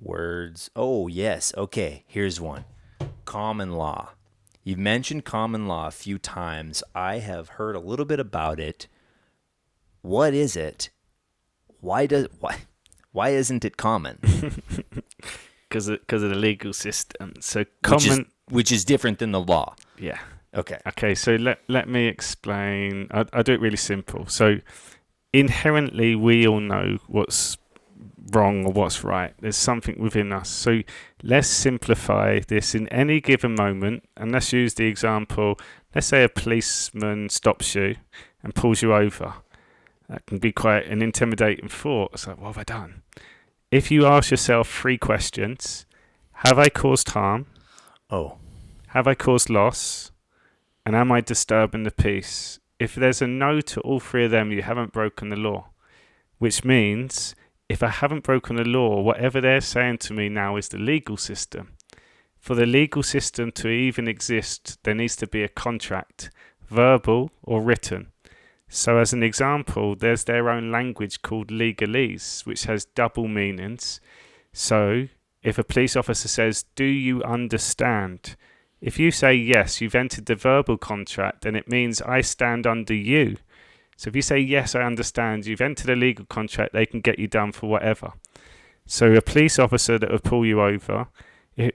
S1: words. Oh yes, okay. Here's one. Common law. You've mentioned common law a few times. I have heard a little bit about it. What is it? Why isn't it common?
S2: Because of the legal system. So common,
S1: which is different than the law.
S2: yeah.
S1: Okay.
S2: Okay, so let me explain. I'll do it really simple. So inherently, we all know what's wrong or what's right. There's something within us. So let's simplify this in any given moment, and let's use the example. Let's say a policeman stops you and pulls you over. That can be quite an intimidating thought. It's like, what have I done? If you ask yourself 3 questions: have I caused harm?
S1: Oh.
S2: Have I caused loss? And am I disturbing the peace? If there's a no to all 3 of them, you haven't broken the law. Which means, if I haven't broken the law, whatever they're saying to me now is the legal system. For the legal system to even exist, there needs to be a contract, verbal or written. So as an example, there's their own language called legalese, which has double meanings. So if a police officer says, "Do you understand?" If you say yes, you've entered the verbal contract, and it means I stand under you. So if you say yes, I understand, you've entered a legal contract, they can get you done for whatever. So a police officer that will pull you over,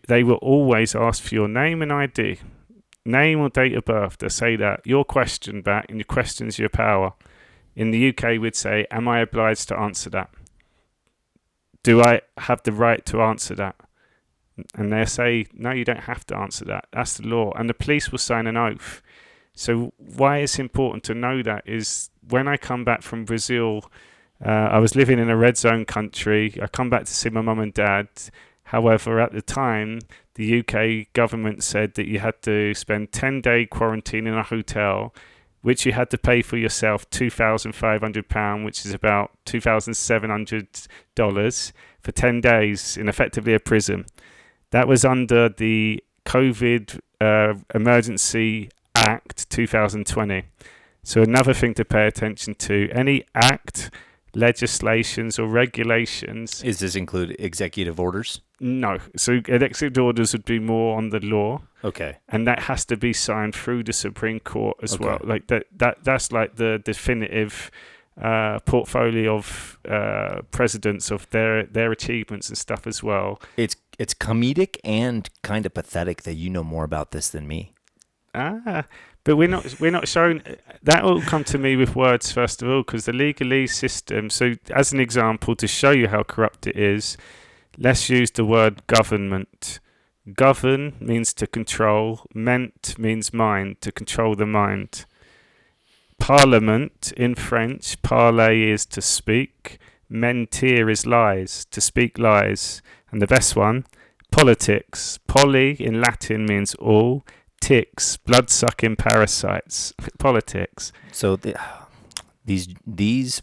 S2: they will always ask for your name and ID, name or date of birth. They'll say that, your question back, and your question's your power. In the UK, we'd say, am I obliged to answer that? Do I have the right to answer that? And they say, no, you don't have to answer that. That's the law. And the police will sign an oath. So why it's important to know that is when I come back from Brazil, I was living in a red zone country. I come back to see my mum and dad. However, at the time, the UK government said that you had to spend 10-day quarantine in a hotel, which you had to pay for yourself £2,500, which is about $2,700 for 10 days in effectively a prison. That was under the COVID Emergency Act 2020. So another thing to pay attention to, any act, legislations or regulations.
S1: Does this include executive orders?
S2: No. So executive orders would be more on the law.
S1: Okay.
S2: And that has to be signed through the Supreme Court as well. Like that's like the definitive portfolio of presidents of their achievements and stuff as well.
S1: It's comedic and kind of pathetic that you know more about this than me.
S2: But we're not showing that will come to me with words first of all, because the legalese system. So as an example to show you how corrupt it is, let's use the word government. Govern means to control. Ment means mind, to control the mind. Parliament in French, parler is to speak. Mentir is lies, to speak lies. And the best one, politics. Poly in Latin means all. Ticks, blood-sucking parasites. Politics.
S1: So these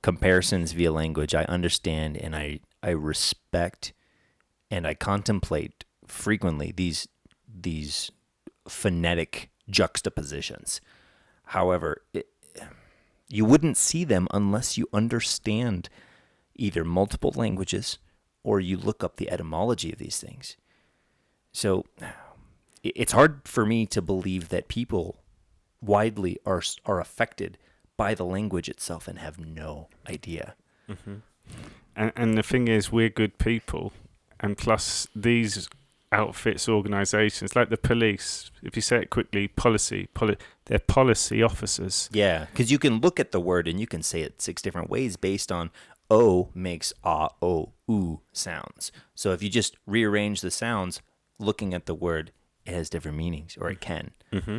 S1: comparisons via language, I understand and I respect and I contemplate frequently these phonetic juxtapositions. However, you wouldn't see them unless you understand either multiple languages or you look up the etymology of these things. So it's hard for me to believe that people widely are affected by the language itself and have no idea.
S2: Mm-hmm. And the thing is, we're good people. And plus, these outfits, organisations, like the police, if you say it quickly, they're policy officers.
S1: Yeah, because you can look at the word and you can say it 6 different ways based on O makes ah, o, oo sounds. So if you just rearrange the sounds, looking at the word, it has different meanings, or it can.
S2: Mm-hmm.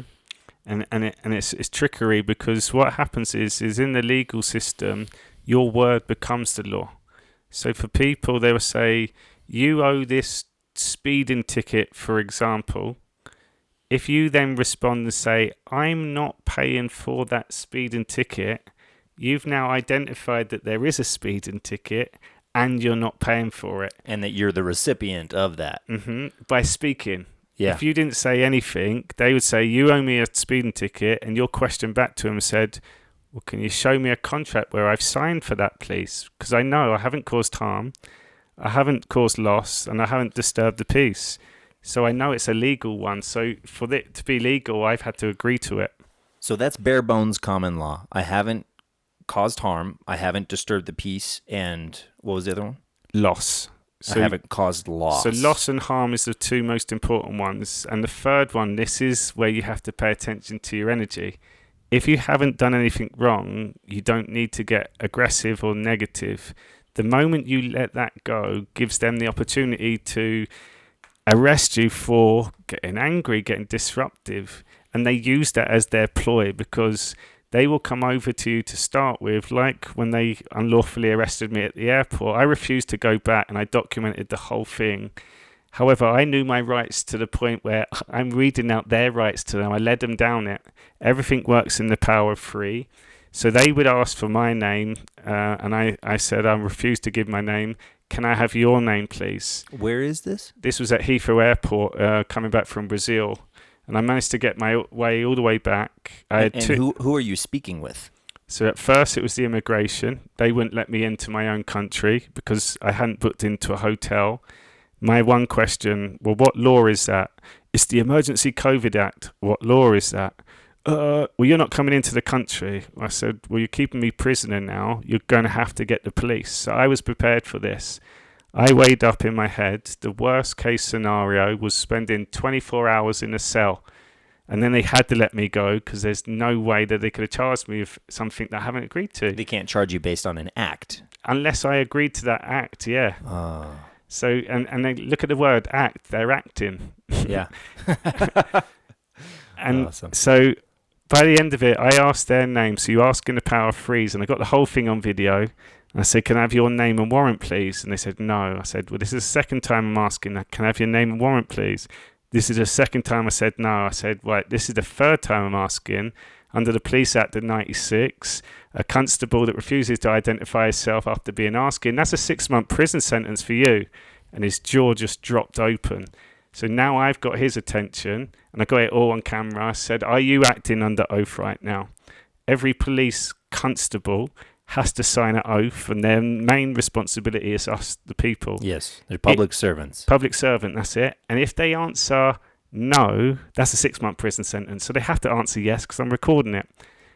S2: And it's trickery, because what happens is in the legal system, your word becomes the law. So for people, they will say, you owe this speeding ticket, for example. If you then respond and say, I'm not paying for that speeding ticket, you've now identified that there is a speeding ticket and you're not paying for it.
S1: And that you're the recipient of that.
S2: Mm-hmm. By speaking.
S1: Yeah.
S2: If you didn't say anything, they would say, you owe me a speeding ticket, and your question back to them said, well, can you show me a contract where I've signed for that, please? Because I know I haven't caused harm, I haven't caused loss, and I haven't disturbed the peace. So I know it's a legal one. So for it to be legal, I've had to agree to it.
S1: So that's bare bones common law. I haven't caused harm, I haven't disturbed the peace, and what was the other one?
S2: Loss.
S1: So I haven't caused loss.
S2: So loss and harm is the 2 most important ones. And the third one, this is where you have to pay attention to your energy. If you haven't done anything wrong, you don't need to get aggressive or negative. The moment you let that go gives them the opportunity to arrest you for getting angry, getting disruptive. And they use that as their ploy, because they will come over to you to start with, like when they unlawfully arrested me at the airport. I refused to go back and I documented the whole thing. However, I knew my rights to the point where I'm reading out their rights to them. I led them down it. Everything works in the power of 3. So they would ask for my name, and I said, I refuse to give my name. Can I have your name, please?
S1: Where is this?
S2: This was at Heathrow Airport, coming back from Brazil. And I managed to get my way all the way back.
S1: Who are you speaking with?
S2: So at first it was the immigration. They wouldn't let me into my own country because I hadn't booked into a hotel. My one question, well, what law is that? It's the Emergency COVID Act. What law is that? Well, you're not coming into the country. I said, well, you're keeping me prisoner now. You're going to have to get the police. So I was prepared for this. I weighed up in my head, the worst case scenario was spending 24 hours in a cell. And then they had to let me go because there's no way that they could have charged me with something that I haven't agreed to.
S1: They can't charge you based on an act.
S2: Unless I agreed to that act, yeah. So, and they look at the word act, they're acting.
S1: Yeah.
S2: And
S1: Awesome.
S2: so by the end of it, I asked their name. So you ask in the power of freeze, and I got the whole thing on video. And I said, "Can I have your name and warrant, please?" And they said, "No." I said, "Well, this is the second time I'm asking that. Can I have your name and warrant, please?" This is the second time I said no. I said, "Right, this is the third time I'm asking. Under the Police Act of 96, a constable that refuses to identify himself after being asking, that's a 6-month prison sentence for you." And his jaw just dropped open. So now I've got his attention, and I got it all on camera. I said, "Are you acting under oath right now?" Every police constable has to sign an oath, and their main responsibility is us, the people.
S1: Yes, they're public servants.
S2: Public servant, that's it. And if they answer no, that's a 6-month prison sentence. So they have to answer yes, because I'm recording it.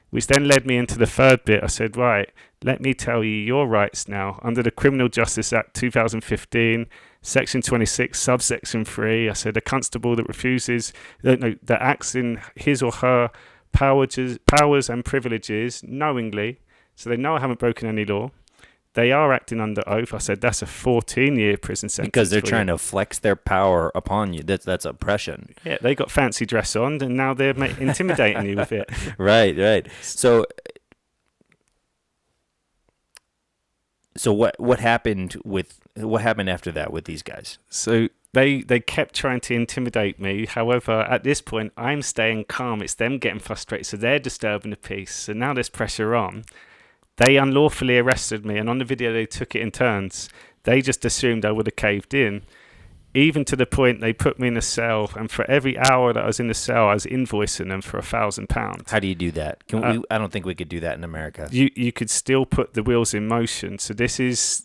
S2: Which then led me into the third bit. I said, "Right, let me tell you your rights now. Under the Criminal Justice Act 2015, Section 26, subsection 3, I said a constable that refuses, that acts in his or her powers and privileges knowingly, so they know I haven't broken any law, they are acting under oath." I said, "That's a 14-year prison sentence."
S1: Because they're trying to flex their power upon you. That's oppression.
S2: Yeah, they got fancy dress on, and now they're intimidating you with it.
S1: Right. So what happened after that with these guys?
S2: So they kept trying to intimidate me. However, at this point, I'm staying calm. It's them getting frustrated, so they're disturbing the peace. So now there's pressure on. They unlawfully arrested me, and on the video they took it in turns. They just assumed I would have caved in, even to the point they put me in a cell, and for every hour that I was in the cell, I was invoicing them for £1,000.
S1: How do you do that? I don't think we could do that in America.
S2: You could still put the wheels in motion. So this is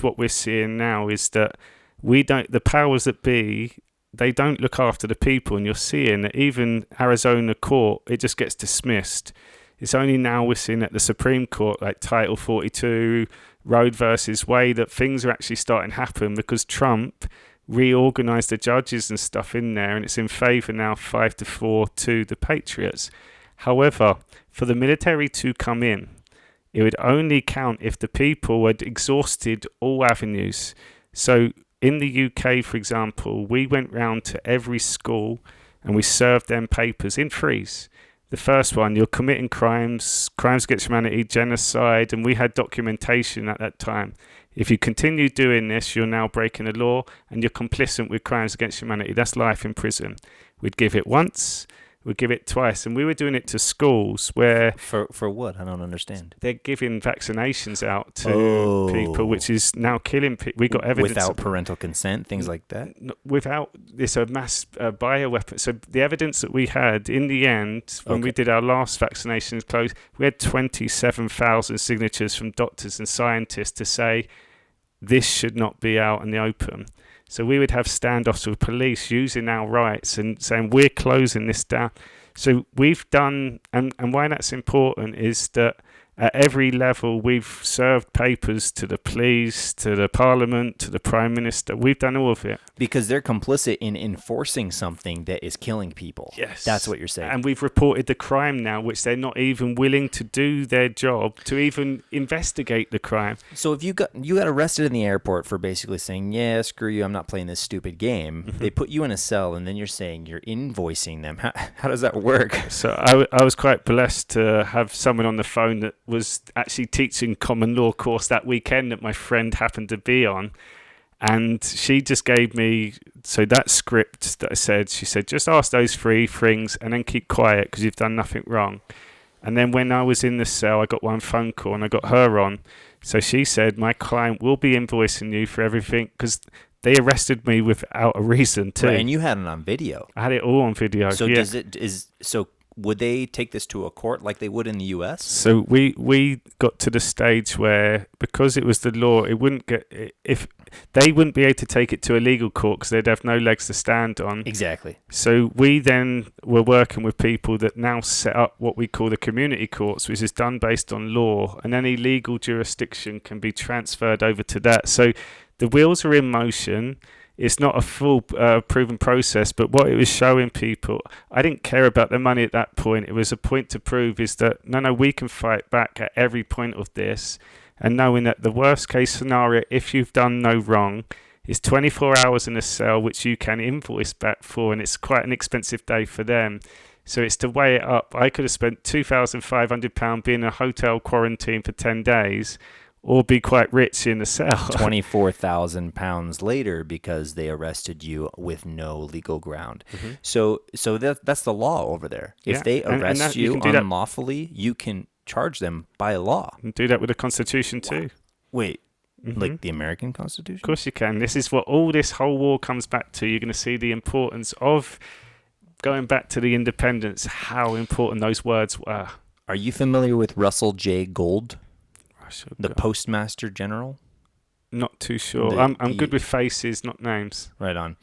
S2: what we're seeing now, is that the powers that be, they don't look after the people, and you're seeing that even Arizona court, it just gets dismissed. It's only now we're seeing at the Supreme Court, like Title 42, Roe versus Wade, that things are actually starting to happen, because Trump reorganized the judges and stuff in there, and it's in favor now 5-4 to the Patriots. However, for the military to come in, it would only count if the people had exhausted all avenues. So in the UK, for example, we went round to every school and we served them papers in freeze. The first one, you're committing crimes against humanity, genocide, and we had documentation at that time. If you continue doing this, you're now breaking the law and you're complicit with crimes against humanity. That's life in prison. We'd give it once, we'd give it twice, and we were doing it to schools where...
S1: For what? I don't understand.
S2: They're giving vaccinations out to people, which is now killing people. We got evidence...
S1: Without parental consent, things like that?
S2: Without... It's a mass bioweapon. So the evidence that we had, in the end, when we did our last vaccinations close, we had 27,000 signatures from doctors and scientists to say this should not be out in the open. So we would have standoffs with police using our rights and saying we're closing this down. So we've done, and why that's important is that at every level we've served papers to the police, to the parliament, to the prime minister. We've done all of it.
S1: Because they're complicit in enforcing something that is killing people.
S2: Yes.
S1: That's what you're saying.
S2: And we've reported the crime now, which they're not even willing to do their job to even investigate the crime.
S1: So if you got arrested in the airport for basically saying, yeah, screw you, I'm not playing this stupid game. Mm-hmm. They put you in a cell, and then you're saying you're invoicing them. How does that work?
S2: So I was quite blessed to have someone on the phone that was actually teaching common law course that weekend that my friend happened to be on. And she just gave me, so that script that I said, she said, just ask those 3 things and then keep quiet because you've done nothing wrong. And then when I was in the cell, I got one phone call and I got her on. So she said, my client will be invoicing you for everything, because they arrested me without a reason too.
S1: Right, and you had it on video.
S2: I had it all on video.
S1: So
S2: yeah.
S1: Would they take this to a court like they would in the U.S.?
S2: So we got to the stage where, because it was the law, it wouldn't get, if they wouldn't be able to take it to a legal court because they'd have no legs to stand on.
S1: Exactly.
S2: So we then were working with people that now set up what we call the community courts, which is done based on law, and any legal jurisdiction can be transferred over to that. So the wheels are in motion. It's not a full proven process, but what it was showing people, I didn't care about the money at that point. It was a point to prove is that, no, we can fight back at every point of this. and knowing that the worst case scenario, if you've done no wrong, is 24 hours in a cell, which you can invoice back for, and it's quite an expensive day for them. So it's to weigh it up. I could have spent £2,500 being in a hotel quarantine for 10 days, or be quite rich in a cell.
S1: £24,000 later because they arrested you with no legal ground.
S2: Mm-hmm.
S1: So that's the law over there. If they arrest you unlawfully, you can charge them by law.
S2: And do that with the Constitution too.
S1: Wait, like the American Constitution?
S2: Of course you can. This is what all this whole war comes back to. You're going to see the importance of going back to the independence, how important those words were.
S1: Are you familiar with Russell J. Gold, the Postmaster General?
S2: Not too sure. I'm good with faces, not names.
S1: Right on.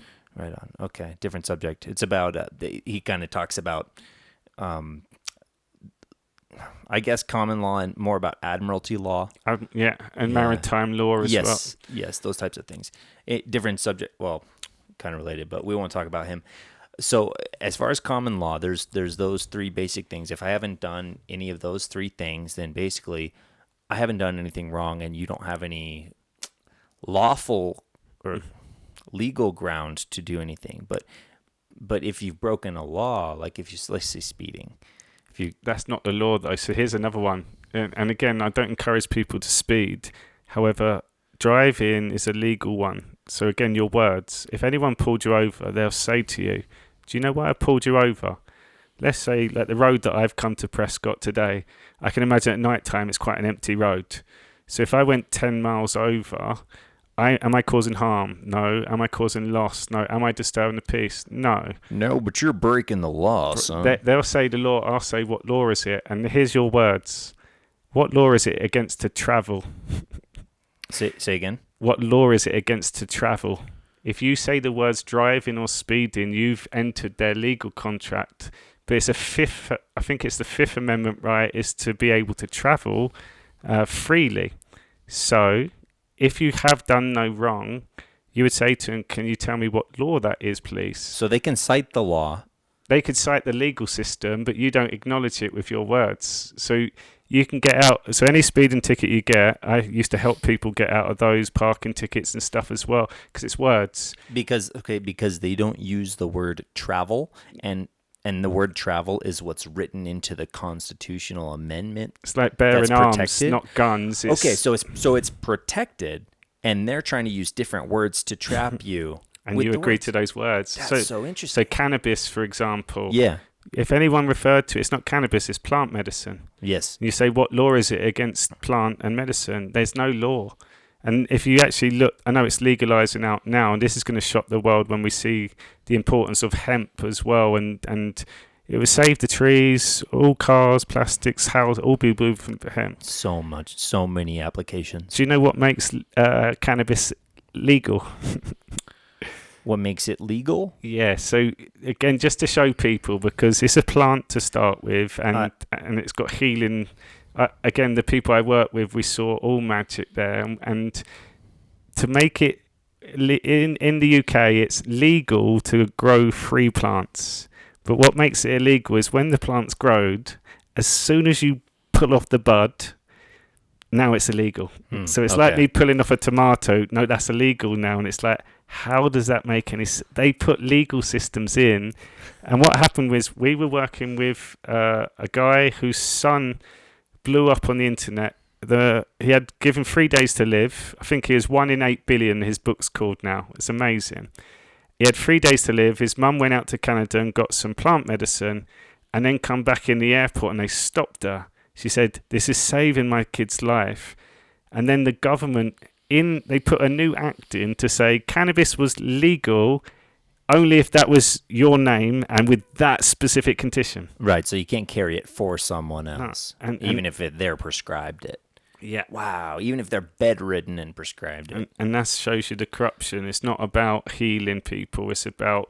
S1: Okay, different subject. It's about, he kind of talks about, I guess, common law and more about admiralty law.
S2: And maritime law as well.
S1: Yes, those types of things. Different subject, well, kind of related, but we won't talk about him. So as far as common law, there's those three basic things. If I haven't done any of those three things, then basically I haven't done anything wrong, and you don't have any lawful or legal ground to do anything. But if you've broken a law, like if you, let's say, speeding,
S2: that's not the law though. So here's another one. And again, I don't encourage people to speed. However, driving is a legal one. So again, your words. If anyone pulled you over, they'll say to you, "Do you know why I pulled you over?" Let's say, like the road that I've come to Prescott today, I can imagine at night time it's quite an empty road. So if I went 10 miles over, am I causing harm? No. Am I causing loss? No. Am I disturbing the peace? No.
S1: No, but you're breaking the law, son.
S2: They'll say the law. I'll say, what law is it? And here's your words. What law is it against to travel?
S1: Say again.
S2: What law is it against to travel? If you say the words driving or speeding, you've entered their legal contract. But it's I think it's the Fifth Amendment right, is to be able to travel freely. So if you have done no wrong, you would say to them, "Can you tell me what law that is, please?"
S1: So they can cite the law.
S2: They could cite the legal system, but you don't acknowledge it with your words. So you can get out. So any speeding ticket you get, I used to help people get out of those parking tickets and stuff as well, because it's words.
S1: Because they don't use the word travel, and the word travel is what's written into the constitutional amendment.
S2: It's like bearing arms, not guns.
S1: Okay, so it's protected, and they're trying to use different words to trap you.
S2: And you agree to those words.
S1: That's so interesting.
S2: So cannabis, for example.
S1: Yeah.
S2: If anyone referred to it, it's not cannabis, it's plant medicine.
S1: Yes.
S2: And you say, what law is it against plant and medicine? There's no law. And if you actually look, I know it's legalizing out now, and this is going to shock the world when we see the importance of hemp as well. And it would save the trees, all cars, plastics, houses, all be moving for hemp.
S1: So many applications.
S2: Do you know what makes cannabis legal?
S1: What makes it legal?
S2: Yeah, so again, just to show people, because it's a plant to start with, and it's got healing. Again, the people I work with, we saw all magic there, and to make it in the UK, it's legal to grow free plants. But what makes it illegal is when the plant's grown, as soon as you pull off the bud, now it's illegal. So it's like me pulling off a tomato. No, that's illegal now, and it's like, how does that make any sense? They put legal systems in. And what happened was we were working with a guy whose son blew up on the internet. He had given 3 days to live. I think he was 1 in 8 billion, his book's called now. It's amazing. He had 3 days to live. His mum went out to Canada and got some plant medicine, and then come back in the airport, and they stopped her. She said, "This is saving my kid's life." And then the government, they put a new act in to say cannabis was legal only if that was your name and with that specific condition.
S1: Right, so you can't carry it for someone else, even if they're prescribed it.
S2: Yeah.
S1: Wow, even if they're bedridden and prescribed it.
S2: And that shows you the corruption. It's not about healing people. It's about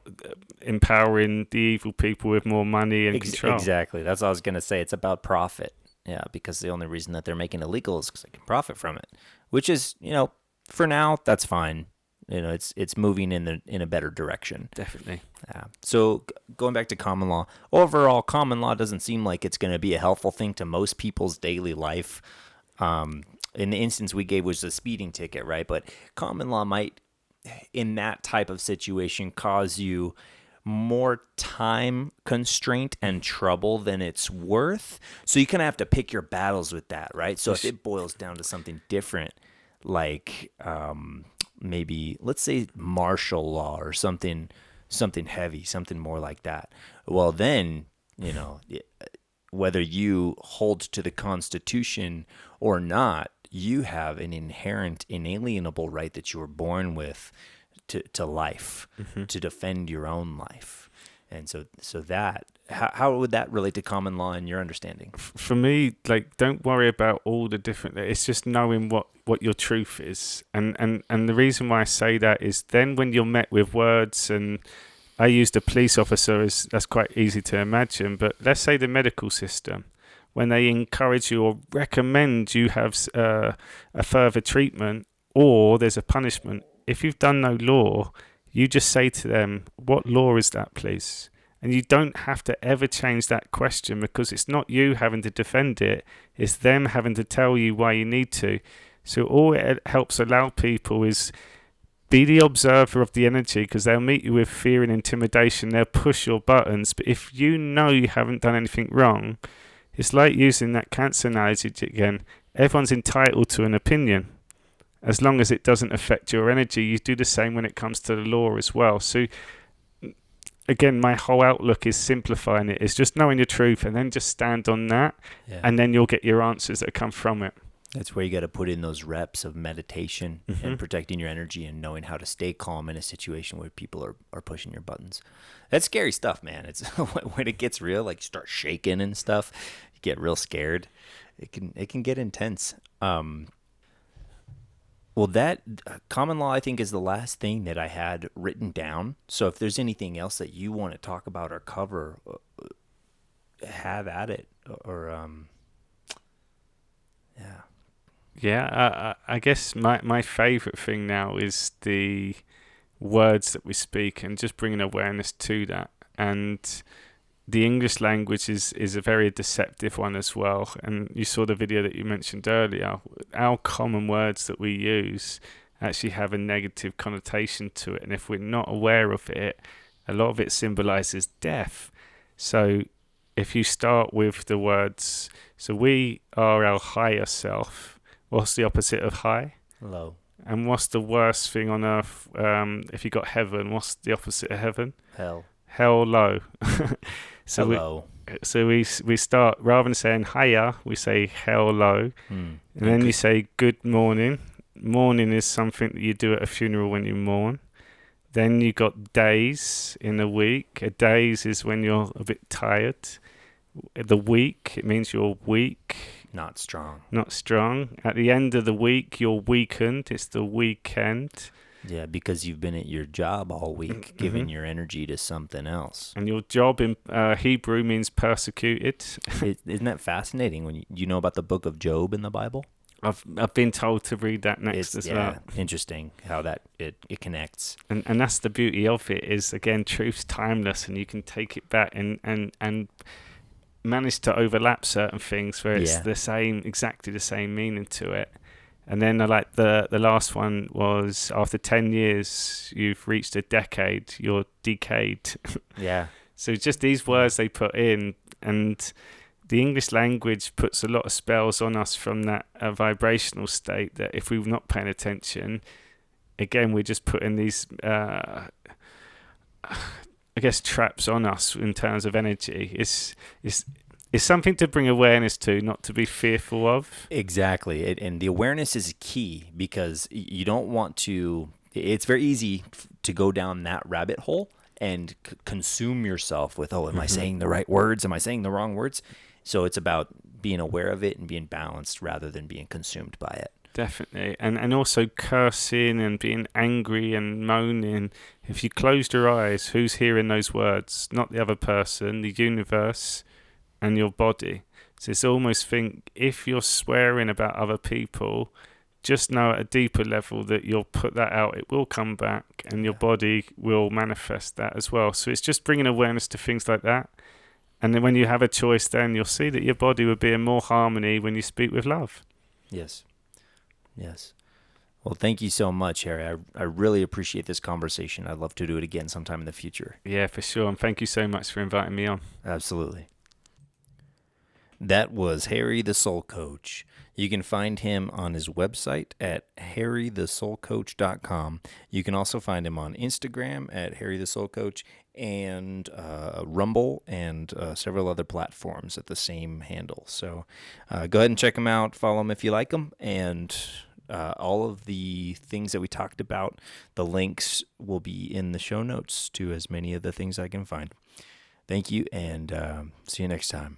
S2: empowering the evil people with more money and control.
S1: Exactly. That's what I was going to say. It's about profit. Yeah, because the only reason that they're making it illegal is because they can profit from it, which is, for now, that's fine. It's moving in a better direction.
S2: Definitely.
S1: Yeah. So going back to common law, overall, common law doesn't seem like it's going to be a helpful thing to most people's daily life. in the instance we gave was a speeding ticket, right? But common law might, in that type of situation, cause you more time constraint and trouble than it's worth. So you kind of have to pick your battles with that, right? So if it boils down to something different, like maybe let's say martial law or something heavy, something more like that. Well, then whether you hold to the Constitution or not, you have an inherent, inalienable right that you were born with to life, to defend your own life. And so that, how would that relate to common law in your understanding?
S2: For me, like, don't worry about all the different. It's just knowing what your truth is, and the reason why I say that is then when you're met with words, and I used a police officer as that's quite easy to imagine, but let's say the medical system, when they encourage you or recommend you have a further treatment or there's a punishment, if you've done no law, you just say to them, what law is that, please? And you don't have to ever change that question, because it's not you having to defend it, it's them having to tell you why you need to. So all it helps allow people is be the observer of the energy, because they'll meet you with fear and intimidation, they'll push your buttons, but if you know you haven't done anything wrong, it's like using that cancer analogy again. Everyone's entitled to an opinion. As long as it doesn't affect your energy, you do the same when it comes to the law as well. So again, my whole outlook is simplifying it. It's just knowing your truth and then just stand on that, and then you'll get your answers that come from it.
S1: That's where you got to put in those reps of meditation and protecting your energy and knowing how to stay calm in a situation where people are pushing your buttons. That's scary stuff, man. It's when it gets real, like you start shaking and stuff, you get real scared. It can get intense. Well, that common law, I think, is the last thing that I had written down. So if there's anything else that you want to talk about or cover, have at it. Or yeah.
S2: Yeah, I guess my favourite thing now is the words that we speak and just bringing awareness to that. And the English language is a very deceptive one as well. And you saw the video that you mentioned earlier. Our common words that we use actually have a negative connotation to it. And if we're not aware of it, a lot of it symbolises death. So if you start with the words, so we are our higher self. What's the opposite of high?
S1: Low.
S2: And what's the worst thing on earth? If you got heaven, what's the opposite of heaven?
S1: Hell.
S2: Hell low. So
S1: hello.
S2: we start, rather than saying higher, we say hell low. And then you say good morning. Morning is something that you do at a funeral when you mourn. Then you got days in a week. A days is when you're a bit tired. The week, it means you're weak.
S1: Not strong.
S2: Not strong. At the end of the week, you're weakened. It's the weekend.
S1: Yeah, because you've been at your job all week, giving your energy to something else.
S2: And your job in Hebrew means persecuted.
S1: Isn't that fascinating? When you know about the book of Job in the Bible?
S2: I've been told to read that next as well.
S1: Interesting how that it connects.
S2: And that's the beauty of it, is again, truth's timeless, and you can take it back and manage to overlap certain things where it's exactly the same meaning to it. And then I like the last one was, after 10 years, you've reached a decade, you're decayed.
S1: Yeah.
S2: So just these words they put in, and the English language puts a lot of spells on us from that vibrational state that if we're not paying attention, again, we're just putting these, I guess, traps on us in terms of energy. It's something to bring awareness to, not to be fearful of.
S1: Exactly. And the awareness is key, because you don't want to, it's very easy to go down that rabbit hole and consume yourself with, am I saying the right words? Am I saying the wrong words? So it's about being aware of it and being balanced rather than being consumed by it.
S2: Definitely. And also cursing and being angry and moaning. If you closed your eyes, who's hearing those words? Not the other person, the universe and your body. So it's almost think, if you're swearing about other people, just know at a deeper level that you'll put that out, it will come back, and your body will manifest that as well. So it's just bringing awareness to things like that. And then when you have a choice, then you'll see that your body will be in more harmony when you speak with love.
S1: Yes. Yes. Well, thank you so much, Harry. I really appreciate this conversation. I'd love to do it again sometime in the future.
S2: Yeah, for sure. And thank you so much for inviting me on.
S1: Absolutely. That was Harry the Soul Coach. You can find him on his website at harrythesoulcoach.com. You can also find him on Instagram at Harry the Soul Coach and Rumble and several other platforms at the same handle. So go ahead and check him out. Follow him if you like him. And all of the things that we talked about, the links will be in the show notes to as many of the things I can find. Thank you, and see you next time.